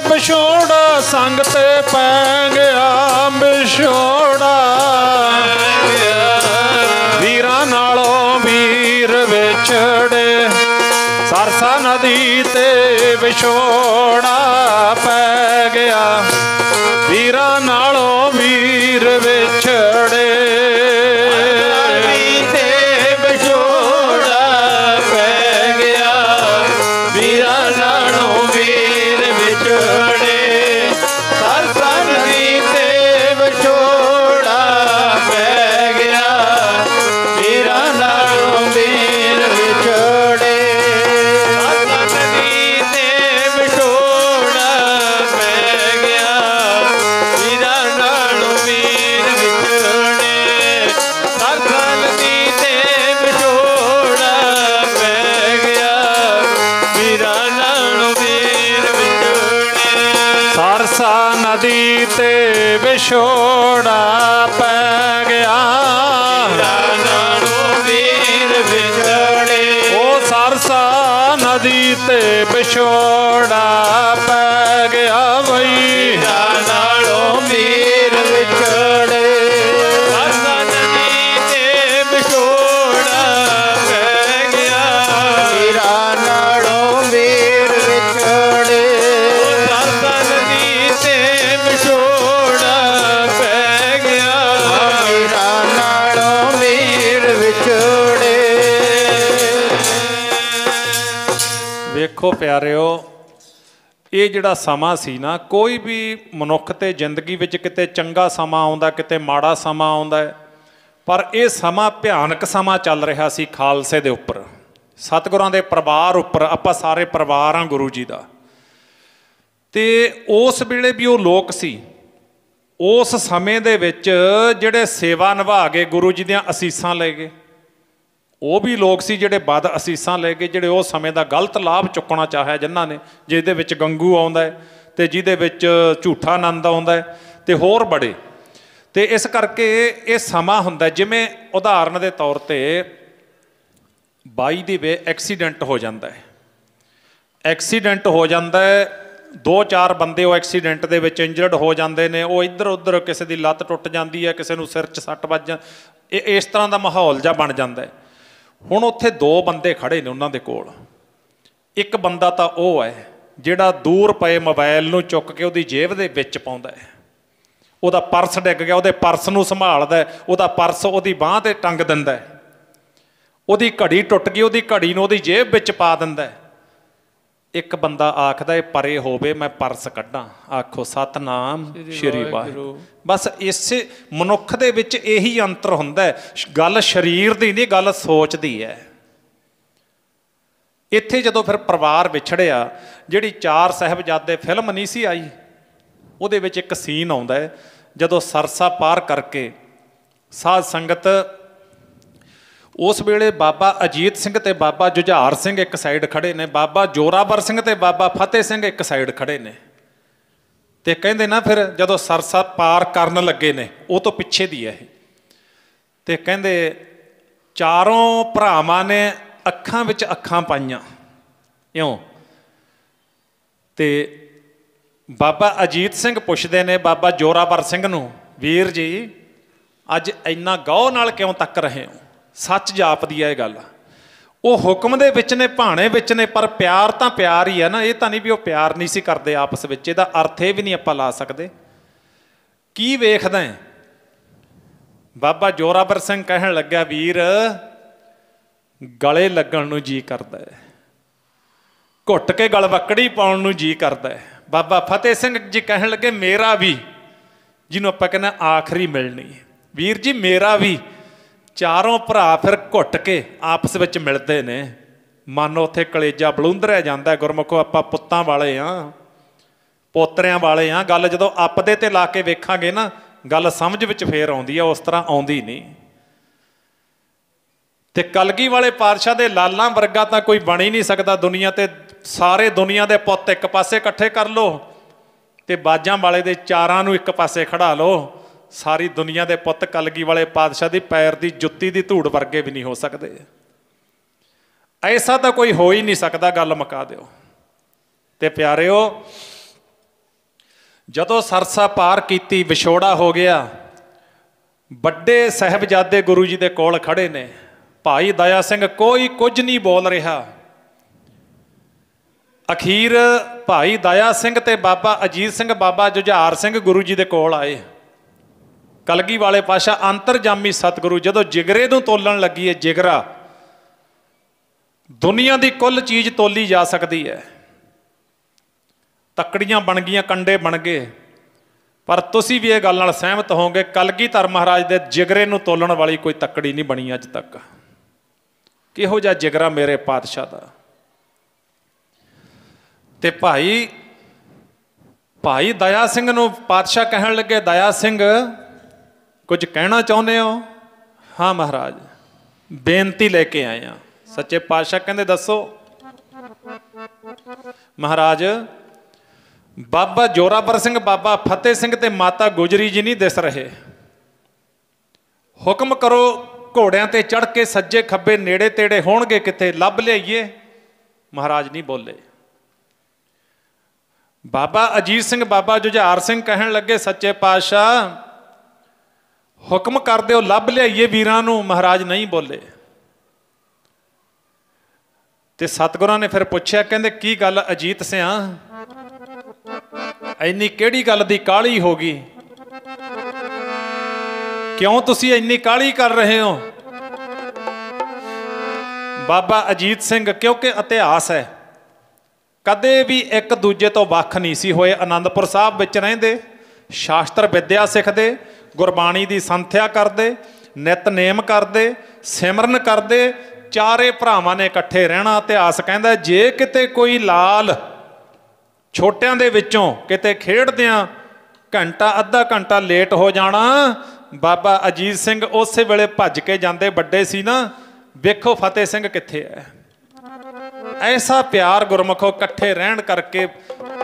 ਵਿਛੋੜਾ, ਸੰਗ ਤੇ ਪੈ ਗਿਆ ਵਿਛੋੜਾ। ਵੀਰਾਂ ਨਾਲੋਂ ਵੀਰ ਵਿਛੜੇ, ਸਰਸਾ ਨਦੀ ਤੇ ਵਿਛੋੜਾ ਪੈ ਗਿਆ। ਵੀਰਾਂ ਨਾਲੋਂ ਵੀਰ ਵਿਛੜੇ, ਨਦੀ ਤੇ ਵਿਛੋੜਾ ਪੈ ਗਿਆ, ਵੀਰਾਂ ਨਾਲੋਂ ਵੀਰ ਵਿਛੜੇ। ਸਰਸਾ ਨਦੀ ਤੇ ਵਿਛੋੜਾ ਪੈ ਗਿਆ, ਵੀਰਾਂ ਨਾਲੋਂ ਵੀਰ ਵਿਛੜੇ। ਸਰਸਾ ਨਦੀ ਤੇ ਵਿਛੋੜਾ ਪੈ ਗਿਆ, ਵੀਰਾਂ ਨਾਲੋਂ ਵੀਰ ਵਿਛੜੇ। ਸਰਸਾ ਨਦੀ ਤੇ ਵਿਛੋੜਾ ਪੈ ਗਿਆ, ਵੀਰਾਂ ਨਾਲੋਂ ਵੀਰ ਵਿਛੜੇ। ਸਰਸਾ ਨਦੀ ਤੇ ਵਿਛੋੜਾ ਪੈ ਗਿਆ, ਵੀਰਾਂ ਨਾਲੋਂ ਵੀਰ ਵਿਛੜੇ। ਉਹ ਸਰਸਾ ਨਦੀ ਤੇ ਵਿਛੋੜਾ ਪੈ ਗਿਆ ਬਈ। ਵੀਰਾਂ ਨਾਲੋਂ ਵੀਰ ਵਿਛੜੇ। ਸਰਸਾ ਨਦੀ ਤੇ ਵਿਛੋੜਾ ਪੈ ਗਿਆ, ਵੀਰਾਂ ਨਾਲੋਂ ਵੀਰ ਵਿਛੜੇ। ਸਰਸਾ ਨਦੀ ਤੇ ਵਿਛੋੜਾ ਪੈ ਗਿਆ, ਵੀਰਾਂ ਨਾਲੋਂ ਵੀਰ ਵਿਛੜੇ। ਵੇਖੋ ਪਿਆਰਿਓ, ਇਹ ਜਿਹੜਾ ਸਮਾਂ ਸੀ ਨਾ, ਕੋਈ ਵੀ ਮਨੁੱਖ ਤੇ ਜ਼ਿੰਦਗੀ ਵਿੱਚ ਕਿਤੇ ਚੰਗਾ ਸਮਾਂ ਆਉਂਦਾ, ਕਿਤੇ ਮਾੜਾ ਸਮਾਂ ਆਉਂਦਾ ਹੈ, ਪਰ ਇਹ ਸਮਾਂ ਭਿਆਨਕ ਸਮਾਂ ਚੱਲ ਰਿਹਾ ਸੀ ਖਾਲਸੇ ਦੇ ਉੱਪਰ, ਸਤਿਗੁਰਾਂ ਦੇ ਪਰਿਵਾਰ ਉੱਪਰ। ਆਪਾਂ ਸਾਰੇ ਪਰਿਵਾਰ ਹਾਂ ਗੁਰੂ ਜੀ ਦਾ। ਤੇ ਉਸ ਵੇਲੇ ਵੀ ਉਹ ਲੋਕ ਸੀ, ਉਸ ਸਮੇਂ ਦੇ ਵਿੱਚ ਜਿਹੜੇ ਸੇਵਾ ਨਿਭਾ ਕੇ ਗੁਰੂ ਜੀ ਦੀਆਂ ਅਸੀਸਾਂ ਲੈ ਗਏ, ਉਹ ਵੀ ਲੋਕ ਸੀ ਜਿਹੜੇ ਬਦ ਅਸੀਸਾਂ ਲੈ ਕੇ, ਜਿਹੜੇ ਉਸ ਸਮੇਂ ਦਾ ਗਲਤ ਲਾਭ ਚੁੱਕਣਾ ਚਾਹਿਆ, ਜਿਨ੍ਹਾਂ ਨੇ, ਜਿਹਦੇ ਵਿੱਚ ਗੰਗੂ ਆਉਂਦਾ ਹੈ ਤੇ ਜਿਹਦੇ ਵਿੱਚ ਝੂਠਾ ਆਨੰਦ ਆਉਂਦਾ ਹੈ ਤੇ ਹੋਰ ਬੜੇ। ਤੇ ਇਸ ਕਰਕੇ ਇਹ ਸਮਾਂ ਹੁੰਦਾ, ਜਿਵੇਂ ਉਦਾਹਰਨ ਦੇ ਤੌਰ ਤੇ ਬਾਈ ਦੀ ਵੇ ਐਕਸੀਡੈਂਟ ਹੋ ਜਾਂਦਾ ਹੈ। ਐਕਸੀਡੈਂਟ ਹੋ ਜਾਂਦਾ ਹੈ, 2-4 ਬੰਦੇ ਉਹ ਐਕਸੀਡੈਂਟ ਦੇ ਵਿੱਚ ਇੰਜਰਡ ਹੋ ਜਾਂਦੇ ਨੇ। ਉਹ ਇੱਧਰ ਉੱਧਰ, ਕਿਸੇ ਦੀ ਲੱਤ ਟੁੱਟ ਜਾਂਦੀ ਹੈ, ਕਿਸੇ ਨੂੰ ਸਿਰ 'ਚ ਸੱਟ ਵੱਜ ਇਸ ਤਰ੍ਹਾਂ ਦਾ ਮਾਹੌਲ ਜਿਹਾ ਬਣ ਜਾਂਦਾ ਹੈ। ਹੁਣ ਉੱਥੇ 2 ਬੰਦੇ ਖੜ੍ਹੇ ਨੇ ਉਹਨਾਂ ਦੇ ਕੋਲ। ਇੱਕ ਬੰਦਾ ਤਾਂ ਉਹ ਹੈ ਜਿਹੜਾ ਦੂਰ ਪਏ ਮੋਬਾਈਲ ਨੂੰ ਚੁੱਕ ਕੇ ਉਹਦੀ ਜੇਬ ਦੇ ਵਿੱਚ ਪਾਉਂਦਾ ਹੈ। ਉਹਦਾ ਪਰਸ ਡਿੱਗ ਗਿਆ, ਉਹਦੇ ਪਰਸ ਨੂੰ ਸੰਭਾਲਦਾ, ਉਹਦਾ ਪਰਸ ਉਹਦੀ ਬਾਂਹ 'ਤੇ ਟੰਗ ਦਿੰਦਾ। ਉਹਦੀ ਘੜੀ ਟੁੱਟ ਗਈ, ਉਹਦੀ ਘੜੀ ਨੂੰ ਉਹਦੀ ਜੇਬ ਵਿੱਚ ਪਾ ਦਿੰਦਾ। ਇੱਕ ਬੰਦਾ ਆਖਦਾ, ਇਹ ਪਰੇ ਹੋਵੇ ਮੈਂ ਪਰਸ ਕੱਢਾਂ। ਆਖੋ ਸਤਨਾਮ ਸ਼੍ਰੀ ਵਾਹਿਗੁਰੂ। ਬਸ ਇਸੇ ਮਨੁੱਖ ਦੇ ਵਿੱਚ ਇਹੀ ਅੰਤਰ ਹੁੰਦਾ। ਗੱਲ ਸਰੀਰ ਦੀ ਨਹੀਂ, ਗੱਲ ਸੋਚ ਦੀ ਹੈ। ਇੱਥੇ ਜਦੋਂ ਫਿਰ ਪਰਿਵਾਰ ਵਿਛੜਿਆ, ਜਿਹੜੀ 4 ਸਾਹਿਬਜ਼ਾਦੇ ਫਿਲਮ ਨਹੀਂ ਸੀ ਆਈ, ਉਹਦੇ ਵਿੱਚ ਇੱਕ ਸੀਨ ਆਉਂਦਾ ਹੈ ਜਦੋਂ ਸਰਸਾ ਪਾਰ ਕਰਕੇ ਸਾਧ ਸੰਗਤ, ਉਸ ਵੇਲੇ ਬਾਬਾ ਅਜੀਤ ਸਿੰਘ ਤੇ ਬਾਬਾ ਜੁਝਾਰ ਸਿੰਘ ਇੱਕ ਸਾਈਡ ਖੜ੍ਹੇ ਨੇ, ਬਾਬਾ ਜੋਰਾਵਰ ਸਿੰਘ ਤੇ ਬਾਬਾ ਫਤਿਹ ਸਿੰਘ ਇੱਕ ਸਾਈਡ ਖੜ੍ਹੇ ਨੇ। ਤੇ ਕਹਿੰਦੇ ਨਾ ਫਿਰ ਜਦੋਂ ਸਰਸਾ ਪਾਰ ਕਰਨ ਲੱਗੇ ਨੇ, ਉਹ ਤੋਂ ਪਿੱਛੇ ਦੀ ਹੈ ਇਹ, ਤੇ ਕਹਿੰਦੇ 4 ਭਰਾਵਾਂ ਨੇ ਅੱਖਾਂ ਵਿੱਚ ਅੱਖਾਂ ਪਾਈਆਂ ਇਉਂ। ਤੇ ਬਾਬਾ ਅਜੀਤ ਸਿੰਘ ਪੁੱਛਦੇ ਨੇ ਬਾਬਾ ਜੋਰਾਵਰ ਸਿੰਘ ਨੂੰ, ਵੀਰ ਜੀ ਅੱਜ ਇੰਨਾ ਗੌਹ ਨਾਲ ਕਿਉਂ ਤੱਕ ਰਹੇ ਹੋ? ਸੱਚ ਜਾਪਦੀ ਹੈ ਇਹ ਗੱਲ। ਉਹ ਹੁਕਮ ਦੇ ਵਿੱਚ ਨੇ, ਭਾਣੇ ਵਿੱਚ ਨੇ, ਪਰ ਪਿਆਰ ਤਾਂ ਪਿਆਰ ਹੀ ਹੈ ਨਾ। ਇਹ ਤਾਂ ਨਹੀਂ ਵੀ ਉਹ ਪਿਆਰ ਨਹੀਂ ਸੀ ਕਰਦੇ ਆਪਸ ਵਿੱਚ। ਇਹਦਾ ਅਰਥ ਇਹ ਵੀ ਨਹੀਂ ਆਪਾਂ ਲਾ ਸਕਦੇ। ਕੀ ਵੇਖਦਾ ਹੈ? ਬਾਬਾ ਜੋਰਾਵਰ ਸਿੰਘ ਕਹਿਣ ਲੱਗਾ, ਵੀਰ ਗਲੇ ਲੱਗਣ ਨੂੰ ਜੀ ਕਰਦਾ ਹੈ, ਘੁੱਟ ਕੇ ਗਲਵੱਕੜੀ ਪਾਉਣ ਨੂੰ ਜੀ ਕਰਦਾ ਹੈ। ਬਾਬਾ ਫਤਿਹ ਸਿੰਘ ਜੀ ਕਹਿਣ ਲੱਗੇ, ਮੇਰਾ ਵੀ, ਜਿਹਨੂੰ ਆਪਾਂ ਕਹਿੰਦੇ ਆਖਰੀ ਮਿਲਣੀ, ਵੀਰ ਜੀ ਮੇਰਾ ਵੀ। 4 ਭਰਾ ਫਿਰ ਘੁੱਟ ਕੇ ਆਪਸ ਵਿੱਚ ਮਿਲਦੇ ਨੇ। ਮਨ ਉੱਥੇ ਕਲੇਜਾ ਬਲੂੰਦਰਿਆ ਜਾਂਦਾ। ਗੁਰਮੁਖੋ ਆਪਾਂ ਪੁੱਤਾਂ ਵਾਲੇ ਹਾਂ, ਪੋਤਰਿਆਂ ਵਾਲੇ ਹਾਂ। ਗੱਲ ਜਦੋਂ ਆਪਦੇ ਤੇ ਲਾ ਕੇ ਵੇਖਾਂਗੇ ਨਾ, ਗੱਲ ਸਮਝ ਵਿੱਚ ਫੇਰ ਆਉਂਦੀ ਆ, ਉਸ ਤਰ੍ਹਾਂ ਆਉਂਦੀ ਨਹੀਂ। ਤੇ ਕਲਗੀ ਵਾਲੇ ਪਾਤਸ਼ਾਹ ਦੇ ਲਾਲਾਂ ਵਰਗਾ ਤਾਂ ਕੋਈ ਬਣ ਹੀ ਨਹੀਂ ਸਕਦਾ ਦੁਨੀਆ ਤੇ। ਸਾਰੇ ਦੁਨੀਆ ਦੇ ਪੁੱਤ ਇੱਕ ਪਾਸੇ ਇਕੱਠੇ ਕਰ ਲਓ ਤੇ ਬਾਜਾਂ ਵਾਲੇ ਦੇ 4 ਨੂੰ ਇੱਕ ਪਾਸੇ ਖੜਾ ਲਓ। ਸਾਰੀ ਦੁਨੀਆ ਦੇ ਪੁੱਤ ਕਲਗੀ ਵਾਲੇ ਪਾਤਸ਼ਾਹ ਦੀ ਪੈਰ ਦੀ ਜੁੱਤੀ ਦੀ ਧੂੜ ਵਰਗੇ ਵੀ ਨਹੀਂ ਹੋ ਸਕਦੇ। ਐਸਾ ਤਾਂ ਕੋਈ ਹੋ ਹੀ ਨਹੀਂ ਸਕਦਾ। ਗੱਲ ਮੁਕਾ ਦਿਓ। ਤੇ ਪਿਆਰਿਓ, ਜਦੋਂ ਸਰਸਾ ਪਾਰ ਕੀਤੀ, ਵਿਛੋੜਾ ਹੋ ਗਿਆ, ਵੱਡੇ ਸਾਹਿਬਜ਼ਾਦੇ ਗੁਰੂ ਜੀ ਦੇ ਕੋਲ ਖੜੇ ਨੇ। ਭਾਈ ਦਇਆ ਸਿੰਘ ਕੋਈ ਕੁਝ ਨਹੀਂ ਬੋਲ ਰਿਹਾ। ਅਖੀਰ ਭਾਈ ਦਇਆ ਸਿੰਘ ਤੇ ਬਾਬਾ ਅਜੀਤ ਸਿੰਘ, ਬਾਬਾ ਜੁਝਾਰ ਸਿੰਘ ਗੁਰੂ ਜੀ ਦੇ ਕੋਲ ਆਏ। ਕਲਗੀ ਵਾਲੇ ਪਾਤਸ਼ਾਹ ਅੰਤਰਜਾਮੀ ਸਤਿਗੁਰੂ ਜਦੋਂ ਜਿਗਰੇ ਨੂੰ ਤੋਲਣ ਲੱਗੀ ਹੈ, ਜਿਗਰਾ ਦੁਨੀਆ ਦੀ ਕੁੱਲ ਚੀਜ਼ ਤੋਲੀ ਜਾ ਸਕਦੀ ਹੈ। ਤੱਕੜੀਆਂ ਬਣ ਗਈਆਂ, ਕੰਡੇ ਬਣ ਗਏ, ਪਰ ਤੁਸੀਂ ਵੀ ਇਹ ਗੱਲ ਨਾਲ ਸਹਿਮਤ ਹੋਵੋਗੇ, ਕਲਗੀਧਰ ਮਹਾਰਾਜ ਦੇ ਜਿਗਰੇ ਨੂੰ ਤੋਲਣ ਵਾਲੀ ਕੋਈ ਤੱਕੜੀ ਨਹੀਂ ਬਣੀ ਅੱਜ ਤੱਕ। ਕਿਹੋ ਜਿਹਾ ਜਿਗਰਾ ਮੇਰੇ ਪਾਤਸ਼ਾਹ ਦਾ। ਤੇ ਭਾਈ ਦਇਆ ਸਿੰਘ ਨੂੰ ਪਾਤਸ਼ਾਹ ਕਹਿਣ ਲੱਗੇ, ਦਇਆ ਸਿੰਘ ਕੁਝ ਕਹਿਣਾ ਚਾਹੁੰਦੇ ਹੋ? ਹਾਂ ਮਹਾਰਾਜ, ਬੇਨਤੀ ਲੈ ਕੇ ਆਏ ਹਾਂ। ਸੱਚੇ ਪਾਤਸ਼ਾਹ ਕਹਿੰਦੇ, ਦੱਸੋ। ਮਹਾਰਾਜ ਬਾਬਾ ਜੋਰਾਵਰ ਸਿੰਘ, ਬਾਬਾ ਫਤਿਹ ਸਿੰਘ ਤੇ ਮਾਤਾ ਗੁਜਰੀ ਜੀ ਨਹੀਂ ਦਿਸ ਰਹੇ। ਹੁਕਮ ਕਰੋ, ਘੋੜਿਆਂ ਤੇ ਚੜ੍ਹ ਕੇ ਸੱਜੇ ਖੱਬੇ ਨੇੜੇ ਤੇੜੇ ਹੋਣਗੇ ਕਿਤੇ, ਲੱਭ ਲਿਆਈਏ। ਮਹਾਰਾਜ ਨਹੀਂ ਬੋਲੇ। ਬਾਬਾ ਅਜੀਤ ਸਿੰਘ, ਬਾਬਾ ਜੁਝਾਰ ਸਿੰਘ ਕਹਿਣ ਲੱਗੇ, ਸੱਚੇ ਪਾਤਸ਼ਾਹ ਹੁਕਮ ਕਰ ਦਿਓ, ਲੱਭ ਲਿਆਈਏ ਵੀਰਾਂ ਨੂੰ। ਮਹਾਰਾਜ ਨਹੀਂ ਬੋਲੇ। ਤੇ ਸਤਿਗੁਰਾਂ ਨੇ ਫਿਰ ਪੁੱਛਿਆ, ਕਹਿੰਦੇ ਕੀ ਗੱਲ ਅਜੀਤ ਸਿਆਂ, ਇੰਨੀ ਕਿਹੜੀ ਗੱਲ ਦੀ ਕਾਹਲੀ ਹੋ ਗਈ? ਕਿਉਂ ਤੁਸੀਂ ਇੰਨੀ ਕਾਹਲੀ ਕਰ ਰਹੇ ਹੋ? ਬਾਬਾ ਅਜੀਤ ਸਿੰਘ, ਕਿਉਂਕਿ ਇਤਿਹਾਸ ਹੈ, ਕਦੇ ਵੀ ਇੱਕ ਦੂਜੇ ਤੋਂ ਵੱਖ ਨਹੀਂ ਸੀ ਹੋਏ। ਆਨੰਦਪੁਰ ਸਾਹਿਬ ਵਿੱਚ ਰਹਿੰਦੇ, ਸ਼ਾਸਤਰ ਵਿਦਿਆ ਸਿੱਖਦੇ, ਗੁਰਬਾਣੀ ਦੀ ਸੰਥਿਆ ਕਰਦੇ, ਨਿਤਨੇਮ ਕਰਦੇ, ਸਿਮਰਨ ਕਰਦੇ। 4 ਭਰਾਵਾਂ ਨੇ ਇਕੱਠੇ ਰਹਿਣਾ। ਇਤਿਹਾਸ ਕਹਿੰਦਾ ਜੇ ਕਿਤੇ ਕੋਈ ਲਾਲ ਛੋਟਿਆਂ ਦੇ ਵਿੱਚੋਂ ਕਿਤੇ ਖੇਡਦਿਆਂ ਘੰਟਾ ਅੱਧਾ ਘੰਟਾ ਲੇਟ ਹੋ ਜਾਣਾ, ਬਾਬਾ ਅਜੀਤ ਸਿੰਘ ਉਸੇ ਵੇਲੇ ਭੱਜ ਕੇ ਜਾਂਦੇ। ਵੱਡੇ ਸੀ ਨਾ, ਵੇਖੋ ਫਤਿਹ ਸਿੰਘ ਕਿੱਥੇ ਹੈ। ਐਸਾ ਪਿਆਰ ਗੁਰਮੁਖੋ ਇਕੱਠੇ ਰਹਿਣ ਕਰਕੇ,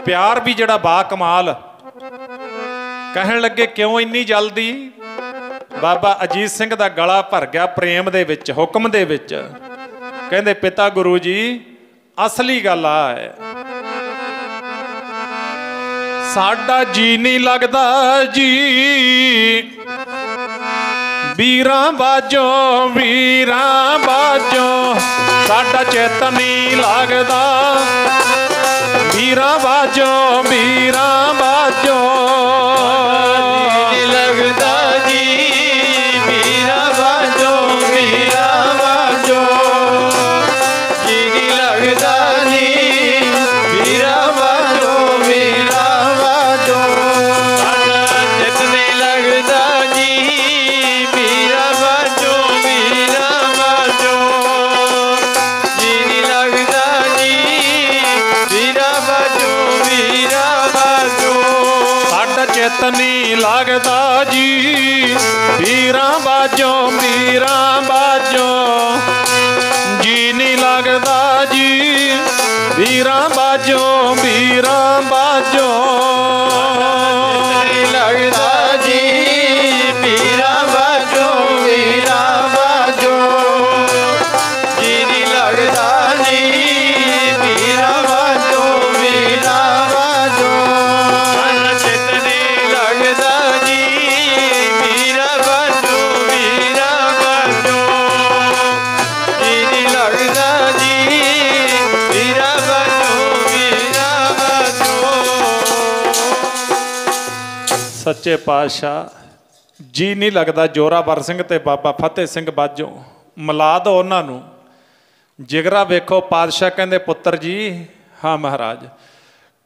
ਪਿਆਰ ਵੀ ਜਿਹੜਾ ਬਾ ਕਮਾਲ। ਕਹਿਣ ਲੱਗੇ ਕਿਉਂ ਇੰਨੀ ਜਲਦੀ? ਬਾਬਾ ਅਜੀਤ ਸਿੰਘ ਦਾ ਗਲਾ ਭਰ ਗਿਆ ਪ੍ਰੇਮ ਦੇ ਵਿੱਚ, ਹੁਕਮ ਦੇ ਵਿੱਚ। ਕਹਿੰਦੇ ਪਿਤਾ ਗੁਰੂ ਜੀ ਅਸਲੀ ਗੱਲ ਆ ਹੈ, ਸਾਡਾ ਜੀ ਨਹੀਂ ਲੱਗਦਾ ਜੀ ਵੀਰਾਂ ਬਾਝੋਂ, ਵੀਰਾਂ ਬਾਝੋਂ ਸਾਡਾ ਚਿੱਤ ਨਹੀਂ ਲੱਗਦਾ, ਵੀਰਾਂ ਬਾਝੋਂ, ਵੀਰਾਂ ਬਾਝੋਂ ਲੱਗਦਾ ਜੀ ਵੀਰਾਂ ਬਾਝੋਂ, ਵੀਰਾਂ ਬਾਝੋਂ ਜੀ ਨਹੀਂ ਲੱਗਦਾ ਜੀ ਵੀਰਾਂ ਬਾਝੋਂ, ਵੀਰਾਂ ਬਾਝੋਂ ਸਾਡਾ ਚਿੱਤ ਨਹੀਂ ਲੱਗਦਾ ਜੀ ਵੀਰਾਂ ਬਾਝੋਂ, ਵੀਰਾਂ ਬਾਝੋਂ ਜੀ ਨਹੀਂ ਲੱਗਦਾ ਜੀ ਵੀਰਾਂ ਬਾਝੋਂ, ਵੀਰਾਂ ਬਾਝੋਂ ਸਾਡਾ ਚਿੱਤ ਨਹੀਂ ਲੱਗਦਾ ਜੀ ਵੀਰਾਂ ਬਾਝੋਂ, ਵੀਰਾਂ ਬਾਝੋਂ ਜੀ ਨਹੀਂ ਲੱਗਦਾ ਜੀ ਵੀਰਾਂ ਬਾਝੋਂ, ਵੀਰਾਂ ਬਾਝੋਂ ਨਹੀਂ ਲੱਗਦਾ ਜੀ ਵੀਰਾਂ ਬਾਝੋਂ, ਵੀਰਾਂ ਬਾਝੋਂ ਜੀ ਨਹੀਂ ਲੱਗਦਾ ਜੀ ਵੀਰਾਂ ਬਾਝੋਂ, ਵੀਰਾਂ ਬਾਝੋਂ ਸਾਡਾ ਚਿੱਤ ਨਹੀਂ ਲੱਗਦਾ ਜੀ ਵੀਰਾਂ ਬਾਝੋਂ, ਵੀਰਾਂ ਬਾਝੋਂ ਜੀ ਨਹੀਂ ਲੱਗਦਾ ਜੀ ਵੀਰਾਂ ਬਾਝੋਂ, ਵੀਰਾਂ ਬਾਝੋਂ ਸੱਚੇ ਪਾਤਸ਼ਾਹ ਜੀ ਨਹੀਂ ਲੱਗਦਾ ਜੋਰਾਵਰ ਸਿੰਘ ਤੇ ਬਾਬਾ ਫਤਿਹ ਸਿੰਘ ਬਾਝੋਂ ਮਿਲਾ ਦਿਓ ਉਹਨਾਂ ਨੂੰ। ਜਿਗਰਾ ਵੇਖੋ ਪਾਤਸ਼ਾਹ ਕਹਿੰਦੇ ਪੁੱਤਰ ਜੀ ਹਾਂ ਮਹਾਰਾਜ,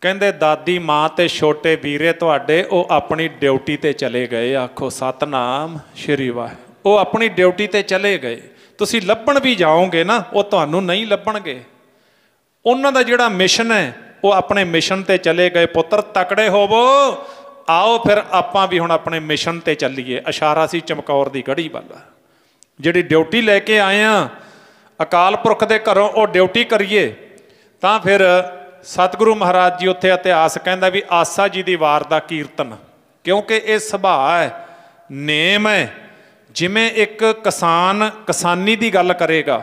ਕਹਿੰਦੇ ਦਾਦੀ ਮਾਂ ਤੇ ਛੋਟੇ ਵੀਰੇ ਤੁਹਾਡੇ ਉਹ ਆਪਣੀ ਡਿਊਟੀ ਤੇ ਚਲੇ ਗਏ, ਆਖੋ ਸਤਨਾਮ ਸ਼੍ਰੀ ਵਾਹਿਗੁਰੂ। ਉਹ ਆਪਣੀ ਡਿਊਟੀ ਤੇ ਚਲੇ ਗਏ, ਤੁਸੀਂ ਲੱਭਣ ਵੀ ਜਾਓਗੇ ਨਾ ਉਹ ਤੁਹਾਨੂੰ ਨਹੀਂ ਲੱਭਣਗੇ। ਉਹਨਾਂ ਦਾ ਜਿਹੜਾ ਮਿਸ਼ਨ ਹੈ ਉਹ ਆਪਣੇ ਮਿਸ਼ਨ ਤੇ ਚਲੇ ਗਏ। ਪੁੱਤਰ ਤਕੜੇ ਹੋਵੋ, ਆਓ ਫਿਰ ਆਪਾਂ ਵੀ ਹੁਣ ਆਪਣੇ ਮਿਸ਼ਨ ਤੇ ਚੱਲੀਏ। ਇਸ਼ਾਰਾ ਸੀ ਚਮਕੌਰ ਦੀ ਗੜੀ ਵੱਲ, ਜਿਹੜੀ ਡਿਊਟੀ ਲੈ ਕੇ ਆਏ ਆ ਅਕਾਲ ਪੁਰਖ ਦੇ ਘਰੋਂ ਉਹ ਡਿਊਟੀ ਕਰੀਏ। ਤਾਂ ਫਿਰ ਸਤਿਗੁਰੂ ਮਹਾਰਾਜ ਜੀ ਉੱਥੇ ਇਤਿਹਾਸ ਕਹਿੰਦਾ ਵੀ ਆਸਾ ਜੀ ਦੀ ਵਾਰ ਦਾ ਕੀਰਤਨ, ਕਿਉਂਕਿ ਇਹ ਸੁਭਾਅ ਹੈ, ਨੇਮ ਹੈ। ਜਿਵੇਂ ਇੱਕ ਕਿਸਾਨ ਕਿਸਾਨੀ ਦੀ ਗੱਲ ਕਰੇਗਾ,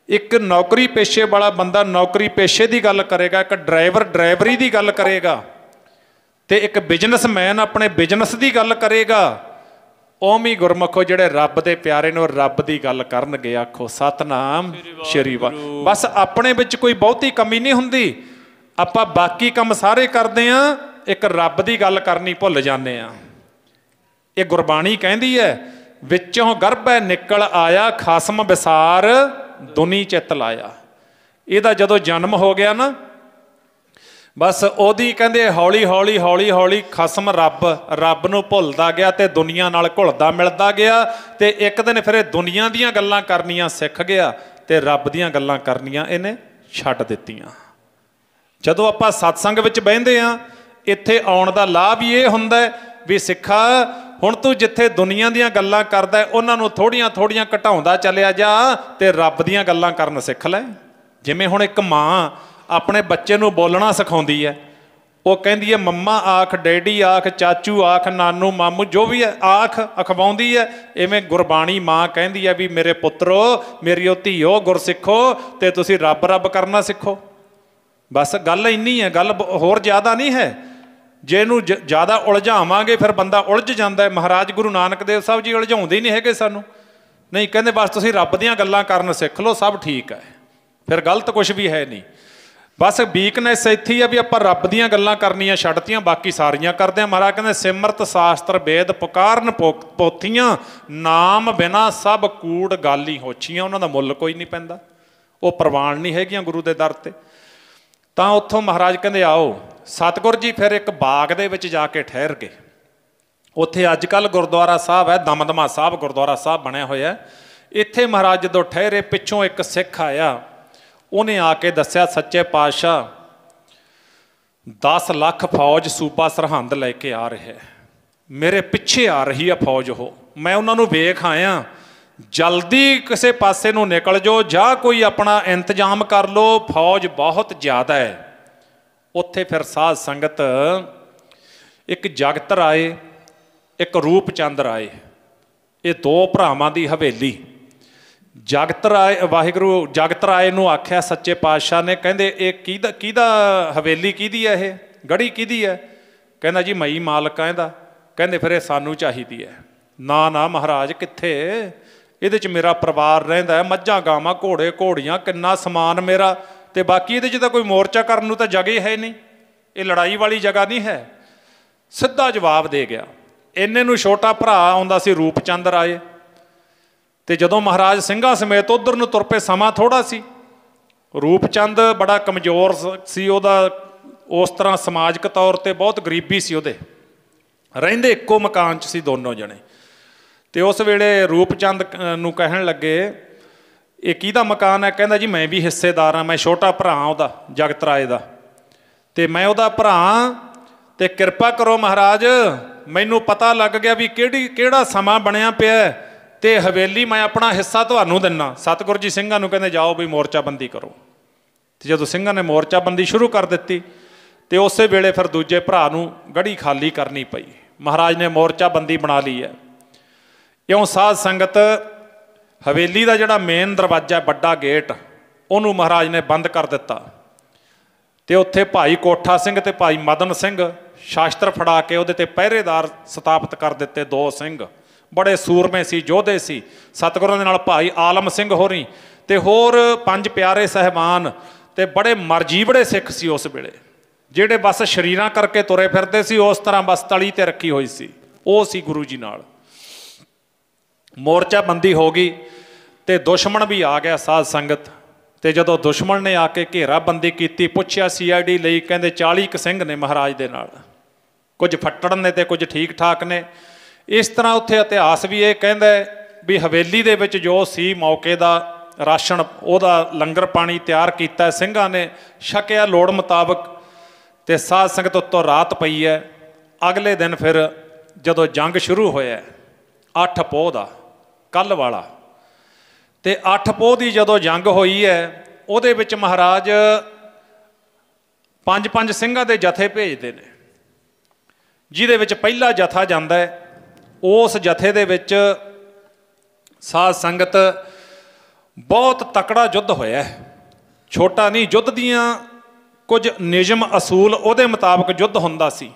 ਇੱਕ ਨੌਕਰੀ ਪੇਸ਼ੇ ਵਾਲਾ ਬੰਦਾ ਨੌਕਰੀ ਪੇਸ਼ੇ ਦੀ ਗੱਲ ਕਰੇਗਾ, ਇੱਕ ਡਰਾਈਵਰ ਡਰਾਈਵਰੀ ਦੀ ਗੱਲ ਕਰੇਗਾ, ਤੇ ਇੱਕ ਬਿਜ਼ਨਸਮੈਨ ਆਪਣੇ ਬਿਜ਼ਨਸ ਦੀ ਗੱਲ ਕਰੇਗਾ, ਉਵੇਂ ਗੁਰਮੁਖੋ ਜਿਹੜੇ ਰੱਬ ਦੇ ਪਿਆਰੇ ਨੇ ਉਹ ਰੱਬ ਦੀ ਗੱਲ ਕਰਨਗੇ। ਆਖੋ ਸਤਨਾਮ ਸ਼੍ਰੀ ਵਾਹਿਗੁਰੂ। ਬਸ ਆਪਣੇ ਵਿੱਚ ਕੋਈ ਬਹੁਤੀ ਕਮੀ ਨਹੀਂ ਹੁੰਦੀ, ਆਪਾਂ ਬਾਕੀ ਕੰਮ ਸਾਰੇ ਕਰਦੇ ਆਂ, ਇੱਕ ਰੱਬ ਦੀ ਗੱਲ ਕਰਨੀ ਭੁੱਲ ਜਾਂਦੇ ਆਂ। ਇਹ ਗੁਰਬਾਣੀ ਕਹਿੰਦੀ ਹੈ, ਵਿੱਚੋਂ ਗਰਭੈ ਨਿਕਲ ਆਇਆ ਖਸਮ ਵਿਸਾਰ ਦੁਨੀ ਚਿੱਤ ਲਾਇਆ। ਇਹਦਾ ਜਦੋਂ ਜਨਮ ਹੋ ਗਿਆ ਨਾ, ਬਸ ਉਹਦੀ ਕਹਿੰਦੇ ਹੌਲੀ ਹੌਲੀ ਹੌਲੀ ਹੌਲੀ ਖਸਮ ਰੱਬ ਨੂੰ ਭੁੱਲਦਾ ਗਿਆ ਤੇ ਦੁਨੀਆ ਨਾਲ ਘੁਲਦਾ ਮਿਲਦਾ ਗਿਆ, ਤੇ ਇੱਕ ਦਿਨ ਫਿਰ ਇਹ ਦੁਨੀਆ ਦੀਆਂ ਗੱਲਾਂ ਕਰਨੀਆਂ ਸਿੱਖ ਗਿਆ ਤੇ ਰੱਬ ਦੀਆਂ ਗੱਲਾਂ ਕਰਨੀਆਂ ਇਹਨੇ ਛੱਡ ਦਿੱਤੀਆਂ। ਜਦੋਂ ਆਪਾਂ ਸਤਸੰਗ ਵਿੱਚ ਬਹਿੰਦੇ ਆ, ਇੱਥੇ ਆਉਣ ਦਾ ਲਾਭ ਹੀ ਇਹ ਹੁੰਦਾ ਵੀ ਸਿੱਖਾ ਹੁਣ ਤੂੰ ਜਿੱਥੇ ਦੁਨੀਆ ਦੀਆਂ ਗੱਲਾਂ ਕਰਦਾ ਉਹਨਾਂ ਨੂੰ ਥੋੜੀਆਂ ਥੋੜੀਆਂ ਘਟਾਉਂਦਾ ਚੱਲਿਆ ਜਾ ਤੇ ਰੱਬ ਦੀਆਂ ਗੱਲਾਂ ਕਰਨ ਸਿੱਖ ਲੈ। ਜਿਵੇਂ ਹੁਣ ਇੱਕ ਮਾਂ ਆਪਣੇ ਬੱਚੇ ਨੂੰ ਬੋਲਣਾ ਸਿਖਾਉਂਦੀ ਹੈ, ਉਹ ਕਹਿੰਦੀ ਹੈ ਮੰਮਾ ਆਖ, ਡੈਡੀ ਆਖ, ਚਾਚੂ ਆਖ, ਨਾਨੂ ਮਾਮੂ ਜੋ ਵੀ ਹੈ ਆਖ, ਅਖਵਾਉਂਦੀ ਹੈ। ਇਵੇਂ ਗੁਰਬਾਣੀ ਮਾਂ ਕਹਿੰਦੀ ਹੈ ਵੀ ਮੇਰੇ ਪੁੱਤਰੋ, ਮੇਰੀ ਉਹ ਧੀਓ, ਗੁਰਸਿੱਖੋ ਤੇ ਤੁਸੀਂ ਰੱਬ ਰੱਬ ਕਰਨਾ ਸਿੱਖੋ। ਬਸ ਗੱਲ ਇੰਨੀ ਹੈ, ਗੱਲ ਹੋਰ ਜ਼ਿਆਦਾ ਨਹੀਂ ਹੈ। ਜੇ ਇਹਨੂੰ ਜ਼ਿਆਦਾ ਉਲਝਾਵਾਂਗੇ ਫਿਰ ਬੰਦਾ ਉਲਝ ਜਾਂਦਾ ਹੈ। ਮਹਾਰਾਜ ਗੁਰੂ ਨਾਨਕ ਦੇਵ ਸਾਹਿਬ ਜੀ ਉਲਝਾਉਂਦੇ ਹੀ ਨਹੀਂ ਹੈਗੇ ਸਾਨੂੰ, ਨਹੀਂ ਕਹਿੰਦੇ ਬਸ ਤੁਸੀਂ ਰੱਬ ਦੀਆਂ ਗੱਲਾਂ ਕਰਨ ਸਿੱਖ ਲਓ, ਸਭ ਠੀਕ ਹੈ, ਫਿਰ ਗਲਤ ਕੁਛ ਵੀ ਹੈ ਨਹੀਂ। ਬਸ ਵੀਕਨੈਸ ਇੱਥੇ ਹੀ ਆ ਵੀ ਆਪਾਂ ਰੱਬ ਦੀਆਂ ਗੱਲਾਂ ਕਰਨੀਆਂ ਛੱਡਤੀਆਂ, ਬਾਕੀ ਸਾਰੀਆਂ ਕਰਦੇ ਹਾਂ। ਮਹਾਰਾਜ ਕਹਿੰਦੇ ਸਿਮਰਤ ਸ਼ਾਸਤਰ ਵੇਦ ਪੁਕਾਰਨ ਪੋਥੀਆਂ, ਨਾਮ ਬਿਨਾ ਸਭ ਕੂੜ ਗਾਲੀ ਹੋਛੀਆਂ। ਉਹਨਾਂ ਦਾ ਮੁੱਲ ਕੋਈ ਨਹੀਂ ਪੈਂਦਾ, ਉਹ ਪ੍ਰਵਾਨ ਨਹੀਂ ਹੈਗੀਆਂ ਗੁਰੂ ਦੇ ਦਰ ਤੇ। ਤਾਂ ਉੱਥੋਂ ਮਹਾਰਾਜ ਕਹਿੰਦੇ ਆਓ। ਸਤਿਗੁਰ ਜੀ ਫਿਰ ਇੱਕ ਬਾਗ ਦੇ ਵਿੱਚ ਜਾ ਕੇ ਠਹਿਰ ਗਏ। ਉੱਥੇ ਅੱਜ ਕੱਲ੍ਹ ਗੁਰਦੁਆਰਾ ਸਾਹਿਬ ਹੈ, ਦਮਦਮਾ ਸਾਹਿਬ ਗੁਰਦੁਆਰਾ ਸਾਹਿਬ ਬਣਿਆ ਹੋਇਆ। ਇੱਥੇ ਮਹਾਰਾਜ ਜਦੋਂ ਠਹਿਰੇ, ਪਿੱਛੋਂ ਇੱਕ ਸਿੱਖ ਆਇਆ, ਉਹਨੇ ਆ ਕੇ ਦੱਸਿਆ ਸੱਚੇ ਪਾਤਸ਼ਾਹ 10 ਲੱਖ ਫੌਜ ਸੂਬਾ ਸਰਹੰਦ ਲੈ ਕੇ ਆ ਰਿਹਾ, ਮੇਰੇ ਪਿੱਛੇ ਆ ਰਹੀ ਆ ਫੌਜ। ਉਹ ਮੈਂ ਉਹਨਾਂ ਨੂੰ ਵੇਖ ਆਇਆ, ਜਲਦੀ ਕਿਸੇ ਪਾਸੇ ਨੂੰ ਨਿਕਲ ਜਾਓ ਜਾਂ ਕੋਈ ਆਪਣਾ ਇੰਤਜ਼ਾਮ ਕਰ ਲਓ, ਫੌਜ ਬਹੁਤ ਜ਼ਿਆਦਾ ਹੈ। ਉੱਥੇ ਫਿਰ ਸਾਧ ਸੰਗਤ ਇੱਕ ਜਗਤ ਰਾਏ, ਇੱਕ ਰੂਪ ਚੰਦ ਰਾਏ, ਇਹ ਦੋ ਭਰਾਵਾਂ ਦੀ ਹਵੇਲੀ। ਜਗਤ ਰਾਏ ਵਾਹਿਗੁਰੂ ਜਗਤ ਰਾਏ ਨੂੰ ਆਖਿਆ ਸੱਚੇ ਪਾਤਸ਼ਾਹ ਨੇ, ਕਹਿੰਦੇ ਇਹ ਕਿਹਦਾ ਹਵੇਲੀ ਕਿਹਦੀ ਹੈ, ਇਹ ਗੜੀ ਕਿਹਦੀ ਹੈ? ਕਹਿੰਦਾ ਜੀ ਮਈ ਮਾਲਕ ਆ ਇਹਦਾ। ਕਹਿੰਦੇ ਫਿਰ ਇਹ ਸਾਨੂੰ ਚਾਹੀਦੀ ਹੈ। ਨਾ ਨਾ ਮਹਾਰਾਜ ਕਿੱਥੇ, ਇਹਦੇ 'ਚ ਮੇਰਾ ਪਰਿਵਾਰ ਰਹਿੰਦਾ, ਮੱਝਾਂ ਗਾਵਾਂ ਘੋੜੇ ਘੋੜੀਆਂ ਕਿੰਨਾ ਸਮਾਨ ਮੇਰਾ, ਅਤੇ ਬਾਕੀ ਇਹਦੇ 'ਚ ਤਾਂ ਕੋਈ ਮੋਰਚਾ ਕਰਨ ਨੂੰ ਤਾਂ ਜਗ੍ਹਾ ਹੀ ਹੈ ਨਹੀਂ, ਇਹ ਲੜਾਈ ਵਾਲੀ ਜਗ੍ਹਾ ਨਹੀਂ ਹੈ। ਸਿੱਧਾ ਜਵਾਬ ਦੇ ਗਿਆ। ਇੰਨੇ ਨੂੰ ਛੋਟਾ ਭਰਾ ਆਉਂਦਾ ਸੀ ਰੂਪਚੰਦ ਰਾਏ, ਅਤੇ ਜਦੋਂ ਮਹਾਰਾਜ ਸਿੰਘਾਂ ਸਮੇਤ ਉੱਧਰ ਨੂੰ ਤੁਰ ਪਏ, ਸਮਾਂ ਥੋੜ੍ਹਾ ਸੀ। ਰੂਪਚੰਦ ਬੜਾ ਕਮਜ਼ੋਰ ਸੀ, ਉਹਦਾ ਉਸ ਤਰ੍ਹਾਂ ਸਮਾਜਿਕ ਤੌਰ 'ਤੇ ਬਹੁਤ ਗਰੀਬੀ ਸੀ, ਉਹਦੇ ਰਹਿੰਦੇ ਇੱਕੋ ਮਕਾਨ 'ਚ ਸੀ ਦੋਨੋਂ ਜਣੇ। ਅਤੇ ਉਸ ਵੇਲੇ ਰੂਪਚੰਦ ਨੂੰ ਕਹਿਣ ਲੱਗੇ ਇਹ ਕਿਹਦਾ ਮਕਾਨ ਹੈ? ਕਹਿੰਦਾ ਜੀ ਮੈਂ ਵੀ ਹਿੱਸੇਦਾਰ ਹਾਂ, ਮੈਂ ਛੋਟਾ ਭਰਾ ਉਹਦਾ ਜਗਤ ਰਾਏ ਦਾ, ਅਤੇ ਮੈਂ ਉਹਦਾ ਭਰਾ, ਅਤੇ ਕਿਰਪਾ ਕਰੋ ਮਹਾਰਾਜ ਮੈਨੂੰ ਪਤਾ ਲੱਗ ਗਿਆ ਵੀ ਕਿਹੜਾ ਸਮਾਂ ਬਣਿਆ ਪਿਆ, ਅਤੇ ਹਵੇਲੀ ਮੈਂ ਆਪਣਾ ਹਿੱਸਾ ਤੁਹਾਨੂੰ ਦਿੰਦਾ। ਸਤਿਗੁਰੂ ਜੀ ਸਿੰਘਾਂ ਨੂੰ ਕਹਿੰਦੇ ਜਾਓ ਵੀ ਮੋਰਚਾਬੰਦੀ ਕਰੋ। ਅਤੇ ਜਦੋਂ ਸਿੰਘਾਂ ਨੇ ਮੋਰਚਾਬੰਦੀ ਸ਼ੁਰੂ ਕਰ ਦਿੱਤੀ, ਅਤੇ ਉਸੇ ਵੇਲੇ ਫਿਰ ਦੂਜੇ ਭਰਾ ਨੂੰ ਗੜੀ ਖਾਲੀ ਕਰਨੀ ਪਈ। ਮਹਾਰਾਜ ਨੇ ਮੋਰਚਾਬੰਦੀ ਬਣਾ ਲਈ ਹੈ। ਇਉਂ ਸਾਧ ਸੰਗਤ ਹਵੇਲੀ ਦਾ ਜਿਹੜਾ ਮੇਨ ਦਰਵਾਜ਼ਾ ਵੱਡਾ ਗੇਟ, ਉਹਨੂੰ ਮਹਾਰਾਜ ਨੇ ਬੰਦ ਕਰ ਦਿੱਤਾ, ਅਤੇ ਉੱਥੇ ਭਾਈ ਕੋਠਾ ਸਿੰਘ ਅਤੇ ਭਾਈ ਮਦਨ ਸਿੰਘ ਸ਼ਾਸਤਰ ਫੜਾ ਕੇ ਉਹਦੇ 'ਤੇ ਪਹਿਰੇਦਾਰ ਸਥਾਪਿਤ ਕਰ ਦਿੱਤੇ। 2 ਸਿੰਘ ਬੜੇ ਸੂਰਮੇ ਸੀ, ਯੋਧੇ ਸੀ। ਸਤਿਗੁਰਾਂ ਦੇ ਨਾਲ ਭਾਈ ਆਲਮ ਸਿੰਘ ਹੋਰੀ ਅਤੇ ਹੋਰ 5 ਪਿਆਰੇ ਸਾਹਿਬਾਨ, ਅਤੇ ਬੜੇ ਮਰਜੀਵੜੇ ਸਿੱਖ ਸੀ ਉਸ ਵੇਲੇ, ਜਿਹੜੇ ਬਸ ਸਰੀਰਾਂ ਕਰਕੇ ਤੁਰੇ ਫਿਰਦੇ ਸੀ, ਉਸ ਤਰ੍ਹਾਂ ਬਸ ਤਲੀ 'ਤੇ ਰੱਖੀ ਹੋਈ ਸੀ। ਉਹ ਸੀ ਗੁਰੂ ਜੀ ਨਾਲ। ਮੋਰਚਾਬੰਦੀ ਹੋ ਗਈ ਅਤੇ ਦੁਸ਼ਮਣ ਵੀ ਆ ਗਿਆ ਸਾਧ ਸੰਗਤ। ਅਤੇ ਜਦੋਂ ਦੁਸ਼ਮਣ ਨੇ ਆ ਕੇ ਘੇਰਾਬੰਦੀ ਕੀਤੀ, ਪੁੱਛਿਆ CID ਲਈ, ਕਹਿੰਦੇ 40 ਕੁ ਸਿੰਘ ਨੇ ਮਹਾਰਾਜ ਦੇ ਨਾਲ, ਕੁਝ ਫੱਟੜ ਨੇ ਅਤੇ ਕੁਝ ਠੀਕ ਠਾਕ ਨੇ। ਇਸ ਤਰ੍ਹਾਂ ਉੱਥੇ ਇਤਿਹਾਸ ਵੀ ਇਹ ਕਹਿੰਦਾ ਵੀ ਹਵੇਲੀ ਦੇ ਵਿੱਚ ਜੋ ਸੀ ਮੌਕੇ ਦਾ ਰਾਸ਼ਨ, ਉਹਦਾ ਲੰਗਰ ਪਾਣੀ ਤਿਆਰ ਕੀਤਾ ਸਿੰਘਾਂ ਨੇ, ਛਕਿਆ ਲੋੜ ਮੁਤਾਬਕ, ਅਤੇ ਸਾਧ ਸੰਗਤ ਉੱਤੋਂ ਰਾਤ ਪਈ ਹੈ। ਅਗਲੇ ਦਿਨ ਫਿਰ ਜਦੋਂ ਜੰਗ ਸ਼ੁਰੂ ਹੋਇਆ 8 ਪੋਹ ਦਾ, ਕੱਲ੍ਹ ਵਾਲਾ, ਅਤੇ 8 ਪੋਹ ਦੀ ਜਦੋਂ ਜੰਗ ਹੋਈ ਹੈ, ਉਹਦੇ ਵਿੱਚ ਮਹਾਰਾਜ 5-5 ਸਿੰਘਾਂ ਦੇ ਜਥੇ ਭੇਜਦੇ ਨੇ, ਜਿਹਦੇ ਵਿੱਚ ਪਹਿਲਾ ਜਥਾ ਜਾਂਦਾ ਹੈ। ਉਸ ਜਥੇ ਦੇ ਵਿੱਚ ਸਾਧ ਸੰਗਤ ਬਹੁਤ ਤਕੜਾ ਯੁੱਧ ਹੋਇਆ, ਛੋਟਾ ਨਹੀਂ। ਯੁੱਧ ਦੀਆਂ ਕੁਝ ਨਿਯਮ ਅਸੂਲ ਉਹਦੇ ਮੁਤਾਬਕ ਯੁੱਧ ਹੁੰਦਾ ਸੀ।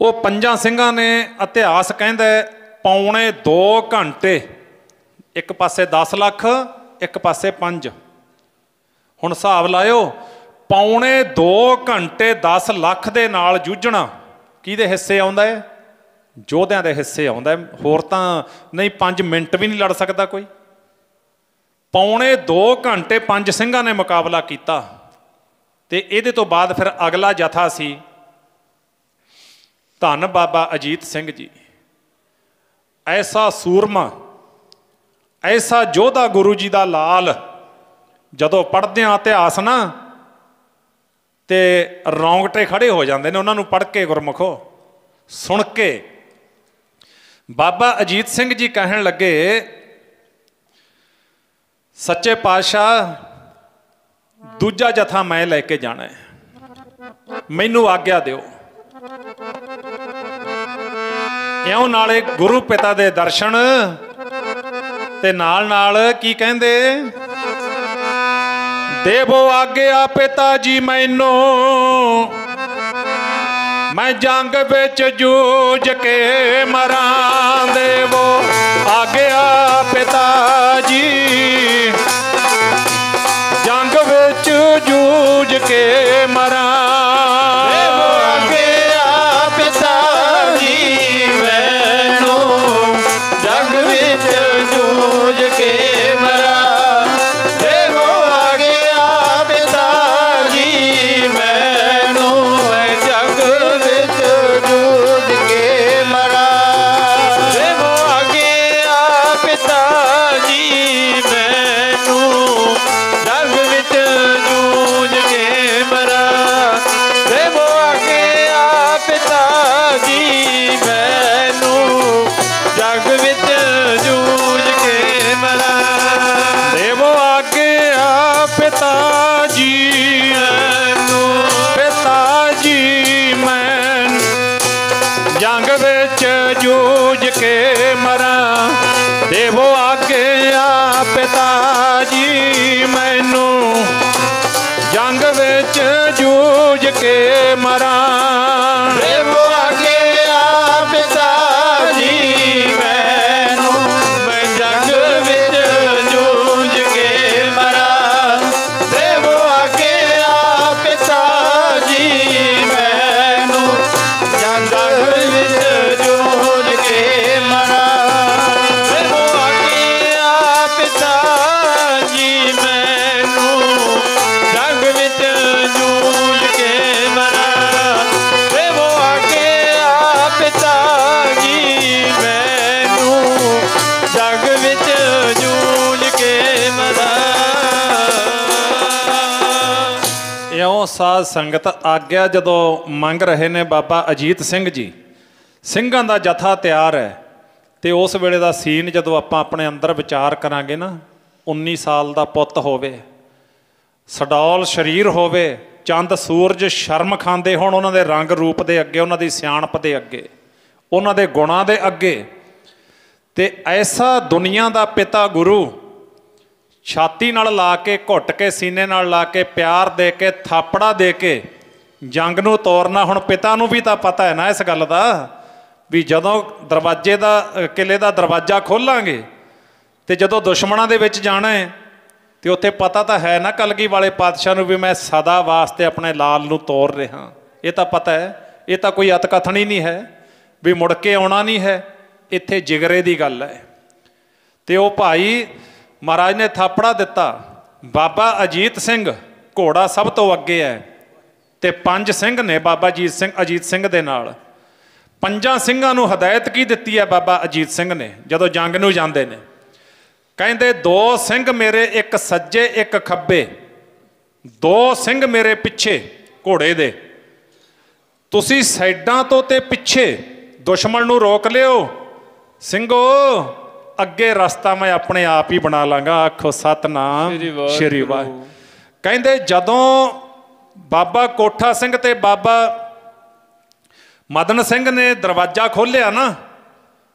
ਉਹ 5 ਸਿੰਘਾਂ ਨੇ, ਇਤਿਹਾਸ ਕਹਿੰਦਾ ਪੌਣੇ 2 ਘੰਟੇ, ਇੱਕ ਪਾਸੇ 10 ਲੱਖ, ਇੱਕ ਪਾਸੇ 5, ਹੁਣ ਹਿਸਾਬ ਲਾਇਓ, ਪੌਣੇ 2 ਘੰਟੇ 10 ਲੱਖ ਦੇ ਨਾਲ ਜੂਝਣਾ ਕਿਹਦੇ ਹਿੱਸੇ ਆਉਂਦਾ ਹੈ? ਯੋਧਿਆਂ ਦੇ ਹਿੱਸੇ ਆਉਂਦਾ। ਹੋਰ ਤਾਂ ਨਹੀਂ 5 ਮਿੰਟ ਵੀ ਨਹੀਂ ਲੜ ਸਕਦਾ ਕੋਈ। ਪੌਣੇ 2 ਘੰਟੇ 5 ਸਿੰਘਾਂ ਨੇ ਮੁਕਾਬਲਾ ਕੀਤਾ। ਅਤੇ ਇਹਦੇ ਤੋਂ ਬਾਅਦ ਫਿਰ ਅਗਲਾ ਜਥਾ ਸੀ ਧੰਨ ਬਾਬਾ ਅਜੀਤ ਸਿੰਘ ਜੀ। ਐਸਾ ਸੂਰਮਾ, ਐਸਾ ਯੋਧਾ, ਗੁਰੂ ਜੀ ਦਾ ਲਾਲ। ਜਦੋਂ ਪੜ੍ਹਦੇ ਹਾਂ ਇਤਿਹਾਸ ਨਾ, ਤੇ ਰੌਂਗਟੇ ਖੜੇ ਹੋ ਜਾਂਦੇ ਨੇ ਉਹਨਾਂ ਨੂੰ ਪੜ੍ਹ ਕੇ, ਗੁਰਮੁਖੋ ਸੁਣ ਕੇ। ਬਾਬਾ ਅਜੀਤ ਸਿੰਘ ਜੀ ਕਹਿਣ ਲੱਗੇ, ਸੱਚੇ ਪਾਤਸ਼ਾਹ ਦੂਜਾ ਜਥਾ ਮੈਂ ਲੈ ਕੇ ਜਾਣਾ ਹੈ, ਮੈਨੂੰ ਆਗਿਆ ਦਿਓ। ਇਉਂ ਨਾਲੇ ਗੁਰੂ ਪਿਤਾ ਦੇ ਦਰਸ਼ਨ, ਤੇ ਨਾਲ ਨਾਲ ਕੀ ਕਹਿੰਦੇ, ਦੇਵੋ ਆਗਿਆ ਪਿਤਾ ਜੀ ਮੈਨੂੰ, ਮੈਂ ਜੰਗ ਵਿੱਚ ਜੂਝ ਕੇ ਮਰਾਂ। ਦੇਵੋ ਆਗਿਆ ਪਿਤਾ ਜੀ, ਜੰਗ ਵਿੱਚ ਜੂਝ ਕੇ ਮਰਾਂ। ਦੇਵੋ ਆਗਿਆ ਪਿਤਾ ਜੀ ਮੈਨੂੰ, ਜੰਗ ਵਿੱਚ ਜੂਝ ਕੇ ਮਰਾਂ। ਦੇਵੋ ਆਗਿਆ ਪਿਤਾ ਜੀ ਮੈਨੂੰ, ਜੰਗ ਵਿੱਚ ਜੂਝ ਕੇ ਮਰਾਂ। ਦੇਵੋ ਆਗਿਆ ਪਿਤਾ ਜੀ ਮੈਨੂੰ, ਜੰਗ ਵਿੱਚ ਜੂਝ ਕੇ ਮਰਾਂ। ਦੇਵੋ ਆਗਿਆ ਪਿਤਾ ਜੀ ਮੈਨੂੰ, ਜੰਗ ਵਿੱਚ ਜੂਝ ਕੇ ਮਰਾਂ। ਦੇਵੋ ਆਗਿਆ ਪਿਤਾ ਜੀ ਮੈਨੂੰ, ਪਿਤਾ ਜੀ ਮੈਂ ਜੰਗ ਵਿੱਚ ਜੂਝ ਕੇ ਮਰਾਂ। ਦੇਵੋ ਆਗਿਆ ਪਿਤਾ ਜੀ ਮੈਨੂੰ ਜੰਗ ਵਿੱਚ ਜੂਝ ਕੇ ਮਰਾਂ। ਦੇਵੋ ਆਗਿਆ ਪਿਤਾ ਜੀ ਮੈਨੂੰ, ਮੈਂ ਜੰਗ ਵਿੱਚ ਜੂਝ ਕੇ ਮਰਾਂ। ਦੇਵੋ ਆਗਿਆ ਪਿਤਾ ਜੀ ਮੈਨੂੰ, ਜੰਗ ਵਿੱਚ ਜੂਝ ਕੇ ਮਰਾਂ। ਦੇਵੋ ਆਗਿਆ ਪਿਤਾ ਜੀ ਮੈਨੂੰ, ਜੰਗ ਵਿੱਚ ਜੂਝ ਕੇ ਮਰਾਂ। ਦੇਵੋ ਆਗਿਆ ਪਿਤਾ ਜੀ ਮੈਨੂੰ, ਜੰਗ ਵਿੱਚ ਜੂਝ ਕੇ ਮਰਾਂ। ਇਉਂ ਸਾਧ ਸੰਗਤ ਆਗਿਆ ਜਦੋਂ ਮੰਗ ਰਹੇ ਨੇ ਬਾਬਾ ਅਜੀਤ ਸਿੰਘ ਜੀ, ਸਿੰਘਾਂ ਦਾ ਜਥਾ ਤਿਆਰ ਹੈ। ਤੇ ਉਸ ਵੇਲੇ ਦਾ ਸੀਨ ਜਦੋਂ ਆਪਾਂ ਆਪਣੇ ਅੰਦਰ ਵਿਚਾਰ ਕਰਾਂਗੇ ਨਾ, 19 ਸਾਲ ਦਾ ਪੁੱਤ ਹੋਵੇ, ਸਡੌਲ ਸਰੀਰ ਹੋਵੇ, ਚੰਦ ਸੂਰਜ ਸ਼ਰਮ ਖਾਂਦੇ ਹੋਣ ਉਹਨਾਂ ਦੇ ਰੰਗ ਰੂਪ ਦੇ ਅੱਗੇ, ਉਹਨਾਂ ਦੀ ਸਿਆਣਪ ਦੇ ਅੱਗੇ, ਉਹਨਾਂ ਦੇ ਗੁਣਾਂ ਦੇ ਅੱਗੇ, ਤੇ ਐਸਾ ਦੁਨੀਆ ਦਾ ਪਿਤਾ ਗੁਰੂ ਛਾਤੀ ਨਾਲ ਲਾ ਕੇ, ਘੁੱਟ ਕੇ, ਸੀਨੇ ਨਾਲ ਲਾ ਕੇ, ਪਿਆਰ ਦੇ ਕੇ, ਥਾਪੜਾ ਦੇ ਕੇ ਜੰਗ ਨੂੰ ਤੋਰਨਾ। ਹੁਣ ਪਿਤਾ ਨੂੰ ਵੀ ਤਾਂ ਪਤਾ ਹੈ ਨਾ ਇਸ ਗੱਲ ਦਾ ਵੀ ਜਦੋਂ ਦਰਵਾਜ਼ੇ ਦਾ, ਕਿਲੇ ਦਾ ਦਰਵਾਜ਼ਾ ਖੋਲਾਂਗੇ ਤੇ ਜਦੋਂ ਦੁਸ਼ਮਣਾਂ ਦੇ ਵਿੱਚ ਜਾਣਾ ਹੈ, ਤੇ ਉੱਥੇ ਪਤਾ ਤਾਂ ਹੈ ਨਾ ਕਲਗੀ ਵਾਲੇ ਪਾਤਸ਼ਾਹ ਨੂੰ ਵੀ ਮੈਂ ਸਦਾ ਵਾਸਤੇ ਆਪਣੇ ਲਾਲ ਨੂੰ ਤੋਰ ਰਿਹਾ। ਇਹ ਤਾਂ ਪਤਾ ਹੈ, ਇਹ ਤਾਂ ਕੋਈ ਅਤਕਥਨੀ ਨਹੀਂ ਹੈ ਵੀ ਮੁੜ ਕੇ ਆਉਣਾ ਨਹੀਂ ਹੈ, ਇੱਥੇ ਜਿਗਰੇ ਦੀ ਗੱਲ ਹੈ। ਤੇ ਉਹ ਭਾਈ ਮਹਾਰਾਜ ਨੇ ਥਾਪੜਾ ਦਿੱਤਾ। ਬਾਬਾ ਅਜੀਤ ਸਿੰਘ ਘੋੜਾ ਸਭ ਤੋਂ ਅੱਗੇ ਹੈ, ਤੇ 5 ਸਿੰਘ ਨੇ ਬਾਬਾ ਅਜੀਤ ਸਿੰਘ ਦੇ ਨਾਲ। 5 ਸਿੰਘਾਂ ਨੂੰ ਹਦਾਇਤ ਕੀ ਦਿੱਤੀ ਹੈ ਬਾਬਾ ਅਜੀਤ ਸਿੰਘ ਨੇ ਜਦੋਂ ਜੰਗ ਨੂੰ ਜਾਂਦੇ ਨੇ? ਕਹਿੰਦੇ 2 ਸਿੰਘ ਮੇਰੇ, ਇੱਕ ਸੱਜੇ ਇੱਕ ਖੱਬੇ, 2 ਸਿੰਘ ਮੇਰੇ ਪਿੱਛੇ ਘੋੜੇ ਦੇ, ਤੁਸੀਂ ਸਾਈਡਾਂ ਤੋਂ ਤੇ ਪਿੱਛੇ ਦੁਸ਼ਮਣ ਨੂੰ ਰੋਕ ਲਿਓ। ਸਿੰਘੋ ਅੱਗੇ ਰਸਤਾ ਮੈਂ ਆਪਣੇ ਆਪ ਹੀ ਬਣਾ ਲਾਂਗਾ। ਆਖੋ ਸਤਨਾਮ ਸ਼੍ਰੀ ਵਾਹਿਗੁਰੂ। ਕਹਿੰਦੇ ਜਦੋਂ ਬਾਬਾ ਕੋਠਾ ਸਿੰਘ ਤੇ ਬਾਬਾ ਮਦਨ ਸਿੰਘ ਨੇ ਦਰਵਾਜ਼ਾ ਖੋਲ੍ਹਿਆ ਨਾ,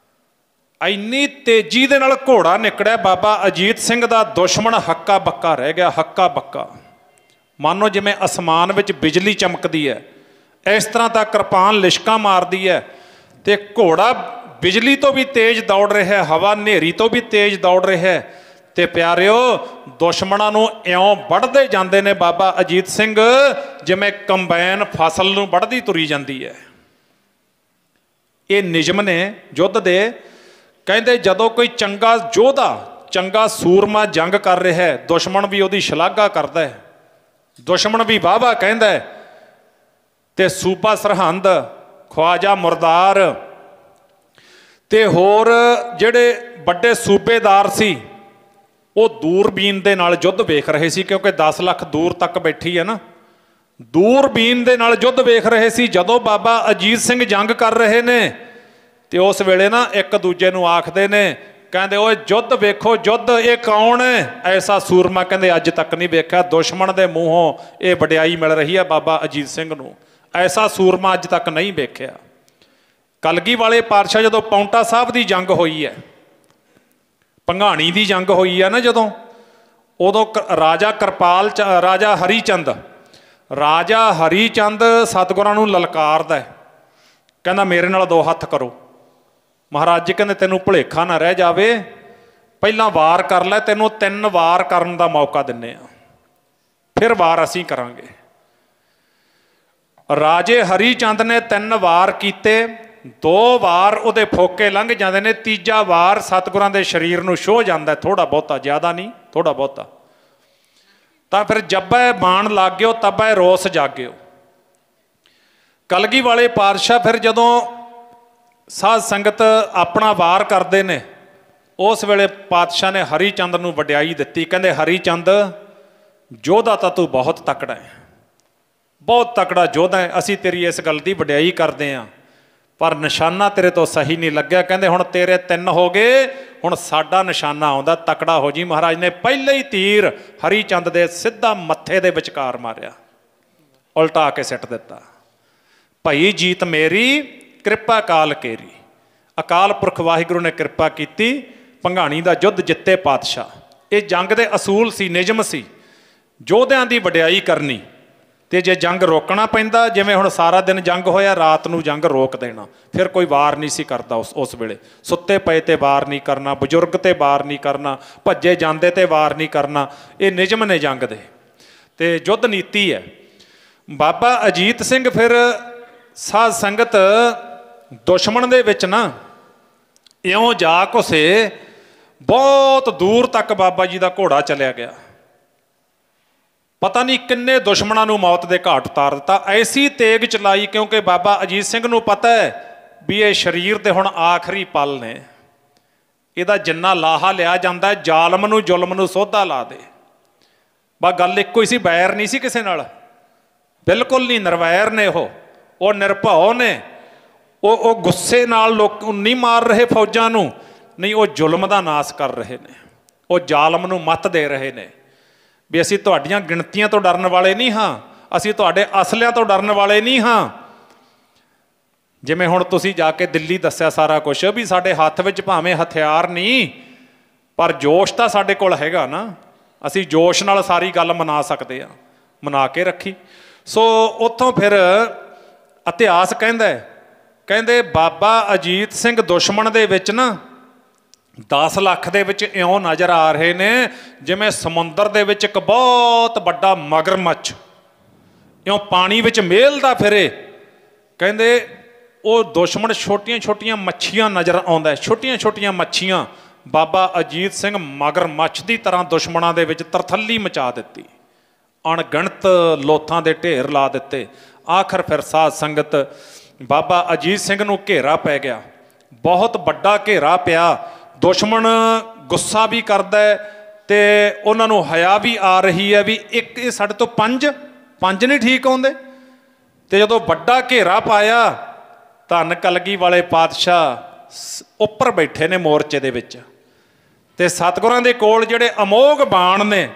ਇੰਨੀ ਤੇਜ਼ੀ ਦੇ ਨਾਲ ਘੋੜਾ ਨਿਕੜਿਆ ਬਾਬਾ ਅਜੀਤ ਸਿੰਘ ਦਾ, ਦੁਸ਼ਮਣ ਹੱਕਾ ਬੱਕਾ ਰਹਿ ਗਿਆ, ਹੱਕਾ ਬੱਕਾ। ਮਾਨੋ ਜਿਵੇਂ ਅਸਮਾਨ ਵਿੱਚ ਬਿਜਲੀ ਚਮਕਦੀ ਹੈ, ਇਸ ਤਰ੍ਹਾਂ ਤਾਂ ਕਿਰਪਾਨ ਲਿਸ਼ਕਾਂ ਮਾਰਦੀ ਹੈ, ਤੇ ਘੋੜਾ ਬਿਜਲੀ ਤੋਂ ਵੀ ਤੇਜ਼ ਦੌੜ ਰਿਹਾ, ਹਵਾ ਹਨੇਰੀ ਤੋਂ ਵੀ ਤੇਜ਼ ਦੌੜ ਰਿਹਾ। ਤੇ ਪਿਆਰਿਓ, ਦੁਸ਼ਮਣਾਂ ਨੂੰ ਇਉਂ ਵੱਢਦੇ ਜਾਂਦੇ ਨੇ ਬਾਬਾ ਅਜੀਤ ਸਿੰਘ ਜਿਵੇਂ ਕੰਬਾਈਨ ਫਸਲ ਨੂੰ ਵੱਢਦੀ ਤੁਰੀ ਜਾਂਦੀ ਹੈ। ਇਹ ਨਿਯਮ ਨੇ ਯੁੱਧ ਦੇ। ਕਹਿੰਦੇ ਜਦੋਂ ਕੋਈ ਚੰਗਾ ਯੋਧਾ, ਚੰਗਾ ਸੂਰਮਾ ਜੰਗ ਕਰ ਰਿਹਾ ਹੈ, ਦੁਸ਼ਮਣ ਵੀ ਉਹਦੀ ਸ਼ਲਾਘਾ ਕਰਦਾ ਹੈ, ਦੁਸ਼ਮਣ ਵੀ ਵਾਹ-ਵਾਹ ਕਹਿੰਦਾ ਹੈ। ਤੇ ਸੂਬਾ ਸਰਹੰਦ, ਖਵਾਜਾ ਮੁਰਦਾਰ ਤੇ ਹੋਰ ਜਿਹੜੇ ਵੱਡੇ ਸੂਬੇਦਾਰ ਸੀ, ਉਹ ਦੂਰਬੀਨ ਦੇ ਨਾਲ ਯੁੱਧ ਵੇਖ ਰਹੇ ਸੀ, ਕਿਉਂਕਿ 10 ਲੱਖ ਦੂਰ ਤੱਕ ਬੈਠੀ ਹੈ ਨਾ। ਦੂਰਬੀਨ ਦੇ ਨਾਲ ਯੁੱਧ ਵੇਖ ਰਹੇ ਸੀ ਜਦੋਂ ਬਾਬਾ ਅਜੀਤ ਸਿੰਘ ਜੰਗ ਕਰ ਰਹੇ ਨੇ। ਤੇ ਉਸ ਵੇਲੇ ਨਾ ਇੱਕ ਦੂਜੇ ਨੂੰ ਆਖਦੇ ਨੇ, ਕਹਿੰਦੇ ਓਏ ਯੁੱਧ ਵੇਖੋ, ਯੁੱਧ ਇਹ ਕੌਣ ਹੈ? ਐਸਾ ਸੂਰਮਾ ਕਹਿੰਦੇ ਅੱਜ ਤੱਕ ਨਹੀਂ ਵੇਖਿਆ। ਦੁਸ਼ਮਣ ਦੇ ਮੂੰਹੋਂ ਇਹ ਵਡਿਆਈ ਮਿਲ ਰਹੀ ਹੈ ਬਾਬਾ ਅਜੀਤ ਸਿੰਘ ਨੂੰ। ਐਸਾ ਸੂਰਮਾ ਅੱਜ ਤੱਕ ਨਹੀਂ ਵੇਖਿਆ। ਕਲਗੀ ਵਾਲੇ ਪਾਤਸ਼ਾਹ ਜਦੋਂ ਪਾਉਂਟਾ ਸਾਹਿਬ ਦੀ ਜੰਗ ਹੋਈ ਹੈ, ਭੰਗਾਣੀ ਦੀ ਜੰਗ ਹੋਈ ਹੈ ਨਾ ਜਦੋਂ, ਉਦੋਂ ਰਾਜਾ ਕਿਰਪਾਲ ਰਾਜਾ ਹਰੀ ਚੰਦ ਸਤਿਗੁਰਾਂ ਨੂੰ ਲਲਕਾਰਦਾ, ਕਹਿੰਦਾ ਮੇਰੇ ਨਾਲ 2 ਹੱਥ ਕਰੋ। ਮਹਾਰਾਜ ਜੀ ਕਹਿੰਦੇ ਤੈਨੂੰ ਭੁਲੇਖਾ ਨਾ ਰਹਿ ਜਾਵੇ, ਪਹਿਲਾਂ ਵਾਰ ਕਰ ਲੈ, ਤੈਨੂੰ 3 ਵਾਰ ਕਰਨ ਦਾ ਮੌਕਾ ਦਿੰਦੇ ਆ, ਫਿਰ ਵਾਰ ਅਸੀਂ ਕਰਾਂਗੇ। ਰਾਜੇ ਹਰੀ ਚੰਦ ਨੇ 3 ਵਾਰ ਕੀਤੇ, 2 ਵਾਰ ਉਹਦੇ ਫੋਕੇ ਲੰਘ ਜਾਂਦੇ ਨੇ, ਤੀਜਾ ਵਾਰ ਸਤਿਗੁਰਾਂ ਦੇ ਸਰੀਰ ਨੂੰ ਛੋਹ ਜਾਂਦਾ, ਥੋੜਾ ਬਹੁਤਾ, ਜ਼ਿਆਦਾ ਨਹੀਂ, ਥੋੜਾ ਬਹੁਤਾ। ਤਾਂ ਫਿਰ ਜੱਬੈ ਬਾਣ ਲੱਗ ਗਿਓ, ਤਬੈ ਰੋਸ ਜਾਗਿਓ। ਕਲਗੀ ਵਾਲੇ ਪਾਤਸ਼ਾਹ ਫਿਰ ਜਦੋਂ ਸਾਧ ਸੰਗਤ ਆਪਣਾ ਵਾਰ ਕਰਦੇ ਨੇ, ਉਸ ਵੇਲੇ ਪਾਤਸ਼ਾਹ ਨੇ ਹਰੀ ਚੰਦ ਨੂੰ ਵਡਿਆਈ ਦਿੱਤੀ। ਕਹਿੰਦੇ ਹਰੀ ਚੰਦ ਯੋਧਾ ਤਾਂ ਤੂੰ ਬਹੁਤ ਤਕੜਾ ਹੈ, ਬਹੁਤ ਤਕੜਾ ਯੋਧਾ ਹੈ, ਅਸੀਂ ਤੇਰੀ ਇਸ ਗੱਲ ਦੀ ਵਡਿਆਈ ਕਰਦੇ ਹਾਂ, ਪਰ ਨਿਸ਼ਾਨਾ ਤੇਰੇ ਤੋਂ ਸਹੀ ਨਹੀਂ ਲੱਗਿਆ। ਕਹਿੰਦੇ ਹੁਣ ਤੇਰੇ 3 ਹੋ ਗਏ, ਹੁਣ ਸਾਡਾ ਨਿਸ਼ਾਨਾ ਆਉਂਦਾ, ਤਕੜਾ ਹੋ ਜੀ। ਮਹਾਰਾਜ ਨੇ ਪਹਿਲੇ ਹੀ ਤੀਰ ਹਰੀ ਚੰਦ ਦੇ ਸਿੱਧਾ ਮੱਥੇ ਦੇ ਵਿਚਕਾਰ ਮਾਰਿਆ, ਉਲਟਾ ਕੇ ਸਿੱਟ ਦਿੱਤਾ। ਭਈ ਜੀਤ ਮੇਰੀ ਕਿਰਪਾ ਕਾਲ ਕੇਰੀ। ਅਕਾਲ ਪੁਰਖ ਵਾਹਿਗੁਰੂ ਨੇ ਕਿਰਪਾ ਕੀਤੀ, ਭੰਗਾਣੀ ਦਾ ਯੁੱਧ ਜਿੱਤੇ ਪਾਤਸ਼ਾਹ। ਇਹ ਜੰਗ ਦੇ ਅਸੂਲ ਸੀ, ਨਿਯਮ ਸੀ, ਯੋਧਿਆਂ ਦੀ ਵਡਿਆਈ ਕਰਨੀ। ਤੇ ਜੇ ਜੰਗ ਰੋਕਣਾ ਪੈਂਦਾ, ਜਿਵੇਂ ਹੁਣ ਸਾਰਾ ਦਿਨ ਜੰਗ ਹੋਇਆ, ਰਾਤ ਨੂੰ ਜੰਗ ਰੋਕ ਦੇਣਾ, ਫਿਰ ਕੋਈ ਵਾਰ ਨਹੀਂ ਸੀ ਕਰਦਾ। ਉਸ ਵੇਲੇ ਸੁੱਤੇ ਪਏ ਤੇ ਵਾਰ ਨਹੀਂ ਕਰਨਾ, ਬਜ਼ੁਰਗ ਤੇ ਵਾਰ ਨਹੀਂ ਕਰਨਾ, ਭੱਜੇ ਜਾਂਦੇ ਤੇ ਵਾਰ ਨਹੀਂ ਕਰਨਾ। ਇਹ ਨਿਯਮ ਨੇ ਜੰਗ ਦੇ, ਤੇ ਯੁੱਧ ਨੀਤੀ ਹੈ। ਬਾਬਾ ਅਜੀਤ ਸਿੰਘ ਫਿਰ ਸਾਧ ਸੰਗਤ ਦੁਸ਼ਮਣ ਦੇ ਵਿੱਚ ਨਾ ਇਉਂ ਜਾ ਘੁਸੇ, ਬਹੁਤ ਦੂਰ ਤੱਕ ਬਾਬਾ ਜੀ ਦਾ ਘੋੜਾ ਚਲਿਆ ਗਿਆ। ਪਤਾ ਨਹੀਂ ਕਿੰਨੇ ਦੁਸ਼ਮਣਾਂ ਨੂੰ ਮੌਤ ਦੇ ਘਾਟ ਉਤਾਰ ਦਿੱਤਾ। ਐਸੀ ਤੇਗ ਚਲਾਈ, ਕਿਉਂਕਿ ਬਾਬਾ ਅਜੀਤ ਸਿੰਘ ਨੂੰ ਪਤਾ ਹੈ ਵੀ ਇਹ ਸਰੀਰ ਦੇ ਹੁਣ ਆਖਰੀ ਪਲ ਨੇ, ਇਹਦਾ ਜਿੰਨਾ ਲਾਹਾ ਲਿਆ ਜਾਂਦਾ, ਜ਼ਾਲਮ ਨੂੰ ਜ਼ੁਲਮ ਨੂੰ ਸੋਧਾ ਲਾ ਦੇ। ਬਸ ਗੱਲ ਇੱਕੋ ਹੀ ਸੀ, ਬੈਰ ਨਹੀਂ ਸੀ ਕਿਸੇ ਨਾਲ, ਬਿਲਕੁਲ ਨਹੀਂ। ਨਿਰਵੈਰ ਨੇ ਉਹ ਨਿਰਭਉ ਨੇ। ਉਹ ਗੁੱਸੇ ਨਾਲ ਲੋਕ ਨਹੀਂ ਮਾਰ ਰਹੇ ਫੌਜਾਂ ਨੂੰ, ਨਹੀਂ, ਉਹ ਜ਼ੁਲਮ ਦਾ ਨਾਸ ਕਰ ਰਹੇ ਨੇ, ਉਹ ਜ਼ਾਲਮ ਨੂੰ ਮੱਤ ਦੇ ਰਹੇ ਨੇ ਵੀ ਅਸੀਂ ਤੁਹਾਡੀਆਂ ਗਿਣਤੀਆਂ ਤੋਂ ਡਰਨ ਵਾਲੇ ਨਹੀਂ ਹਾਂ, ਅਸੀਂ ਤੁਹਾਡੇ ਅਸਲਿਆਂ ਤੋਂ ਡਰਨ ਵਾਲੇ ਨਹੀਂ ਹਾਂ। ਜਿਵੇਂ ਹੁਣ ਤੁਸੀਂ ਜਾ ਕੇ ਦਿੱਲੀ ਦੱਸਿਆ ਸਾਰਾ ਕੁਛ ਵੀ ਸਾਡੇ ਹੱਥ ਵਿੱਚ ਭਾਵੇਂ ਹਥਿਆਰ ਨਹੀਂ, ਪਰ ਜੋਸ਼ ਤਾਂ ਸਾਡੇ ਕੋਲ ਹੈਗਾ ਨਾ, ਅਸੀਂ ਜੋਸ਼ ਨਾਲ ਸਾਰੀ ਗੱਲ ਮਨਾ ਸਕਦੇ ਹਾਂ, ਮਨਾ ਕੇ ਰੱਖੀ। ਸੋ ਉੱਥੋਂ ਫਿਰ ਇਤਿਹਾਸ ਕਹਿੰਦੇ ਬਾਬਾ ਅਜੀਤ ਸਿੰਘ ਦੁਸ਼ਮਣ ਦੇ ਵਿੱਚ ਨਾ 10 ਲੱਖ ਦੇ ਵਿੱਚ ਇਉਂ ਨਜ਼ਰ ਆ ਰਹੇ ਨੇ ਜਿਵੇਂ ਸਮੁੰਦਰ ਦੇ ਵਿੱਚ ਇੱਕ ਬਹੁਤ ਵੱਡਾ ਮਗਰਮੱਛ ਇਉਂ ਪਾਣੀ ਵਿੱਚ ਮੇਲਦਾ ਫਿਰੇ। ਕਹਿੰਦੇ ਉਹ ਦੁਸ਼ਮਣ ਛੋਟੀਆਂ ਛੋਟੀਆਂ ਮੱਛੀਆਂ ਨਜ਼ਰ ਆਉਂਦਾ, ਛੋਟੀਆਂ ਛੋਟੀਆਂ ਮੱਛੀਆਂ। ਬਾਬਾ ਅਜੀਤ ਸਿੰਘ ਮਗਰਮੱਛ ਦੀ ਤਰ੍ਹਾਂ ਦੁਸ਼ਮਣਾਂ ਦੇ ਵਿੱਚ ਤਰਥੱਲੀ ਮਚਾ ਦਿੱਤੀ, ਅਣਗਿਣਤ ਲੋਥਾਂ ਦੇ ਢੇਰ ਲਾ ਦਿੱਤੇ। ਆਖਰ ਫਿਰ ਸਾਧ ਸੰਗਤ ਬਾਬਾ ਅਜੀਤ ਸਿੰਘ ਨੂੰ ਘੇਰਾ ਪੈ ਗਿਆ, ਬਹੁਤ ਵੱਡਾ ਘੇਰਾ ਪਿਆ। ਦੁਸ਼ਮਣ ਗੁੱਸਾ ਵੀ ਕਰਦਾ ਤੇ ਉਹਨਾਂ ਨੂੰ ਹਯਾ ਵੀ ਆ ਰਹੀ ਹੈ ਵੀ ਇੱਕ ਇਹ ਸਾਡੇ ਤੋਂ ਪੰਜ ਨਹੀਂ ਠੀਕ ਆਉਂਦੇ। ਤੇ ਜਦੋਂ ਵੱਡਾ ਘੇਰਾ ਪਾਇਆ, ਧੰਨ ਕਲਗੀ ਵਾਲੇ ਪਾਤਸ਼ਾਹ ਉੱਪਰ ਬੈਠੇ ਨੇ ਮੋਰਚੇ ਦੇ ਵਿੱਚ, ਤੇ ਸਤਿਗੁਰਾਂ ਦੇ ਕੋਲ ਜਿਹੜੇ ਅਮੋਘ ਬਾਣ ਨੇ।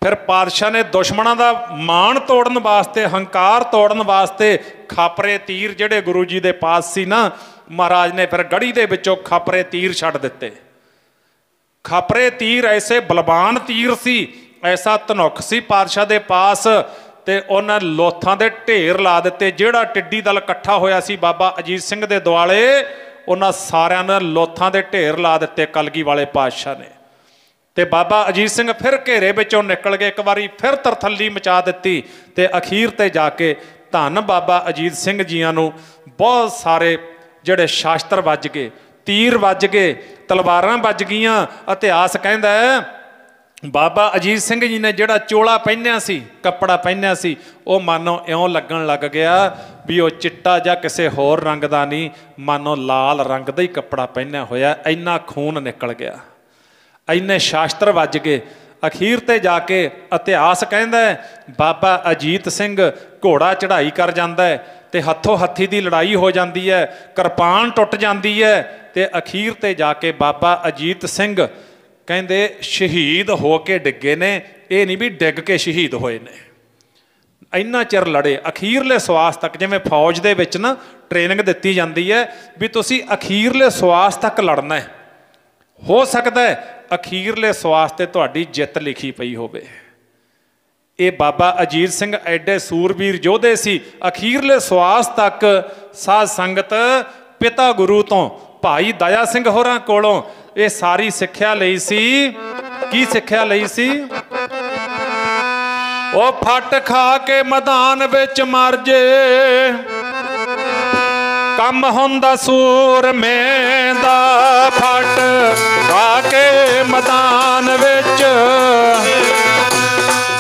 ਫਿਰ ਪਾਤਸ਼ਾਹ ਨੇ ਦੁਸ਼ਮਣਾਂ ਦਾ ਮਾਣ ਤੋੜਨ ਵਾਸਤੇ, ਹੰਕਾਰ ਤੋੜਨ ਵਾਸਤੇ ਖਾਪਰੇ ਤੀਰ ਜਿਹੜੇ ਗੁਰੂ ਜੀ ਦੇ ਪਾਸ ਸੀ ਨਾ, ਮਹਾਰਾਜ ਨੇ ਫਿਰ ਗੜੀ ਦੇ ਵਿੱਚੋਂ ਖਾਪਰੇ ਤੀਰ ਛੱਡ ਦਿੱਤੇ। ਖਾਪਰੇ ਤੀਰ ਐਸੇ ਬਲਵਾਨ ਤੀਰ ਸੀ, ਐਸਾ ਧਨੁੱਖ ਸੀ ਪਾਤਸ਼ਾਹ ਦੇ ਪਾਸ, ਤੇ ਉਹਨਾਂ ਲੋਥਾਂ ਦੇ ਢੇਰ ਲਾ ਦਿੱਤੇ। ਜਿਹੜਾ ਟਿੱਡੀ ਦਲ ਇਕੱਠਾ ਹੋਇਆ ਸੀ ਬਾਬਾ ਅਜੀਤ ਸਿੰਘ ਦੇ ਦੁਆਲੇ, ਉਹਨਾਂ ਸਾਰਿਆਂ ਨੇ ਲੋਥਾਂ ਦੇ ਢੇਰ ਲਾ ਦਿੱਤੇ ਕਲਗੀ ਵਾਲੇ ਪਾਤਸ਼ਾਹ ਨੇ। ਤੇ ਬਾਬਾ ਅਜੀਤ ਸਿੰਘ ਫਿਰ ਘੇਰੇ ਵਿੱਚੋਂ ਨਿਕਲ ਗਏ, ਇੱਕ ਵਾਰੀ ਫਿਰ ਤਰਥੱਲੀ ਮਚਾ ਦਿੱਤੀ। ਤੇ ਅਖੀਰ ਤੇ ਜਾ ਕੇ ਧੰਨ ਬਾਬਾ ਅਜੀਤ ਸਿੰਘ ਜੀਆਂ ਨੂੰ ਬਹੁਤ ਸਾਰੇ ਜਿਹੜੇ ਸ਼ਾਸਤਰ ਵੱਜ ਗਏ, ਤੀਰ ਵੱਜ ਗਏ, ਤਲਵਾਰਾਂ ਵੱਜ ਗਈਆਂ। ਇਤਿਹਾਸ ਕਹਿੰਦਾ ਬਾਬਾ ਅਜੀਤ ਸਿੰਘ ਜੀ ਨੇ ਜਿਹੜਾ ਚੋਲਾ ਪਹਿਨਿਆ ਸੀ, ਕੱਪੜਾ ਪਹਿਨਿਆ ਸੀ, ਉਹ ਮਾਨੋ ਇਉਂ ਲੱਗਣ ਲੱਗ ਗਿਆ ਵੀ ਉਹ ਚਿੱਟਾ ਜਾਂ ਕਿਸੇ ਹੋਰ ਰੰਗ ਦਾ ਨਹੀਂ, ਮਾਨੋ ਲਾਲ ਰੰਗ ਦਾ ਹੀ ਕੱਪੜਾ ਪਹਿਨਿਆ ਹੋਇਆ। ਇੰਨਾ ਖੂਨ ਨਿਕਲ ਗਿਆ, ਇੰਨੇ ਸ਼ਾਸਤਰ ਵੱਜ ਗਏ। ਅਖੀਰ ਤੇ ਜਾ ਕੇ ਇਤਿਹਾਸ ਕਹਿੰਦਾ ਬਾਬਾ ਅਜੀਤ ਸਿੰਘ ਘੋੜਾ ਚੜ੍ਹਾਈ ਕਰ ਜਾਂਦਾ ਤੇ ਹੱਥੋਂ ਹੱਥੀ ਦੀ ਲੜਾਈ ਹੋ ਜਾਂਦੀ ਹੈ, ਕਿਰਪਾਨ ਟੁੱਟ ਜਾਂਦੀ ਹੈ। ਤੇ ਅਖੀਰ ਤੇ ਜਾ ਕੇ ਬਾਬਾ ਅਜੀਤ ਸਿੰਘ ਕਹਿੰਦੇ ਸ਼ਹੀਦ ਹੋ ਕੇ ਡਿੱਗੇ ਨੇ, ਇਹ ਨਹੀਂ ਵੀ ਡਿੱਗ ਕੇ ਸ਼ਹੀਦ ਹੋਏ ਨੇ। ਇੰਨਾ ਚਿਰ ਲੜੇ, ਅਖੀਰਲੇ ਸਵਾਸ ਤੱਕ। ਜਿਵੇਂ ਫੌਜ ਦੇ ਵਿੱਚ ਨਾ ਟ੍ਰੇਨਿੰਗ ਦਿੱਤੀ ਜਾਂਦੀ ਹੈ ਵੀ ਤੁਸੀਂ ਅਖੀਰਲੇ ਸਵਾਸ ਤੱਕ ਲੜਨਾ ਹੈ, ਹੋ ਸਕਦਾ ਹੈ ਅਖੀਰਲੇ ਸਵਾਸ ਤੇ ਤੁਹਾਡੀ ਜਿੱਤ ਲਿਖੀ ਪਈ ਹੋਵੇ। ਇਹ ਬਾਬਾ ਅਜੀਤ ਸਿੰਘ ਐਡੇ ਸੂਰਬੀਰ ਯੋਧੇ ਸੀ, ਅਖੀਰਲੇ ਸਵਾਸ ਤੱਕ ਸਾਧ ਸੰਗਤ ਪਿਤਾ ਗੁਰੂ ਤੋਂ ਭਾਈ ਦਇਆ ਸਿੰਘ ਹੋਰਾਂ ਕੋਲੋਂ ਇਹ ਸਾਰੀ ਸਿੱਖਿਆ ਲਈ ਸੀ। ਕੀ ਸਿੱਖਿਆ ਲਈ ਸੀ? ਉਹ ਫੱਟ ਖਾ ਕੇ ਮੈਦਾਨ ਵਿੱਚ ਮਰ ਜੇ, ਕੰਮ ਹੁੰਦਾ ਸੂਰਮੇ ਦਾ। ਫੱਟ ਖਾ ਕੇ ਮੈਦਾਨ ਵਿੱਚ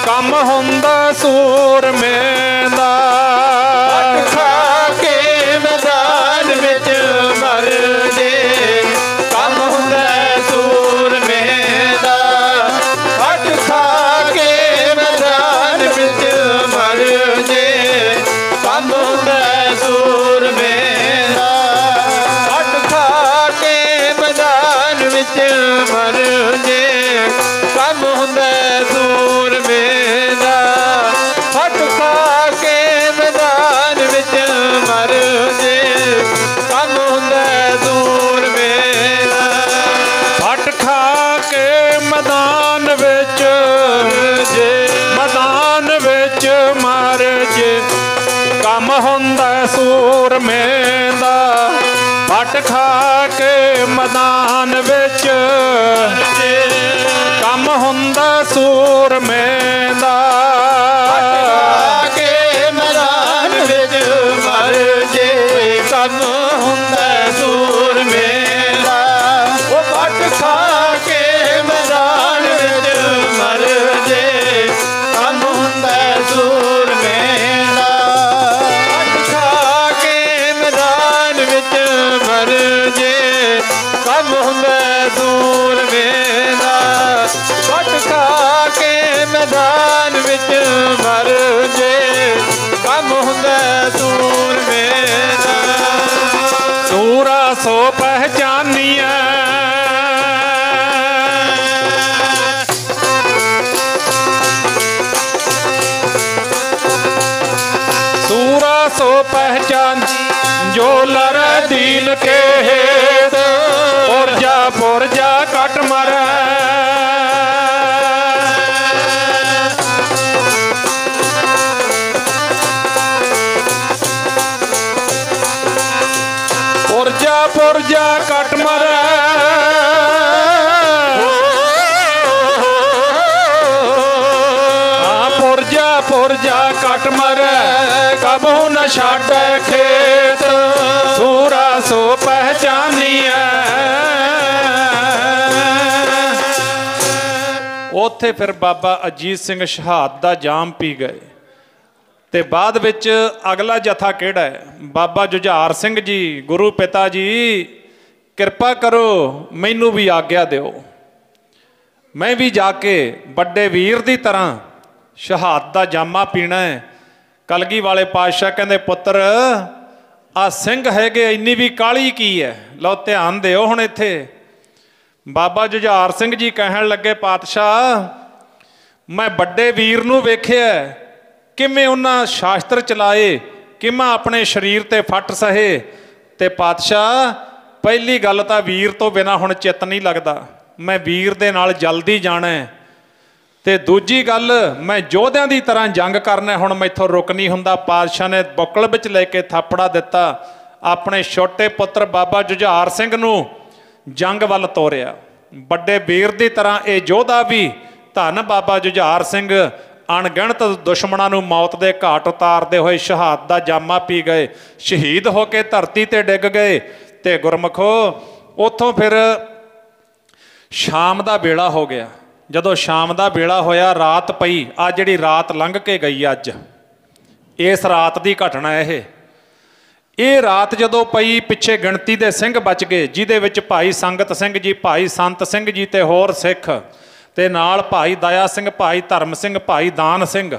ਕੰਮ ਹੁੰਦਾ ਸੂਰਮੇ ਦਾ। ਫੱਟ ਖਾ ਕੇ ਮੈਦਾਨ ਵਿੱਚ ਮਰ ਜੇ, ਕੰਮ ਹੁੰਦਾ ਸੂਰਮੇ ਦਾ। ਫੱਟ ਖਾ ਕੇ ਮੈਦਾਨ ਵਿੱਚ ਮਰ ਜੇ, ਕੰਮ ਹੁੰਦਾ ਸੂਰਮੇ ਦਾ। ਫੱਟ ਖਾ ਕੇ ਮੈਦਾਨ ਵਿੱਚ ਮਰ ਜੇ, ਕੰਮ ਹੁੰਦਾ ਸੂਰਮੇ ਦਾ। ਫੱਟ ਖਾ ਕੇ ਮੈਦਾਨ ਵਿੱਚ ਮਰ ਜੇ, ਕੰਮ ਹੁੰਦਾ ਸੂਰਮੇ ਦਾ। ਫੱਟ ਖਾ ਕੇ ਸੂਰਮੇ ਦਾ ਵੱਟ ਖਾ ਕੇ ਮੈਦਾਨ ਵਿੱਚ ਕੰਮ ਹੁੰਦਾ ਸੂਰਮੇ ਦਾ ਕੇ ਮੈਦਾਨ ਵਿੱਚ ਮਰ ਜੇ ਕੰਮ ਹੁੰਦਾ ਸੂਰਮੇ ਦਾ ਉਹ ਵੱਟ ਖਾ ਕੇ ਮੈਦਾਨ ਵਿੱਚ ਮਰ ਜੇ ਕੰਮ ਹੁੰਦਾ ਸੂਰਮੇ ਦਾ ਵੱਟ ਖਾ ਕੇ ਮੈਦਾਨ ਵਿੱਚ ਮਰ ਜੇ ਕੰਮ ਹੁੰਦਾ ਸੂਰਮੇ ਦਾ ਵੱਟ ਖਾ ਕੇ ਮੈਦਾਨ ਵਿੱਚ ਮਰ ਜੇ ਕੰਮ ਹੁੰਦਾ ਸੂਰਮੇ ਦਾ ਸੂਰਾ ਸੋ ਪਹਿਚਾਨੀਐ ਸੂਰਾ ਸੋ ਪਹਿਚਾਨ ਜੋ ਲੜੈ ਦੀਨ ਕੇ ਹੇਤ ਪੁਰਜਾ ਕੱਟ ਮਰੈ ਪੁਰਜਾ ਕੱਟ ਮਰੈ ਪੁਰਜਾ ਕੱਟ ਮਰੈ ਕਬਹੁ ਨ ਛਾਡੈ ਖੇਤ ਸੂਰਾ ਸੋ ਪਹਿਚਾਨੀਐ। ਉੱਥੇ ਫਿਰ ਬਾਬਾ ਅਜੀਤ ਸਿੰਘ ਸ਼ਹਾਦਤ ਦਾ ਜਾਮ ਪੀ ਗਏ ਤੇ ਬਾਅਦ ਵਿੱਚ ਅਗਲਾ ਜਥਾ ਕਿਹੜਾ ਹੈ? ਬਾਬਾ ਜੁਝਾਰ ਸਿੰਘ ਜੀ, ਗੁਰੂ ਪਿਤਾ ਜੀ ਕਿਰਪਾ ਕਰੋ ਮੈਨੂੰ ਵੀ ਆਗਿਆ ਦਿਓ, ਮੈਂ ਵੀ ਜਾ ਕੇ ਵੱਡੇ ਵੀਰ ਦੀ ਤਰ੍ਹਾਂ ਸ਼ਹਾਦਤ ਦਾ ਜਾਮਾ ਪੀਣਾ ਹੈ। ਕਲਗੀ ਵਾਲੇ ਪਾਤਸ਼ਾਹ ਕਹਿੰਦੇ ਪੁੱਤਰ ਆ ਸਿੰਘ ਹੈਗੇ, ਇੰਨੀ ਵੀ ਕਾਹਲੀ ਕੀ ਹੈ, ਲਓ ਧਿਆਨ ਦਿਓ ਹੁਣ ਇੱਥੇ। ਬਾਬਾ ਜੁਝਾਰ ਸਿੰਘ ਜੀ ਕਹਿਣ ਲੱਗੇ ਪਾਤਸ਼ਾਹ ਮੈਂ ਵੱਡੇ ਵੀਰ ਨੂੰ ਵੇਖਿਆ ਕਿਵੇਂ ਉਹਨਾਂ ਸ਼ਾਸਤਰ ਚਲਾਏ, ਕਿਵੇਂ ਆਪਣੇ ਸਰੀਰ ਤੇ ਫੱਟ ਸਹੇ, ਤੇ ਪਾਤਸ਼ਾਹ ਪਹਿਲੀ ਗੱਲ ਤਾਂ ਵੀਰ ਤੋਂ ਬਿਨਾਂ ਹੁਣ ਚਿੱਤ ਨਹੀਂ ਲੱਗਦਾ, ਮੈਂ ਵੀਰ ਦੇ ਨਾਲ ਜਲਦੀ ਜਾਣਾ, ਤੇ ਦੂਜੀ ਗੱਲ ਮੈਂ ਯੋਧਿਆਂ ਦੀ ਤਰ੍ਹਾਂ ਜੰਗ ਕਰਨਾ, ਹੁਣ ਮੈਥੋਂ ਰੁਕ ਨਹੀਂ ਹੁੰਦਾ। ਪਾਤਸ਼ਾਹ ਨੇ ਬੁੱਕਲ ਵਿੱਚ ਲੈ ਕੇ ਥਾਪੜਾ ਦਿੱਤਾ, ਆਪਣੇ ਛੋਟੇ ਪੁੱਤਰ ਬਾਬਾ ਜੁਝਾਰ ਸਿੰਘ ਨੂੰ ਜੰਗ ਵੱਲ ਤੋਰਿਆ। ਵੱਡੇ ਵੀਰ ਦੀ ਤਰ੍ਹਾਂ ਇਹ ਯੋਧਾ ਵੀ ਧੰਨ ਬਾਬਾ ਜੁਝਾਰ ਸਿੰਘ ਅਣਗਿਣਤ ਦੁਸ਼ਮਣਾਂ ਨੂੰ ਮੌਤ ਦੇ ਘਾਟ ਉਤਾਰਦੇ ਹੋਏ ਸ਼ਹਾਦਤ ਦਾ ਜਾਮਾ ਪੀ ਗਏ, ਸ਼ਹੀਦ ਹੋ ਕੇ ਧਰਤੀ ਤੇ ਡਿੱਗ ਗਏ। ਤੇ ਗੁਰਮਖੋ ਉੱਥੋਂ ਫਿਰ ਸ਼ਾਮ ਦਾ ਵੇਲਾ ਹੋ ਗਿਆ। ਜਦੋਂ ਸ਼ਾਮ ਦਾ ਵੇਲਾ ਹੋਇਆ, ਰਾਤ ਪਈ, ਆ ਜਿਹੜੀ ਰਾਤ ਲੰਘ ਕੇ ਗਈ ਅੱਜ, ਇਸ ਰਾਤ ਦੀ ਘਟਨਾ ਇਹ ਰਾਤ ਜਦੋਂ ਪਈ, ਪਿੱਛੇ ਗਿਣਤੀ ਦੇ ਸਿੰਘ ਬਚ ਗਏ, ਜਿਹਦੇ ਵਿੱਚ ਭਾਈ ਸੰਗਤ ਸਿੰਘ ਜੀ, ਭਾਈ ਸੰਤ ਸਿੰਘ ਜੀ ਤੇ ਹੋਰ ਸਿੱਖ, ਤੇ ਨਾਲ ਭਾਈ ਦਇਆ ਸਿੰਘ, ਭਾਈ ਧਰਮ ਸਿੰਘ, ਭਾਈ ਦਾਨ ਸਿੰਘ,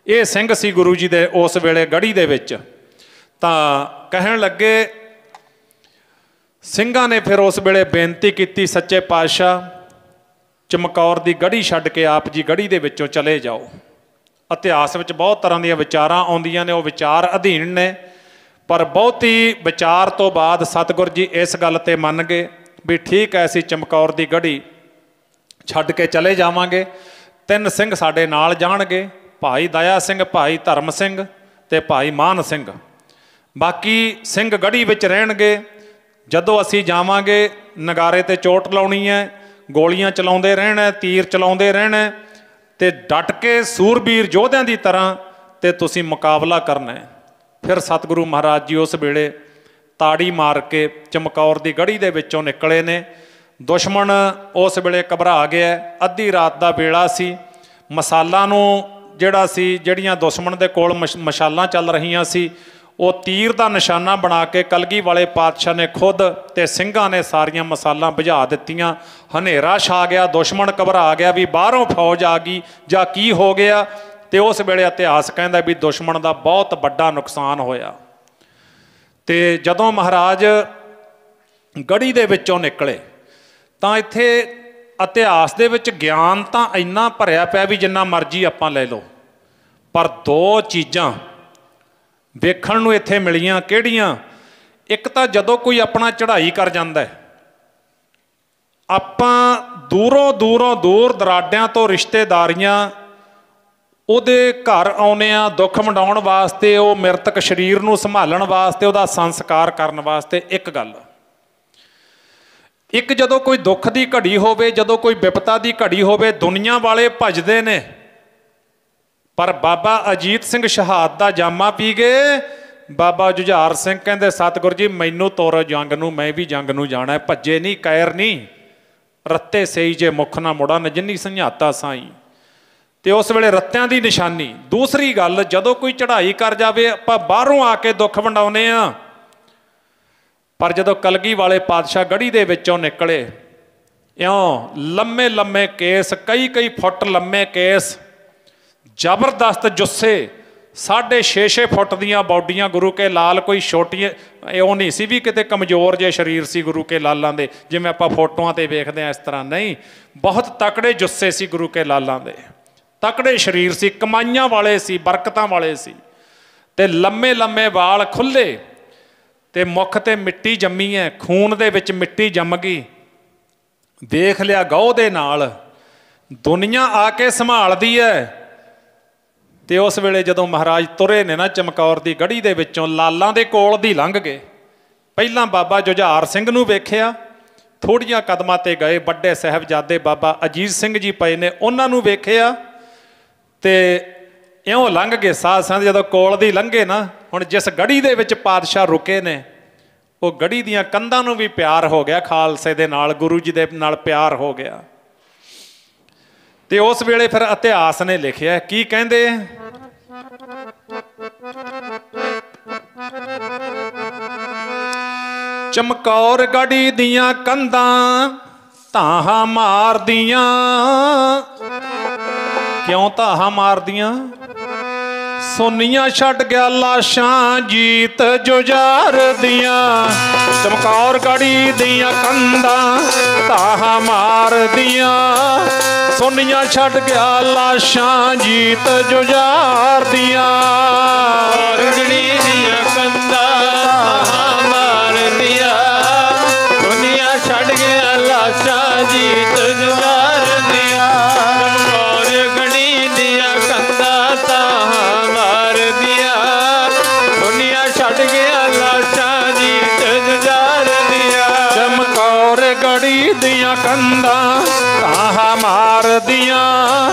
ਇਹ ਸਿੰਘ ਸੀ ਗੁਰੂ ਜੀ ਦੇ ਉਸ ਵੇਲੇ ਗੜ੍ਹੀ ਦੇ ਵਿੱਚ। ਤਾਂ ਕਹਿਣ ਲੱਗੇ, ਸਿੰਘਾਂ ਨੇ ਫਿਰ ਉਸ ਵੇਲੇ ਬੇਨਤੀ ਕੀਤੀ, ਸੱਚੇ ਪਾਤਸ਼ਾਹ ਚਮਕੌਰ ਦੀ ਗੜ੍ਹੀ ਛੱਡ ਕੇ ਆਪ ਜੀ ਗੜ੍ਹੀ ਦੇ ਵਿੱਚੋਂ ਚਲੇ ਜਾਓ। ਇਤਿਹਾਸ ਵਿੱਚ ਬਹੁਤ ਤਰ੍ਹਾਂ ਦੀਆਂ ਵਿਚਾਰਾਂ ਆਉਂਦੀਆਂ ਨੇ, ਉਹ ਵਿਚਾਰ ਅਧੀਨ ਨੇ, ਪਰ ਬਹੁਤੀ ਵਿਚਾਰ ਤੋਂ ਬਾਅਦ ਸਤਿਗੁਰ ਜੀ ਇਸ ਗੱਲ ਤੇ ਮੰਨ ਗਏ ਵੀ ਠੀਕ ਹੈ, ਅਸੀਂ ਚਮਕੌਰ ਦੀ ਗੜ੍ਹੀ ਛੱਡ ਕੇ ਚਲੇ ਜਾਵਾਂਗੇ। 3 ਸਿੰਘ ਸਾਡੇ ਨਾਲ ਜਾਣਗੇ, ਭਾਈ ਦਇਆ ਸਿੰਘ, ਭਾਈ ਧਰਮ ਸਿੰਘ ਤੇ ਭਾਈ ਮਾਨ ਸਿੰਘ, ਬਾਕੀ ਸਿੰਘ ਗੜ੍ਹੀ ਵਿੱਚ ਰਹਿਣਗੇ। ਜਦੋਂ ਅਸੀਂ ਜਾਵਾਂਗੇ ਨਗਾਰੇ ਤੇ ਚੋਟ ਲਾਉਣੀ ਹੈ, ਗੋਲੀਆਂ ਚਲਾਉਂਦੇ ਰਹਿਣਾ, ਤੀਰ ਚਲਾਉਂਦੇ ਰਹਿਣਾ, ਤੇ ਡਟ ਕੇ ਸੂਰਬੀਰ ਯੋਧਿਆਂ ਦੀ ਤਰ੍ਹਾਂ ਤੇ ਤੁਸੀਂ ਮੁਕਾਬਲਾ ਕਰਨਾ ਹੈ। ਫਿਰ ਸਤਿਗੁਰੂ ਮਹਾਰਾਜ ਜੀ ਉਸ ਵੇਲੇ ਤਾੜੀ ਮਾਰ ਕੇ ਚਮਕੌਰ ਦੀ ਗੜ੍ਹੀ ਦੇ ਵਿੱਚੋਂ ਨਿਕਲੇ ਨੇ। ਦੁਸ਼ਮਣ ਉਸ ਵੇਲੇ ਘਬਰਾ ਗਿਆ, ਅੱਧੀ ਰਾਤ ਦਾ ਵੇਲਾ ਸੀ, ਮਸਾਲਾਂ ਨੂੰ ਜਿਹੜਾ ਸੀ, ਜਿਹੜੀਆਂ ਦੁਸ਼ਮਣ ਦੇ ਕੋਲ ਮਸ਼ਾਲਾਂ ਚੱਲ ਰਹੀਆਂ ਸੀ, ਉਹ ਤੀਰ ਦਾ ਨਿਸ਼ਾਨਾ ਬਣਾ ਕੇ ਕਲਗੀ ਵਾਲੇ ਪਾਤਸ਼ਾਹ ਨੇ ਖੁਦ ਤੇ ਸਿੰਘਾਂ ਨੇ ਸਾਰੀਆਂ ਮਸਾਲਾਂ ਬੁਝਾ ਦਿੱਤੀਆਂ। ਹਨੇਰਾ ਛਾ ਗਿਆ, ਦੁਸ਼ਮਣ ਘਬਰਾ ਗਿਆ ਵੀ ਬਾਹਰੋਂ ਫੌਜ ਆ ਗਈ ਜਾਂ ਕੀ ਹੋ ਗਿਆ, ਤੇ ਉਸ ਵੇਲੇ ਇਤਿਹਾਸ ਕਹਿੰਦਾ ਵੀ ਦੁਸ਼ਮਣ ਦਾ ਬਹੁਤ ਵੱਡਾ ਨੁਕਸਾਨ ਹੋਇਆ। ਤੇ ਜਦੋਂ ਮਹਾਰਾਜ ਗੜ੍ਹੀ ਦੇ ਵਿੱਚੋਂ ਨਿਕਲੇ ਤਾਂ ਇੱਥੇ ਇਤਿਹਾਸ ਦੇ ਵਿੱਚ ਗਿਆਨ ਤਾਂ ਇੰਨਾ ਭਰਿਆ ਪਿਆ ਵੀ ਜਿੰਨਾ ਮਰਜ਼ੀ ਆਪਾਂ ਲੈ ਲਓ, ਪਰ 2 ਚੀਜ਼ਾਂ ਵੇਖਣ ਨੂੰ ਇੱਥੇ ਮਿਲੀਆਂ। ਕਿਹੜੀਆਂ? ਇੱਕ ਤਾਂ ਜਦੋਂ ਕੋਈ ਆਪਣਾ ਚੜ੍ਹਾਈ ਕਰ ਜਾਂਦਾ ਹੈ, ਆਪਾਂ ਦੂਰ ਦਰਾਡਿਆਂ ਤੋਂ ਰਿਸ਼ਤੇਦਾਰੀਆਂ ਉਹਦੇ ਘਰ ਆਉਂਦੇ ਆ ਦੁੱਖ ਵੰਡਾਉਣ ਵਾਸਤੇ, ਉਹ ਮ੍ਰਿਤਕ ਸਰੀਰ ਨੂੰ ਸੰਭਾਲਣ ਵਾਸਤੇ, ਉਹਦਾ ਸੰਸਕਾਰ ਕਰਨ ਵਾਸਤੇ। ਇੱਕ ਗੱਲ, ਇੱਕ ਜਦੋਂ ਕੋਈ ਦੁੱਖ ਦੀ ਘੜੀ ਹੋਵੇ, ਜਦੋਂ ਕੋਈ ਵਿਪਤਾ ਦੀ ਘੜੀ ਹੋਵੇ, ਦੁਨੀਆ ਵਾਲੇ ਭੱਜਦੇ ਨੇ, ਪਰ ਬਾਬਾ ਅਜੀਤ ਸਿੰਘ ਸ਼ਹਾਦਤ ਦਾ ਜਾਮਾ ਪੀ ਗਏ। ਬਾਬਾ ਜੁਝਾਰ ਸਿੰਘ ਕਹਿੰਦੇ ਸਤਿਗੁਰੂ ਜੀ ਮੈਨੂੰ ਤੋਰੋ ਜੰਗ ਨੂੰ, ਮੈਂ ਵੀ ਜੰਗ ਨੂੰ ਜਾਣਾ। ਭੱਜੇ ਨਹੀਂ, ਕਾਇਰ ਨਹੀਂ। ਰੱਤੇ ਸਹੀ ਜੇ ਮੁੱਖ ਨਾ ਮੁੜਨ, ਜਿੰਨੀ ਸੰਝਾਤਾ ਸਾਈ। ਤੇ ਉਸ ਵੇਲੇ ਰੱਤਿਆਂ ਦੀ ਨਿਸ਼ਾਨੀ। ਦੂਸਰੀ ਗੱਲ, ਜਦੋਂ ਕੋਈ ਚੜ੍ਹਾਈ ਕਰ ਜਾਵੇ, ਆਪਾਂ ਬਾਹਰੋਂ ਆ ਕੇ ਦੁੱਖ ਵੰਡਾਉਂਦੇ ਆ, ਪਰ ਜਦੋਂ ਕਲਗੀ ਵਾਲੇ ਪਾਤਸ਼ਾਹ ਗੜ੍ਹੀ ਦੇ ਵਿੱਚੋਂ ਨਿਕਲੇ, ਇਉਂ ਲੰਮੇ ਲੰਮੇ ਕੇਸ, ਕਈ ਫੁੱਟ ਲੰਮੇ ਕੇਸ, ਜ਼ਬਰਦਸਤ ਜੁੱਸੇ, 6.5 ਫੁੱਟ ਦੀਆਂ ਬੌਡੀਆਂ ਗੁਰੂ ਕੇ ਲਾਲ। ਕੋਈ ਛੋਟੀਆਂ ਉਹ ਨਹੀਂ ਸੀ ਵੀ ਕਿਤੇ ਕਮਜ਼ੋਰ ਜਿਹੇ ਸਰੀਰ ਸੀ ਗੁਰੂ ਕੇ ਲਾਲਾਂ ਦੇ, ਜਿਵੇਂ ਆਪਾਂ ਫੋਟੋਆਂ ਤੇ ਵੇਖਦੇ ਹਾਂ ਇਸ ਤਰ੍ਹਾਂ ਨਹੀਂ। ਬਹੁਤ ਤਕੜੇ ਜੁੱਸੇ ਸੀ ਗੁਰੂ ਕੇ ਲਾਲਾਂ ਦੇ, ਤਕੜੇ ਸਰੀਰ ਸੀ, ਕਮਾਈਆਂ ਵਾਲੇ ਸੀ, ਬਰਕਤਾਂ ਵਾਲੇ ਸੀ। ਤੇ ਲੰਮੇ ਲੰਮੇ ਵਾਲ ਖੁੱਲ੍ਹੇ, ਤੇ ਮੁੱਖ ਤੇ ਮਿੱਟੀ ਜੰਮੀ ਹੈ, ਖੂਨ ਦੇ ਵਿੱਚ ਮਿੱਟੀ ਜੰਮ ਗਈ। ਵੇਖ ਲਿਆ ਗਹੁ ਦੇ ਨਾਲ, ਦੁਨੀਆ ਆ ਕੇ ਸੰਭਾਲਦੀ ਹੈ। ਤੇ ਉਸ ਵੇਲੇ ਜਦੋਂ ਮਹਾਰਾਜ ਤੁਰੇ ਨੇ ਨਾ ਚਮਕੌਰ ਦੀ ਗੜ੍ਹੀ ਦੇ ਵਿੱਚੋਂ, ਲਾਲਾਂ ਦੇ ਕੋਲ ਦੀ ਲੰਘ ਗਏ। ਪਹਿਲਾਂ ਬਾਬਾ ਜੁਝਾਰ ਸਿੰਘ ਨੂੰ ਵੇਖਿਆ, ਥੋੜ੍ਹੀਆਂ ਕਦਮਾਂ ਤੇ ਗਏ, ਵੱਡੇ ਸਾਹਿਬਜ਼ਾਦੇ ਬਾਬਾ ਅਜੀਤ ਸਿੰਘ ਜੀ ਪਏ ਨੇ, ਉਹਨਾਂ ਨੂੰ ਵੇਖਿਆ, ਤੇ ਇਉਂ ਲੰਘ ਗਏ। ਸਾਧ ਸੰਗਤ ਜਦੋਂ ਕੋਲ ਦੀ ਲੰਘੇ ਨਾ, ਹੁਣ ਜਿਸ ਗੜ੍ਹੀ ਦੇ ਵਿੱਚ ਪਾਤਸ਼ਾਹ ਰੁਕੇ ਨੇ, ਉਹ ਗੜ੍ਹੀ ਦੀਆਂ ਕੰਧਾਂ ਨੂੰ ਵੀ ਪਿਆਰ ਹੋ ਗਿਆ, ਖਾਲਸੇ ਦੇ ਨਾਲ, ਗੁਰੂ ਜੀ ਦੇ ਨਾਲ ਪਿਆਰ ਹੋ ਗਿਆ। ਤੇ ਉਸ ਵੇਲੇ ਫਿਰ ਇਤਿਹਾਸ ਨੇ ਲਿਖਿਆ, ਕੀ ਕਹਿੰਦੇ, ਚਮਕੌਰ ਗੜ੍ਹੀ ਦੀਆਂ ਕੰਧਾਂ ਧਾਹਾਂ ਮਾਰਦੀਆਂ। ਕਿਉਂ ਧਾਹਾਂ ਮਾਰਦੀਆਂ? ਸੋਨੀਆਂ ਛੱਡ ਗਿਆ ਲਾਸ਼ਾਂ ਜੀਤ ਜੁਝਾਰ ਦੀਆਂ। ਚਮਕੌਰ ਗੜ੍ਹੀ ਦੀਆਂ ਕੰਧਾਂ ਧਾਹਾਂ ਮਾਰਦੀਆਂ, ਸੋਨੀਆਂ ਛੱਡ ਗਿਆ ਲਾਸ਼ਾਂ ਜੀਤ ਜੁਝਾਰ ਦੀਆਂ। ਗੜ੍ਹੀ ਦੀਆਂ ਕੰਧਾਂ ਧਾਹਾਂ ਮਾਰਦੀਆਂ, ਸੋਨੀਆਂ ਛੱਡ ਗਿਆ ਲਾਸ਼ਾਂ ਜੀਤ ਜੁਝਾਰ ਦੀਆਂ। ਚਮਕੌਰ ਗੜ੍ਹੀ ਦੀਆਂ ਕੰਧਾਂ ਧਾਹਾਂ ਮਾਰਦੀਆਂ, ਸੋਨੀਆਂ ਛੱਡ ਗਿਆ ਲਾਸ਼ਾਂ ਜੀਤ ਜੁਝਾਰ ਦੀਆਂ। ਚਮਕੌਰ ਗੜ੍ਹੀ ਦੀਆਂ ਕੰਧਾਂ ਧਾਹਾਂ ਮਾਰਦੀਆਂ,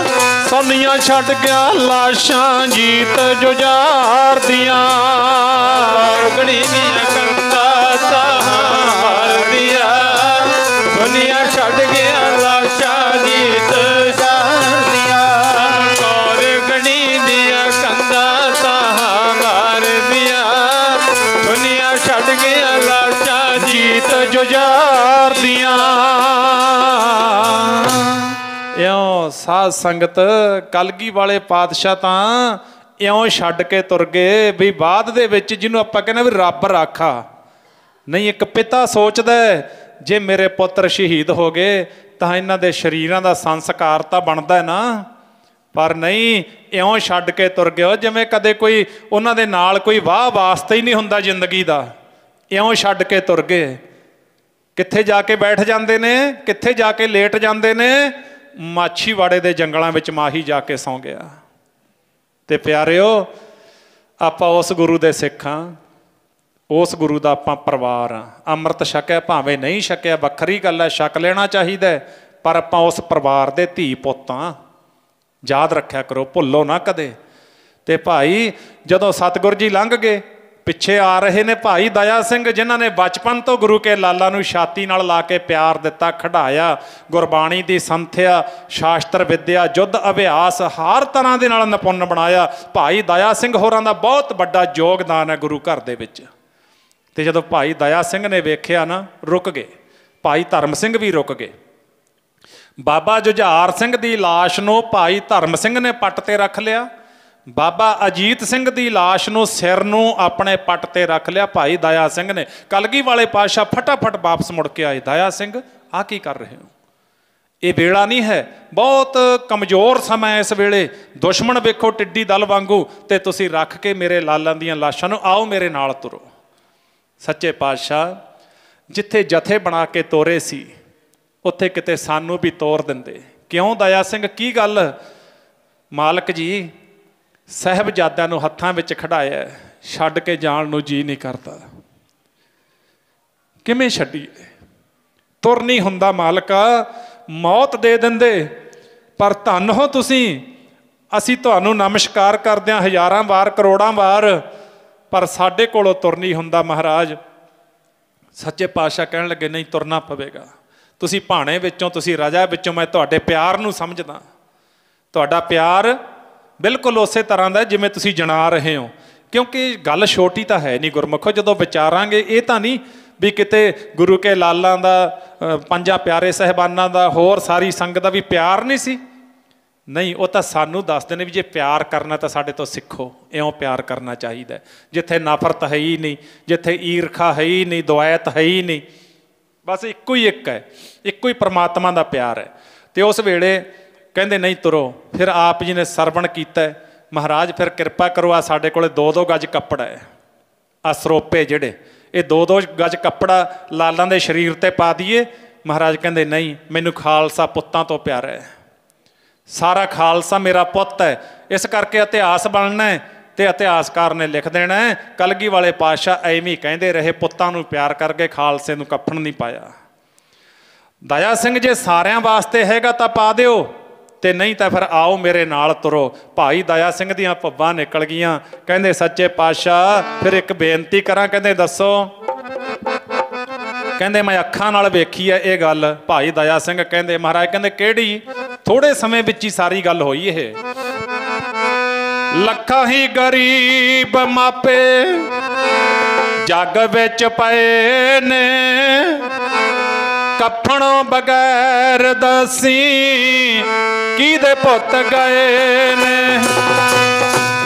ਸੋਨੀਆਂ ਛੱਡ ਗਿਆ ਲਾਸ਼ਾਂ ਜੀਤ ਜੁਝਾਰ ਦੀਆਂ। ਗੜ੍ਹੀ ਦੀਆਂ ਕੰਧਾਂ ਧਾਹਾਂ ਮਾਰਦੀਆਂ, ਸੋਨੀਆਂ ਛੱਡ ਗਿਆ ਲਾਸ਼ਾਂ ਜੀਤ ਜੁਝਾਰ ਦੀਆਂ। ਚਮਕੌਰ ਗੜ੍ਹੀ ਦੀਆਂ ਕੰਧਾਂ ਧਾਹਾਂ ਮਾਰਦੀਆਂ, ਸੋਨੀਆਂ ਛੱਡ ਗਿਆ ਲਾਸ਼ਾਂ ਜੀਤ ਜੁਝਾਰ ਦੀਆਂ। ਇਉਂ ਸਾਧ ਸੰਗਤ ਕਲਗੀ ਵਾਲੇ ਪਾਤਸ਼ਾਹ ਤਾਂ ਇਉਂ ਛੱਡ ਕੇ ਤੁਰ ਗਏ ਵੀ ਬਾਅਦ ਦੇ ਵਿੱਚ ਜਿਹਨੂੰ ਆਪਾਂ ਕਹਿੰਦੇ ਵੀ ਰੱਬ ਰਾਖਾ ਨਹੀਂ। ਇੱਕ ਪਿਤਾ ਸੋਚਦਾ ਜੇ ਮੇਰੇ ਪੁੱਤਰ ਸ਼ਹੀਦ ਹੋ ਗਏ ਤਾਂ ਇਹਨਾਂ ਦੇ ਸਰੀਰਾਂ ਦਾ ਸੰਸਕਾਰ ਤਾਂ ਬਣਦਾ ਨਾ, ਪਰ ਨਹੀਂ, ਇਉਂ ਛੱਡ ਕੇ ਤੁਰ ਗਏ ਜਿਵੇਂ ਕਦੇ ਕੋਈ ਉਹਨਾਂ ਦੇ ਨਾਲ ਕੋਈ ਵਾਹ ਵਾਸਤਾ ਹੀ ਨਹੀਂ ਹੁੰਦਾ ਜ਼ਿੰਦਗੀ ਦਾ। ਇਉਂ ਛੱਡ ਕੇ ਤੁਰ ਗਏ। ਕਿੱਥੇ ਜਾ ਕੇ ਬੈਠ ਜਾਂਦੇ ਨੇ, ਕਿੱਥੇ ਜਾ ਕੇ ਲੇਟ ਜਾਂਦੇ ਨੇ? ਮਾਛੀਵਾੜੇ ਦੇ ਜੰਗਲਾਂ ਵਿੱਚ ਮਾਹੀ ਜਾ ਕੇ ਸੌਂ ਗਿਆ। ਤੇ ਪਿਆਰਿਓ, ਆਪਾਂ ਉਸ ਗੁਰੂ ਦੇ ਸਿੱਖ ਹਾਂ, ਉਸ ਗੁਰੂ ਦਾ ਆਪਾਂ ਪਰਿਵਾਰ ਹਾਂ। ਅੰਮ੍ਰਿਤ ਛਕਿਆ ਭਾਵੇਂ ਨਹੀਂ ਛਕਿਆ ਵੱਖਰੀ ਗੱਲ ਹੈ, ਛਕ ਲੈਣਾ ਚਾਹੀਦਾ, ਪਰ ਆਪਾਂ ਉਸ ਪਰਿਵਾਰ ਦੇ ਧੀ ਪੁੱਤ ਹਾਂ। ਯਾਦ ਰੱਖਿਆ ਕਰੋ, ਭੁੱਲੋ ਨਾ ਕਦੇ। ਤੇ ਭਾਈ ਜਦੋਂ ਸਤਿਗੁਰ ਜੀ ਲੰਘ ਗਏ, ਪਿੱਛੇ ਆ ਰਹੇ ਨੇ ਭਾਈ ਦਇਆ ਸਿੰਘ, ਜਿਨ੍ਹਾਂ ਨੇ ਬਚਪਨ ਤੋਂ ਗੁਰੂ ਕੇ ਲਾਲਾਂ ਨੂੰ ਛਾਤੀ ਨਾਲ ਲਾ ਕੇ ਪਿਆਰ ਦਿੱਤਾ, ਖਿਡਾਇਆ, ਗੁਰਬਾਣੀ ਦੀ ਸੰਥਿਆ, ਸ਼ਾਸਤਰ ਵਿੱਦਿਆ, ਯੁੱਧ ਅਭਿਆਸ ਹਰ ਤਰ੍ਹਾਂ ਦੇ ਨਾਲ ਨਿਪੁੰਨ ਬਣਾਇਆ। ਭਾਈ ਦਇਆ ਸਿੰਘ ਹੋਰਾਂ ਦਾ ਬਹੁਤ ਵੱਡਾ ਯੋਗਦਾਨ ਹੈ ਗੁਰੂ ਘਰ ਦੇ ਵਿੱਚ। ਤੇ ਜਦੋਂ ਭਾਈ ਦਇਆ ਸਿੰਘ ਨੇ ਵੇਖਿਆ ਨਾ, ਰੁਕ ਗਏ। ਭਾਈ ਧਰਮ ਸਿੰਘ ਵੀ ਰੁਕ ਗਏ। ਬਾਬਾ ਜੁਝਾਰ ਸਿੰਘ ਦੀ ਲਾਸ਼ ਨੂੰ ਭਾਈ ਧਰਮ ਸਿੰਘ ਨੇ ਪੱਟ ਤੇ ਰੱਖ ਲਿਆ। ਬਾਬਾ ਅਜੀਤ ਸਿੰਘ ਦੀ ਲਾਸ਼ ਨੂੰ ਸਿਰ ਨੂੰ ਆਪਣੇ ਪੱਟ ਤੇ ਰੱਖ ਲਿਆ ਭਾਈ ਦਇਆ ਸਿੰਘ ਨੇ। ਕਲਗੀ ਵਾਲੇ ਪਾਤਸ਼ਾਹ ਫਟਾਫਟ ਵਾਪਸ ਮੁੜ ਕੇ ਆਏ। ਦਇਆ ਸਿੰਘ, ਆਹ ਕੀ ਕਰ ਰਹੇ ਹੋ? ਇਹ ਵੇਲਾ ਨਹੀਂ ਹੈ, ਬਹੁਤ ਕਮਜ਼ੋਰ ਸਮਾਂ ਇਸ ਵੇਲੇ। ਦੁਸ਼ਮਣ ਵੇਖੋ ਟਿੱਡੀ ਦਲ ਵਾਂਗੂ, ਤੇ ਤੁਸੀਂ ਰੱਖ ਕੇ ਮੇਰੇ ਲਾਲਾਂ ਦੀਆਂ ਲਾਸ਼ਾਂ ਨੂੰ, ਆਓ ਮੇਰੇ ਨਾਲ ਤੁਰੋ। ਸੱਚੇ ਪਾਤਸ਼ਾਹ ਜਿੱਥੇ ਜਥੇ ਬਣਾ ਕੇ ਤੋਰੇ ਸੀ, ਉੱਥੇ ਕਿਤੇ ਸਾਨੂੰ ਵੀ ਤੋਰ ਦਿੰਦੇ। ਕਿਉਂ ਦਇਆ ਸਿੰਘ, ਕੀ ਗੱਲ? ਮਾਲਕ ਜੀ, ਸਾਹਿਬਜ਼ਾਦਿਆਂ ਨੂੰ ਹੱਥਾਂ ਵਿੱਚ ਖੜਾਇਆ, ਛੱਡ ਕੇ ਜਾਣ ਨੂੰ ਜੀ ਨਹੀਂ ਕਰਦਾ। ਕਿਵੇਂ ਛੱਡੀਏ? ਤੁਰ ਨਹੀਂ ਹੁੰਦਾ ਮਾਲਕਾ, ਮੌਤ ਦੇ ਦਿੰਦੇ, ਪਰ ਧੰਨ ਹੋ ਤੁਸੀਂ। ਅਸੀਂ ਤੁਹਾਨੂੰ ਨਮਸਕਾਰ ਕਰਦੇ ਹਾਂ ਹਜ਼ਾਰਾਂ ਵਾਰ, ਕਰੋੜਾਂ ਵਾਰ, ਪਰ ਸਾਡੇ ਕੋਲੋਂ ਤੁਰ ਨਹੀਂ ਹੁੰਦਾ ਮਹਾਰਾਜ। ਸੱਚੇ ਪਾਤਸ਼ਾਹ ਕਹਿਣ ਲੱਗੇ ਨਹੀਂ, ਤੁਰਨਾ ਪਵੇਗਾ। ਤੁਸੀਂ ਭਾਣੇ ਵਿੱਚੋਂ, ਤੁਸੀਂ ਰਜਾ ਵਿੱਚੋਂ, ਮੈਂ ਤੁਹਾਡੇ ਪਿਆਰ ਨੂੰ ਸਮਝਦਾ। ਤੁਹਾਡਾ ਪਿਆਰ ਬਿਲਕੁਲ ਉਸੇ ਤਰ੍ਹਾਂ ਦਾ ਜਿਵੇਂ ਤੁਸੀਂ ਜਣਾ ਰਹੇ ਹੋ, ਕਿਉਂਕਿ ਗੱਲ ਛੋਟੀ ਤਾਂ ਹੈ ਨਹੀਂ ਗੁਰਮੁਖੋ। ਜਦੋਂ ਵਿਚਾਰਾਂਗੇ ਇਹ ਤਾਂ ਨਹੀਂ ਵੀ ਕਿਤੇ ਗੁਰੂ ਕੇ ਲਾਲਾਂ ਦਾ, ਪੰਜਾਂ ਪਿਆਰੇ ਸਾਹਿਬਾਨਾਂ ਦਾ, ਹੋਰ ਸਾਰੀ ਸੰਗਤ ਦਾ ਵੀ ਪਿਆਰ ਨਹੀਂ ਸੀ। ਨਹੀਂ, ਉਹ ਤਾਂ ਸਾਨੂੰ ਦੱਸਦੇ ਨੇ ਵੀ ਜੇ ਪਿਆਰ ਕਰਨਾ ਤਾਂ ਸਾਡੇ ਤੋਂ ਸਿੱਖੋ, ਇਉਂ ਪਿਆਰ ਕਰਨਾ ਚਾਹੀਦਾ। ਜਿੱਥੇ ਨਫ਼ਰਤ ਹੈ ਹੀ ਨਹੀਂ, ਜਿੱਥੇ ਈਰਖਾ ਹੈ ਹੀ ਨਹੀਂ, ਦੁਆਇਤ ਹੈ ਹੀ ਨਹੀਂ, ਬਸ ਇੱਕੋ ਹੀ ਇੱਕ ਹੈ, ਇੱਕੋ ਹੀ ਪ੍ਰਮਾਤਮਾ ਦਾ ਪਿਆਰ ਹੈ। ਅਤੇ ਉਸ ਵੇਲੇ ਕਹਿੰਦੇ ਨਹੀਂ ਤੁਰੋ। ਫਿਰ ਆਪ ਜੀ ਨੇ ਸਰਵਣ ਕੀਤਾ, ਮਹਾਰਾਜ ਫਿਰ ਕਿਰਪਾ ਕਰੋ, ਆ ਸਾਡੇ ਕੋਲ 2-2 ਗਜ ਕੱਪੜਾ ਹੈ, ਆ ਸਰੋਪੇ ਜਿਹੜੇ, ਇਹ 2-2 ਗਜ ਕੱਪੜਾ ਲਾਲਾਂ ਦੇ ਸਰੀਰ 'ਤੇ ਪਾ ਦਈਏ। ਮਹਾਰਾਜ ਕਹਿੰਦੇ ਨਹੀਂ, ਮੈਨੂੰ ਖਾਲਸਾ ਪੁੱਤਾਂ ਤੋਂ ਪਿਆਰਾ ਹੈ, ਸਾਰਾ ਖਾਲਸਾ ਮੇਰਾ ਪੁੱਤ ਹੈ, ਇਸ ਕਰਕੇ ਇਤਿਹਾਸ ਬਣਨਾ ਹੈ ਅਤੇ ਇਤਿਹਾਸਕਾਰ ਨੇ ਲਿਖ ਦੇਣਾ ਹੈ। ਕਲਗੀ ਵਾਲੇ ਪਾਤਸ਼ਾਹ ਐਵੇਂ ਹੀ ਕਹਿੰਦੇ ਰਹੇ, ਪੁੱਤਾਂ ਨੂੰ ਪਿਆਰ ਕਰਕੇ ਖਾਲਸੇ ਨੂੰ ਕਫਨ ਨਹੀਂ ਪਾਇਆ। ਦਇਆ ਸਿੰਘ ਜੇ ਸਾਰਿਆਂ ਵਾਸਤੇ ਹੈਗਾ ਤਾਂ ਪਾ ਦਿਓ, ਅਤੇ ਨਹੀਂ ਤਾਂ ਫਿਰ ਆਓ ਮੇਰੇ ਨਾਲ ਤੁਰੋ। ਭਾਈ ਦਇਆ ਸਿੰਘ ਦੀਆਂ ਭੱਬਾਂ ਨਿਕਲ ਗਈਆਂ। ਕਹਿੰਦੇ ਸੱਚੇ ਪਾਤਸ਼ਾਹ ਫਿਰ ਇੱਕ ਬੇਨਤੀ ਕਰਾਂ। ਕਹਿੰਦੇ ਦੱਸੋ। ਕਹਿੰਦੇ ਮੈਂ ਅੱਖਾਂ ਨਾਲ ਵੇਖੀ ਹੈ ਇਹ ਗੱਲ। ਭਾਈ ਦਇਆ ਸਿੰਘ ਕਹਿੰਦੇ ਮਹਾਰਾਜ, ਕਹਿੰਦੇ ਕਿਹੜੀ? ਥੋੜੇ ਸਮੇਂ ਵਿੱਚ ਹੀ ਸਾਰੀ ਗੱਲ ਹੋਈ ਇਹ। ਲੱਖਾਂ ਹੀ ਗਰੀਬ ਮਾਪੇ ਜੱਗ ਵਿੱਚ ਪਏ ਨੇ, ਕਫਣੋਂ ਬਗੈਰ ਦੱਸੀ ਕਿਹਦੇ ਪੁੱਤ ਗਏ ਨੇ।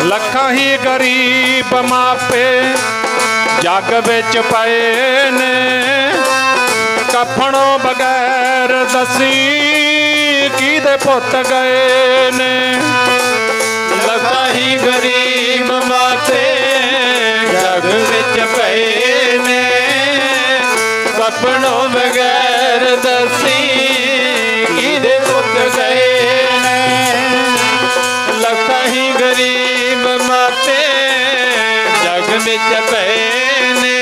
ਲੱਖਾਂ ਹੀ ਗਰੀਬ ਮਾਪੇ ਜੱਗ ਵਿੱਚ ਪਏ ਨੇ, ਕਫਣੋਂ ਬਗੈਰ ਦੱਸੀ ਕਿਹਦੇ ਪੁੱਤ ਗਏ ਨੇ। ਲੱਖਾਂ ਹੀ ਗਰੀਬ ਮਾਪੇ ਜੱਗ ਵਿੱਚ ਪਏ ਨੇ, ਕਫਣੋਂ ਬਗੈਰ ਦੱਸੀ ਕਿਹਦੇ ਪੁੱਤ ਗਏ ਨੇ। ਲੱਖਾਂ ਹੀ ਗਰੀਬ ਮਾਪੇ ਜੱਗ ਵਿੱਚ ਪਏ ਨੇ,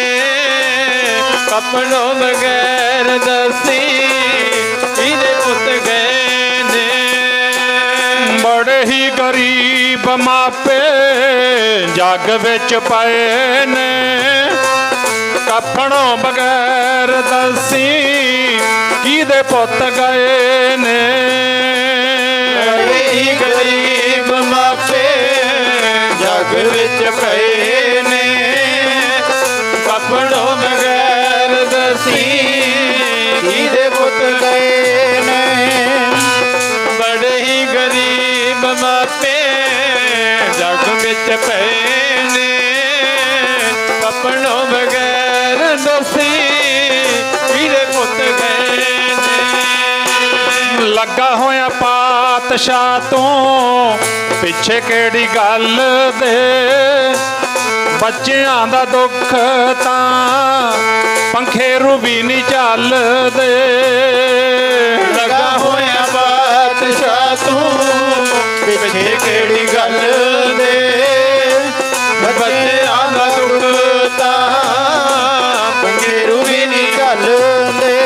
ਕਫਣੋਂ ਬਗੈਰ ਦੱਸੀ ਕਿਹਦੇ ਪੁੱਤ ਗਏ ਨੇ। ਬੜੇ ਹੀ ਗਰੀਬ ਮਾਪੇ ਜੱਗ ਵਿੱਚ ਪਏ ਨੇ, ਕਫਣੋਂ ਬਗੈਰ ਦੱਸੀ ਕਿਹਦੇ ਪੁੱਤ ਗਏ ਨੇ। ਬੜੇ ਹੀ ਗਰੀਬ ਮਾਪੇ ਜੱਗ ਵਿੱਚ ਪਏ ਨੇ, ਕਫਣੋਂ ਬਗੈਰ ਦੱਸੀ ਕਿਹਦੇ ਪੁੱਤ ਗਏ ਨੇ। ਬੜੇ ਹੀ ਗਰੀਬ ਮਾਪੇ ਜੱਗ ਵਿੱਚ ਪਏ ਨੇ, ਕਫਣੋਂ ਬਗੈਰ ਦੱਸੀ ਕਿਹਦੇ ਪੁੱਤ ਗਏ ਨੇ। ਲੱਗਾ ਹੋਇਆ ਪਾਤਸ਼ਾਹ ਤੂੰ ਪਿੱਛੇ ਕਿਹੜੀ ਗੱਲ ਦੇ, ਬੱਚਿਆਂ ਦਾ ਦੁੱਖ ਤਾਂ ਪੰਖੇਰੂ ਵੀ ਨਹੀਂ ਝੱਲਦੇ। ਲੱਗਾ ਹੋਇਆ ਪਾਤਸ਼ਾਹ ਤੂੰ ਪਿੱਛੇ ਕਿਹੜੀ ਗੱਲ ਦੇ, ਬੱਚਿਆਂ ਦਾ ਦੁੱਖ ਤਾਂ ਪੰਖੇਰੂ ਵੀ ਨਹੀਂ ਝੱਲਦੇ।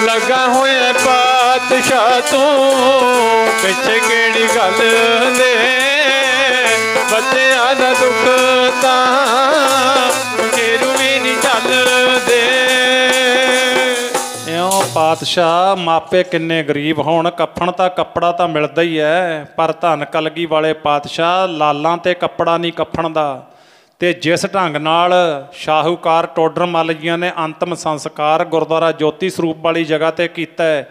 ਲੱਗਾ ਹੋਇਆ ਪਾਤਸ਼ਾਹ ਤੂੰ ਪਿੱਛੇ ਕਿਹੜੀ ਗੱਲ ਦੇ, ਬੱਚਿਆਂ ਦਾ ਦੁੱਖ ਤਾਂ ਪੰਖੇਰੂ ਵੀ ਨਹੀਂ ਝੱਲਦੇ। ਇਉਂ ਪਾਤਸ਼ਾਹ ਮਾਪੇ ਕਿੰਨੇ ਗਰੀਬ ਹੋਣ, ਕਫਣ ਤਾਂ ਕੱਪੜਾ ਤਾਂ ਮਿਲਦਾ ਹੀ ਹੈ, ਪਰ ਧੰਨ ਕਲਗੀ ਵਾਲੇ ਪਾਤਸ਼ਾਹ ਲਾਲਾਂ ਤੇ ਕੱਪੜਾ ਨਹੀਂ ਕਫਣ ਦਾ। ਅਤੇ ਜਿਸ ਢੰਗ ਨਾਲ ਸ਼ਾਹੂਕਾਰ ਟੋਡਰ ਮੱਲ ਜੀਆਂ ਨੇ ਅੰਤਮ ਸੰਸਕਾਰ ਗੁਰਦੁਆਰਾ ਜੋਤੀ ਸਰੂਪ ਵਾਲੀ ਜਗ੍ਹਾ 'ਤੇ ਕੀਤਾ,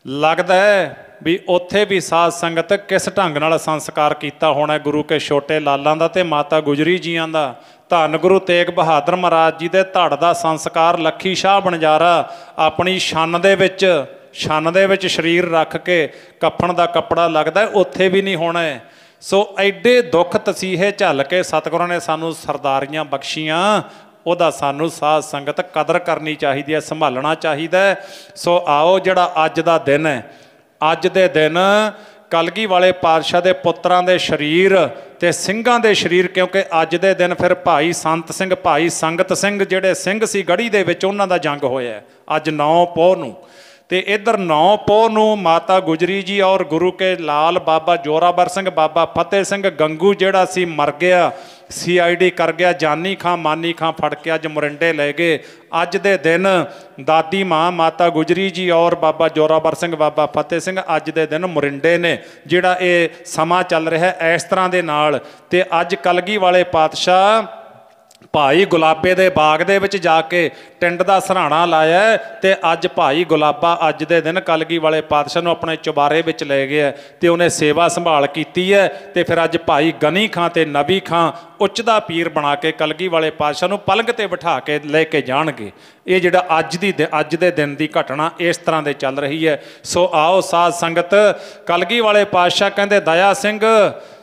ਲੱਗਦਾ ਹੈ ਵੀ ਉੱਥੇ ਵੀ ਸਾਧ ਸੰਗਤ ਕਿਸ ਢੰਗ ਨਾਲ ਸੰਸਕਾਰ ਕੀਤਾ ਹੋਣਾ ਗੁਰੂ ਕੇ ਛੋਟੇ ਲਾਲਾਂ ਦਾ ਅਤੇ ਮਾਤਾ ਗੁਜਰੀ ਜੀਆਂ ਦਾ। ਧੰਨ ਗੁਰੂ ਤੇਗ ਬਹਾਦਰ ਮਹਾਰਾਜ ਜੀ ਦੇ ਧੜ ਦਾ ਸੰਸਕਾਰ ਲੱਖੀ ਸ਼ਾਹ ਬਣਜਾਰਾ ਆਪਣੀ ਛੰਨ ਦੇ ਵਿੱਚ ਸਰੀਰ ਰੱਖ ਕੇ ਕਫਣ ਦਾ ਕੱਪੜਾ ਲੱਗਦਾ ਉੱਥੇ ਵੀ ਨਹੀਂ ਹੋਣਾ। ਸੋ ਐਡੇ ਦੁੱਖ ਤਸੀਹੇ ਝੱਲ ਕੇ ਸਤਿਗੁਰਾਂ ਨੇ ਸਾਨੂੰ ਸਰਦਾਰੀਆਂ ਬਖਸ਼ੀਆਂ, ਉਹਦਾ ਸਾਨੂੰ ਸਾਧ ਸੰਗਤ ਕਦਰ ਕਰਨੀ ਚਾਹੀਦੀ ਹੈ, ਸੰਭਾਲਣਾ ਚਾਹੀਦਾ। ਸੋ ਆਓ ਜਿਹੜਾ ਅੱਜ ਦਾ ਦਿਨ ਹੈ, ਅੱਜ ਦੇ ਦਿਨ ਕਲਗੀ ਵਾਲੇ ਪਾਤਸ਼ਾਹ ਦੇ ਪੁੱਤਰਾਂ ਦੇ ਸਰੀਰ ਤੇ ਸਿੰਘਾਂ ਦੇ ਸਰੀਰ, ਕਿਉਂਕਿ ਅੱਜ ਦੇ ਦਿਨ ਫਿਰ ਭਾਈ ਸੰਤ ਸਿੰਘ, ਭਾਈ ਸੰਗਤ ਸਿੰਘ ਜਿਹੜੇ ਸਿੰਘ ਸੀ ਗੜ੍ਹੀ ਦੇ ਵਿੱਚ, ਉਹਨਾਂ ਦਾ ਜੰਗ ਹੋਇਆ ਅੱਜ 9 ਪੋਹ ਨੂੰ। ਤੇ ਇੱਧਰ 9 ਪੋਹ ਨੂੰ ਮਾਤਾ ਗੁਜਰੀ ਜੀ ਔਰ ਗੁਰੂ ਕੇ ਲਾਲ ਬਾਬਾ ਜੋਰਾਵਰ ਸਿੰਘ, ਬਾਬਾ ਫਤਿਹ ਸਿੰਘ ਗੰਗੂ ਜਿਹੜਾ ਸੀ ਮਰ ਗਿਆ, CID ਕਰ ਗਿਆ, ਜਾਨੀ ਖਾਂ ਮਾਨੀ ਖਾਂ ਫੜ ਕੇ ਅੱਜ ਮੋਰਿੰਡੇ ਲੈ ਗਏ। ਅੱਜ ਦੇ ਦਿਨ ਦਾਦੀ ਮਾਂ ਮਾਤਾ ਗੁਜਰੀ ਜੀ ਔਰ ਬਾਬਾ ਜੋਰਾਵਰ ਸਿੰਘ, ਬਾਬਾ ਫਤਿਹ ਸਿੰਘ ਅੱਜ ਦੇ ਦਿਨ ਮੋਰਿੰਡੇ ਨੇ, ਜਿਹੜਾ ਇਹ ਸਮਾਂ ਚੱਲ ਰਿਹਾ ਇਸ ਤਰ੍ਹਾਂ ਦੇ ਨਾਲ। ਤੇ ਅੱਜ ਕਲਗੀ ਵਾਲੇ ਪਾਤਸ਼ਾਹ ਭਾਈ ਗੁਲਾਬੇ ਦੇ ਬਾਗ ਦੇ ਵਿੱਚ ਜਾ ਕੇ ਟਿੰਡ ਦਾ ਸਰਾਣਾ ਲਾਇਆ, ਤੇ ਅੱਜ ਭਾਈ ਗੁਲਾਬਾ ਅੱਜ ਦੇ ਦਿਨ ਕਲਗੀ ਵਾਲੇ ਪਾਤਸ਼ਾਹ ਨੂੰ ਆਪਣੇ ਚੁਬਾਰੇ ਵਿੱਚ ਲੈ ਗਿਆ ਤੇ ਉਹਨੇ ਸੇਵਾ ਸੰਭਾਲ ਕੀਤੀ ਹੈ। ਤੇ ਫਿਰ ਅੱਜ ਭਾਈ ਗਨੀ ਖਾਂ ਤੇ ਨਬੀ ਖਾਂ ਉੱਚਦਾ ਪੀਰ ਬਣਾ ਕੇ ਕਲਗੀ ਵਾਲੇ ਪਾਤਸ਼ਾਹ ਨੂੰ ਪਲੰਗ ਤੇ ਬਿਠਾ ਕੇ ਲੈ ਕੇ ਜਾਣਗੇ। ਇਹ ਜਿਹੜਾ ਅੱਜ ਦੇ ਦਿਨ ਦੀ ਘਟਨਾ ਇਸ ਤਰ੍ਹਾਂ ਦੇ ਚੱਲ ਰਹੀ ਹੈ। ਸੋ ਆਓ ਸਾਧ ਸੰਗਤ, ਕਲਗੀ ਵਾਲੇ ਪਾਤਸ਼ਾਹ ਕਹਿੰਦੇ ਦਇਆ ਸਿੰਘ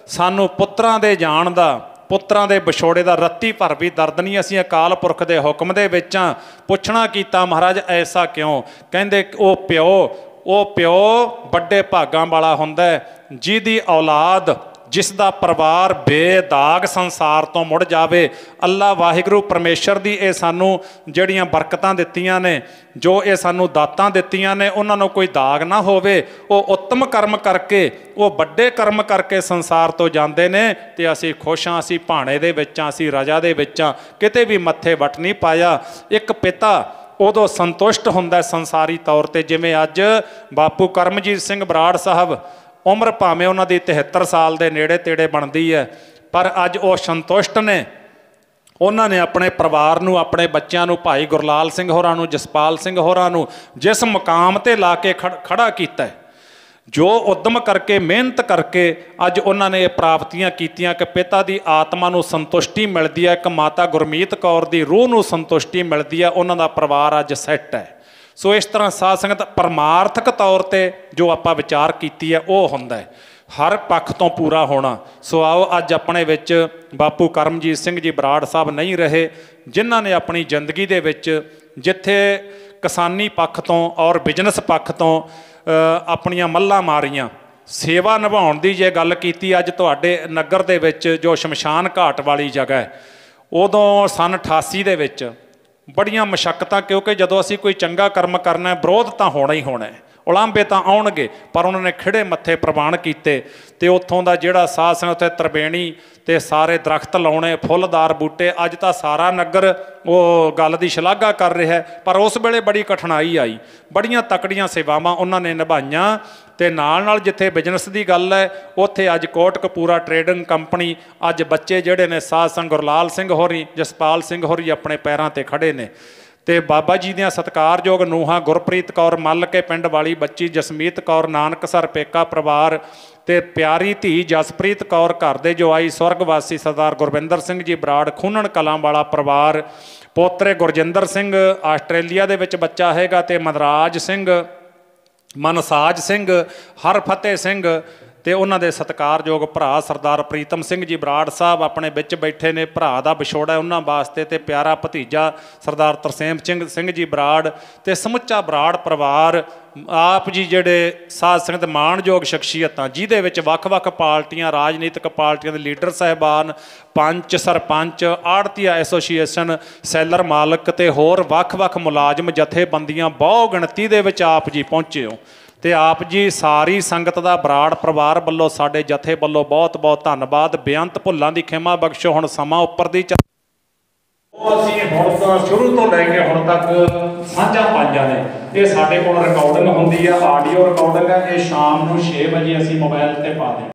ਸਾਨੂੰ ਪੁੱਤਰਾਂ ਦੇ ਜਾਣ ਦਾ, ਪੁੱਤਰਾਂ ਦੇ ਵਿਛੋੜੇ ਦਾ ਰੱਤੀ ਭਰ ਵੀ ਦਰਦ ਨਹੀਂ, ਅਸੀਂ ਅਕਾਲ ਪੁਰਖ ਦੇ ਹੁਕਮ ਦੇ ਵਿੱਚ ਹਾਂ। ਪੁੱਛਣਾ ਕੀਤਾ ਮਹਾਰਾਜ ਐਸਾ ਕਿਉਂ? ਕਹਿੰਦੇ ਉਹ ਪਿਓ ਵੱਡੇ ਭਾਗਾਂ ਵਾਲਾ ਹੁੰਦਾ ਜਿਹਦੀ ਔਲਾਦ, ਜਿਸ ਦਾ ਪਰਿਵਾਰ ਬੇਦਾਗ ਸੰਸਾਰ ਤੋਂ ਮੁੜ ਜਾਵੇ। ਅੱਲਾ ਵਾਹਿਗੁਰੂ ਪਰਮੇਸ਼ਰ ਦੀ ਇਹ ਸਾਨੂੰ ਜਿਹੜੀਆਂ ਬਰਕਤਾਂ ਦਿੱਤੀਆਂ ਨੇ, ਜੋ ਇਹ ਸਾਨੂੰ ਦਾਤਾਂ ਦਿੱਤੀਆਂ ਨੇ, ਉਹਨਾਂ ਨੂੰ ਕੋਈ ਦਾਗ ਨਾ ਹੋਵੇ। ਉਹ ਉੱਤਮ ਕਰਮ ਕਰਕੇ, ਉਹ ਵੱਡੇ ਕਰਮ ਕਰਕੇ ਸੰਸਾਰ ਤੋਂ ਜਾਂਦੇ ਨੇ ਤੇ ਅਸੀਂ ਖੁਸ਼ ਹਾਂ, ਅਸੀਂ ਭਾਣੇ ਦੇ ਵਿੱਚ ਹਾਂ, ਅਸੀਂ ਰਜਾ ਦੇ ਵਿੱਚ ਹਾਂ, ਕਿਤੇ ਵੀ ਮੱਥੇ ਵੱਟ ਨਹੀਂ ਪਾਇਆ। ਇੱਕ ਪਿਤਾ ਉਦੋਂ ਸੰਤੁਸ਼ਟ ਹੁੰਦਾ ਸੰਸਾਰੀ ਤੌਰ ਤੇ, ਜਿਵੇਂ ਅੱਜ ਬਾਪੂ ਕਰਮਜੀਤ ਸਿੰਘ ਬਰਾੜ ਸਾਹਿਬ, ਉਮਰ ਭਾਵੇਂ ਉਹਨਾਂ ਦੀ 73 ਸਾਲ ਦੇ ਨੇੜੇ ਤੇੜੇ ਬਣਦੀ ਹੈ, ਪਰ ਅੱਜ ਉਹ ਸੰਤੁਸ਼ਟ ਨੇ। ਉਹਨਾਂ ਨੇ ਆਪਣੇ ਪਰਿਵਾਰ ਨੂੰ, ਆਪਣੇ ਬੱਚਿਆਂ ਨੂੰ, ਭਾਈ ਗੁਰਲਾਲ ਸਿੰਘ ਹੋਰਾਂ ਨੂੰ, ਜਸਪਾਲ ਸਿੰਘ ਹੋਰਾਂ ਨੂੰ ਜਿਸ ਮੁਕਾਮ ਤੇ ਲਾ ਕੇ ਖੜਾ ਕੀਤਾ, ਜੋ ਉਦਮ ਕਰਕੇ, ਮਿਹਨਤ ਕਰਕੇ ਅੱਜ ਉਹਨਾਂ ਨੇ ਇਹ ਪ੍ਰਾਪਤੀਆਂ ਕੀਤੀਆਂ ਕਿ ਪਿਤਾ ਦੀ ਆਤਮਾ ਨੂੰ ਸੰਤੁਸ਼ਟੀ ਮਿਲਦੀ ਹੈ, ਇੱਕ ਮਾਤਾ ਗੁਰਮੀਤ ਕੌਰ ਦੀ ਰੂਹ ਨੂੰ ਸੰਤੁਸ਼ਟੀ ਮਿਲਦੀ ਹੈ, ਉਹਨਾਂ ਦਾ ਪਰਿਵਾਰ ਅੱਜ ਸੈੱਟ ਹੈ। ਸੋ ਇਸ ਤਰ੍ਹਾਂ ਸਾਧ ਸੰਗਤ ਪਰਮਾਰਥਕ ਤੌਰ ਤੇ ਜੋ ਆਪਾਂ ਵਿਚਾਰ ਕੀਤੀ ਹੈ ਉਹ ਹੁੰਦਾ ਹੈ, ਹਰ ਪੱਖ ਤੋਂ ਪੂਰਾ ਹੋਣਾ। ਸੋ ਆਓ ਅੱਜ ਆਪਣੇ ਵਿੱਚ ਬਾਪੂ ਕਰਮਜੀਤ ਸਿੰਘ ਜੀ ਬਰਾੜ ਸਾਹਿਬ ਨਹੀਂ ਰਹੇ, ਜਿਨ੍ਹਾਂ ਨੇ ਆਪਣੀ ਜ਼ਿੰਦਗੀ ਦੇ ਵਿੱਚ ਜਿੱਥੇ ਕਿਸਾਨੀ ਪੱਖ ਤੋਂ ਔਰ ਬਿਜ਼ਨਸ ਪੱਖ ਤੋਂ ਆਪਣੀਆਂ ਮੱਲਾਂ ਮਾਰੀਆਂ, ਸੇਵਾ ਨਿਭਾਉਣ ਦੀ ਜੇ ਗੱਲ ਕੀਤੀ ਅੱਜ ਤੁਹਾਡੇ ਨਗਰ ਦੇ ਵਿੱਚ ਜੋ ਸ਼ਮਸ਼ਾਨ ਘਾਟ ਵਾਲੀ ਜਗ੍ਹਾ ਹੈ, ਉਦੋਂ ਸਨ 88 ਦੇ ਵਿੱਚ ਬੜੀਆਂ ਮੁਸ਼ੱਕਤਾਂ, ਕਿਉਂਕਿ ਜਦੋਂ ਅਸੀਂ ਕੋਈ ਚੰਗਾ ਕਰਮ ਕਰਨਾ ਵਿਰੋਧ ਤਾਂ ਹੋਣਾ ਹੀ ਹੋਣਾ, ਉਲਾਂਭੇ ਤਾਂ ਆਉਣਗੇ, ਪਰ ਉਹਨਾਂ ਨੇ ਖਿੜੇ ਮੱਥੇ ਪ੍ਰਵਾਨ ਕੀਤੇ। ਤੇ ਉੱਥੋਂ ਦਾ ਜਿਹੜਾ ਸਾਧ ਸੰਗਤ ਉੱਥੇ ਤਰਬੇਣੀ ਤੇ ਸਾਰੇ ਦਰਖਤ ਲਾਉਣੇ, ਫੁੱਲਦਾਰ ਬੂਟੇ, ਅੱਜ ਤਾਂ ਸਾਰਾ ਨਗਰ ਉਹ ਗੱਲ ਦੀ ਸ਼ਲਾਘਾ ਕਰ ਰਿਹਾ, ਪਰ ਉਸ ਵੇਲੇ ਬੜੀ ਕਠਿਨਾਈ ਆਈ, ਬੜੀਆਂ ਤਕੜੀਆਂ ਸੇਵਾਵਾਂ ਉਹਨਾਂ ਨੇ ਨਿਭਾਈਆਂ। ਤੇ ਨਾਲ ਜਿੱਥੇ ਬਿਜ਼ਨਸ ਦੀ ਗੱਲ ਹੈ, ਉੱਥੇ ਅੱਜ ਕੋਟਕਪੂਰਾ ਟਰੇਡਿੰਗ ਕੰਪਨੀ, ਅੱਜ ਬੱਚੇ ਜਿਹੜੇ ਨੇ ਸਾਧ ਸੰਗਤ ਗੁਰਲਾਲ ਸਿੰਘ ਹੋਰੀ, ਜਸਪਾਲ ਸਿੰਘ ਹੋਰੀ ਆਪਣੇ ਪੈਰਾਂ ਤੇ ਖੜੇ ਨੇ। ਤੇ ਬਾਬਾ ਜੀ ਦੀਆਂ ਸਤਿਕਾਰਯੋਗ ਨੂੰਹਾਂ ਗੁਰਪ੍ਰੀਤ ਕੌਰ ਮੱਲ ਕੇ ਪਿੰਡ ਵਾਲੀ ਬੱਚੀ, ਜਸਮੀਤ ਕੌਰ ਨਾਨਕਸਰ ਪੇਕਾ ਪਰਿਵਾਰ, ਤੇ ਪਿਆਰੀ ਧੀ ਜਸਪ੍ਰੀਤ ਕੌਰ ਘਰ ਦੇ ਜੋ ਆਈ, ਸਵਰਗਵਾਸੀ ਸਰਦਾਰ ਗੁਰਵਿੰਦਰ ਸਿੰਘ ਜੀ ਬਰਾੜ ਖੂਨਣ ਕਲਾਂ ਵਾਲਾ ਪਰਿਵਾਰ, ਪੋਤਰੇ ਗੁਰਜਿੰਦਰ ਸਿੰਘ ਆਸਟ੍ਰੇਲੀਆ ਦੇ ਵਿੱਚ ਬੱਚਾ ਹੈਗਾ, ਤੇ ਮਨਰਾਜ ਸਿੰਘ, ਮਨਸਾਜ ਸਿੰਘ, ਹਰਫਤਿਹ ਸਿੰਘ, ਤੇ ਉਹਨਾਂ ਦੇ ਸਤਿਕਾਰਯੋਗ ਭਰਾ ਸਰਦਾਰ ਪ੍ਰੀਤਮ ਸਿੰਘ ਜੀ ਬਰਾੜ ਸਾਹਿਬ ਆਪਣੇ ਵਿੱਚ ਬੈਠੇ ਨੇ। ਭਰਾ ਦਾ ਵਿਛੋੜਾ ਉਹਨਾਂ ਵਾਸਤੇ, ਤੇ ਪਿਆਰਾ ਭਤੀਜਾ ਸਰਦਾਰ ਤਰਸੇਮ ਸਿੰਘ ਜੀ ਬਰਾੜ, ਤੇ ਸਮੁੱਚਾ ਬਰਾੜ ਪਰਿਵਾਰ। ਆਪ ਜੀ ਜਿਹੜੇ ਸਾਧ ਸੰਗਤ ਮਾਣਯੋਗ ਸ਼ਖਸੀਅਤਾਂ, ਜਿਹਦੇ ਵਿੱਚ ਵੱਖ-ਵੱਖ ਪਾਰਟੀਆਂ, ਰਾਜਨੀਤਿਕ ਪਾਰਟੀਆਂ ਦੇ ਲੀਡਰ ਸਾਹਿਬਾਨ, ਪੰਚ, ਸਰਪੰਚ, ਆੜਤੀਆ ਐਸੋਸੀਏਸ਼ਨ, ਸੈਲਰ ਮਾਲਕ ਤੇ ਹੋਰ ਵੱਖ-ਵੱਖ ਮੁਲਾਜ਼ਮ ਜਥੇਬੰਦੀਆਂ ਬਹੁ ਗਿਣਤੀ ਦੇ ਵਿੱਚ ਆਪ ਜੀ ਪਹੁੰਚੇ ਹੋ। ਤੇ ਆਪ ਜੀ ਸਾਰੀ ਸੰਗਤ ਦਾ ਬਰਾੜ ਪਰਿਵਾਰ ਵੱਲੋਂ, ਸਾਡੇ ਜਥੇ ਵੱਲੋਂ ਬਹੁਤ-ਬਹੁਤ ਧੰਨਵਾਦ। ਬੇਅੰਤ ਭੁੱਲਾਂ ਦੀ ਖਿਮਾ ਬਖਸ਼ੋ। ਹੁਣ ਸਮਾਂ ਉੱਪਰ ਦੀ ਉਹ ਅਸੀਂ ਹੁਣ ਤੋਂ ਸ਼ੁਰੂ ਤੋਂ ਲੈ ਕੇ ਹੁਣ ਤੱਕ ਸਾਂਝਾ ਪਾਈਆਂ ਨੇ। ਇਹ ਸਾਡੇ ਕੋਲ ਰਿਕਾਰਡਿੰਗ ਹੁੰਦੀ ਆ, ਆਡੀਓ ਰਿਕਾਰਡਿੰਗ ਹੈ। ਇਹ ਸ਼ਾਮ ਨੂੰ 6 ਵਜੇ ਅਸੀਂ ਮੋਬਾਈਲ ਤੇ ਪਾ ਦਿੰਦੇ।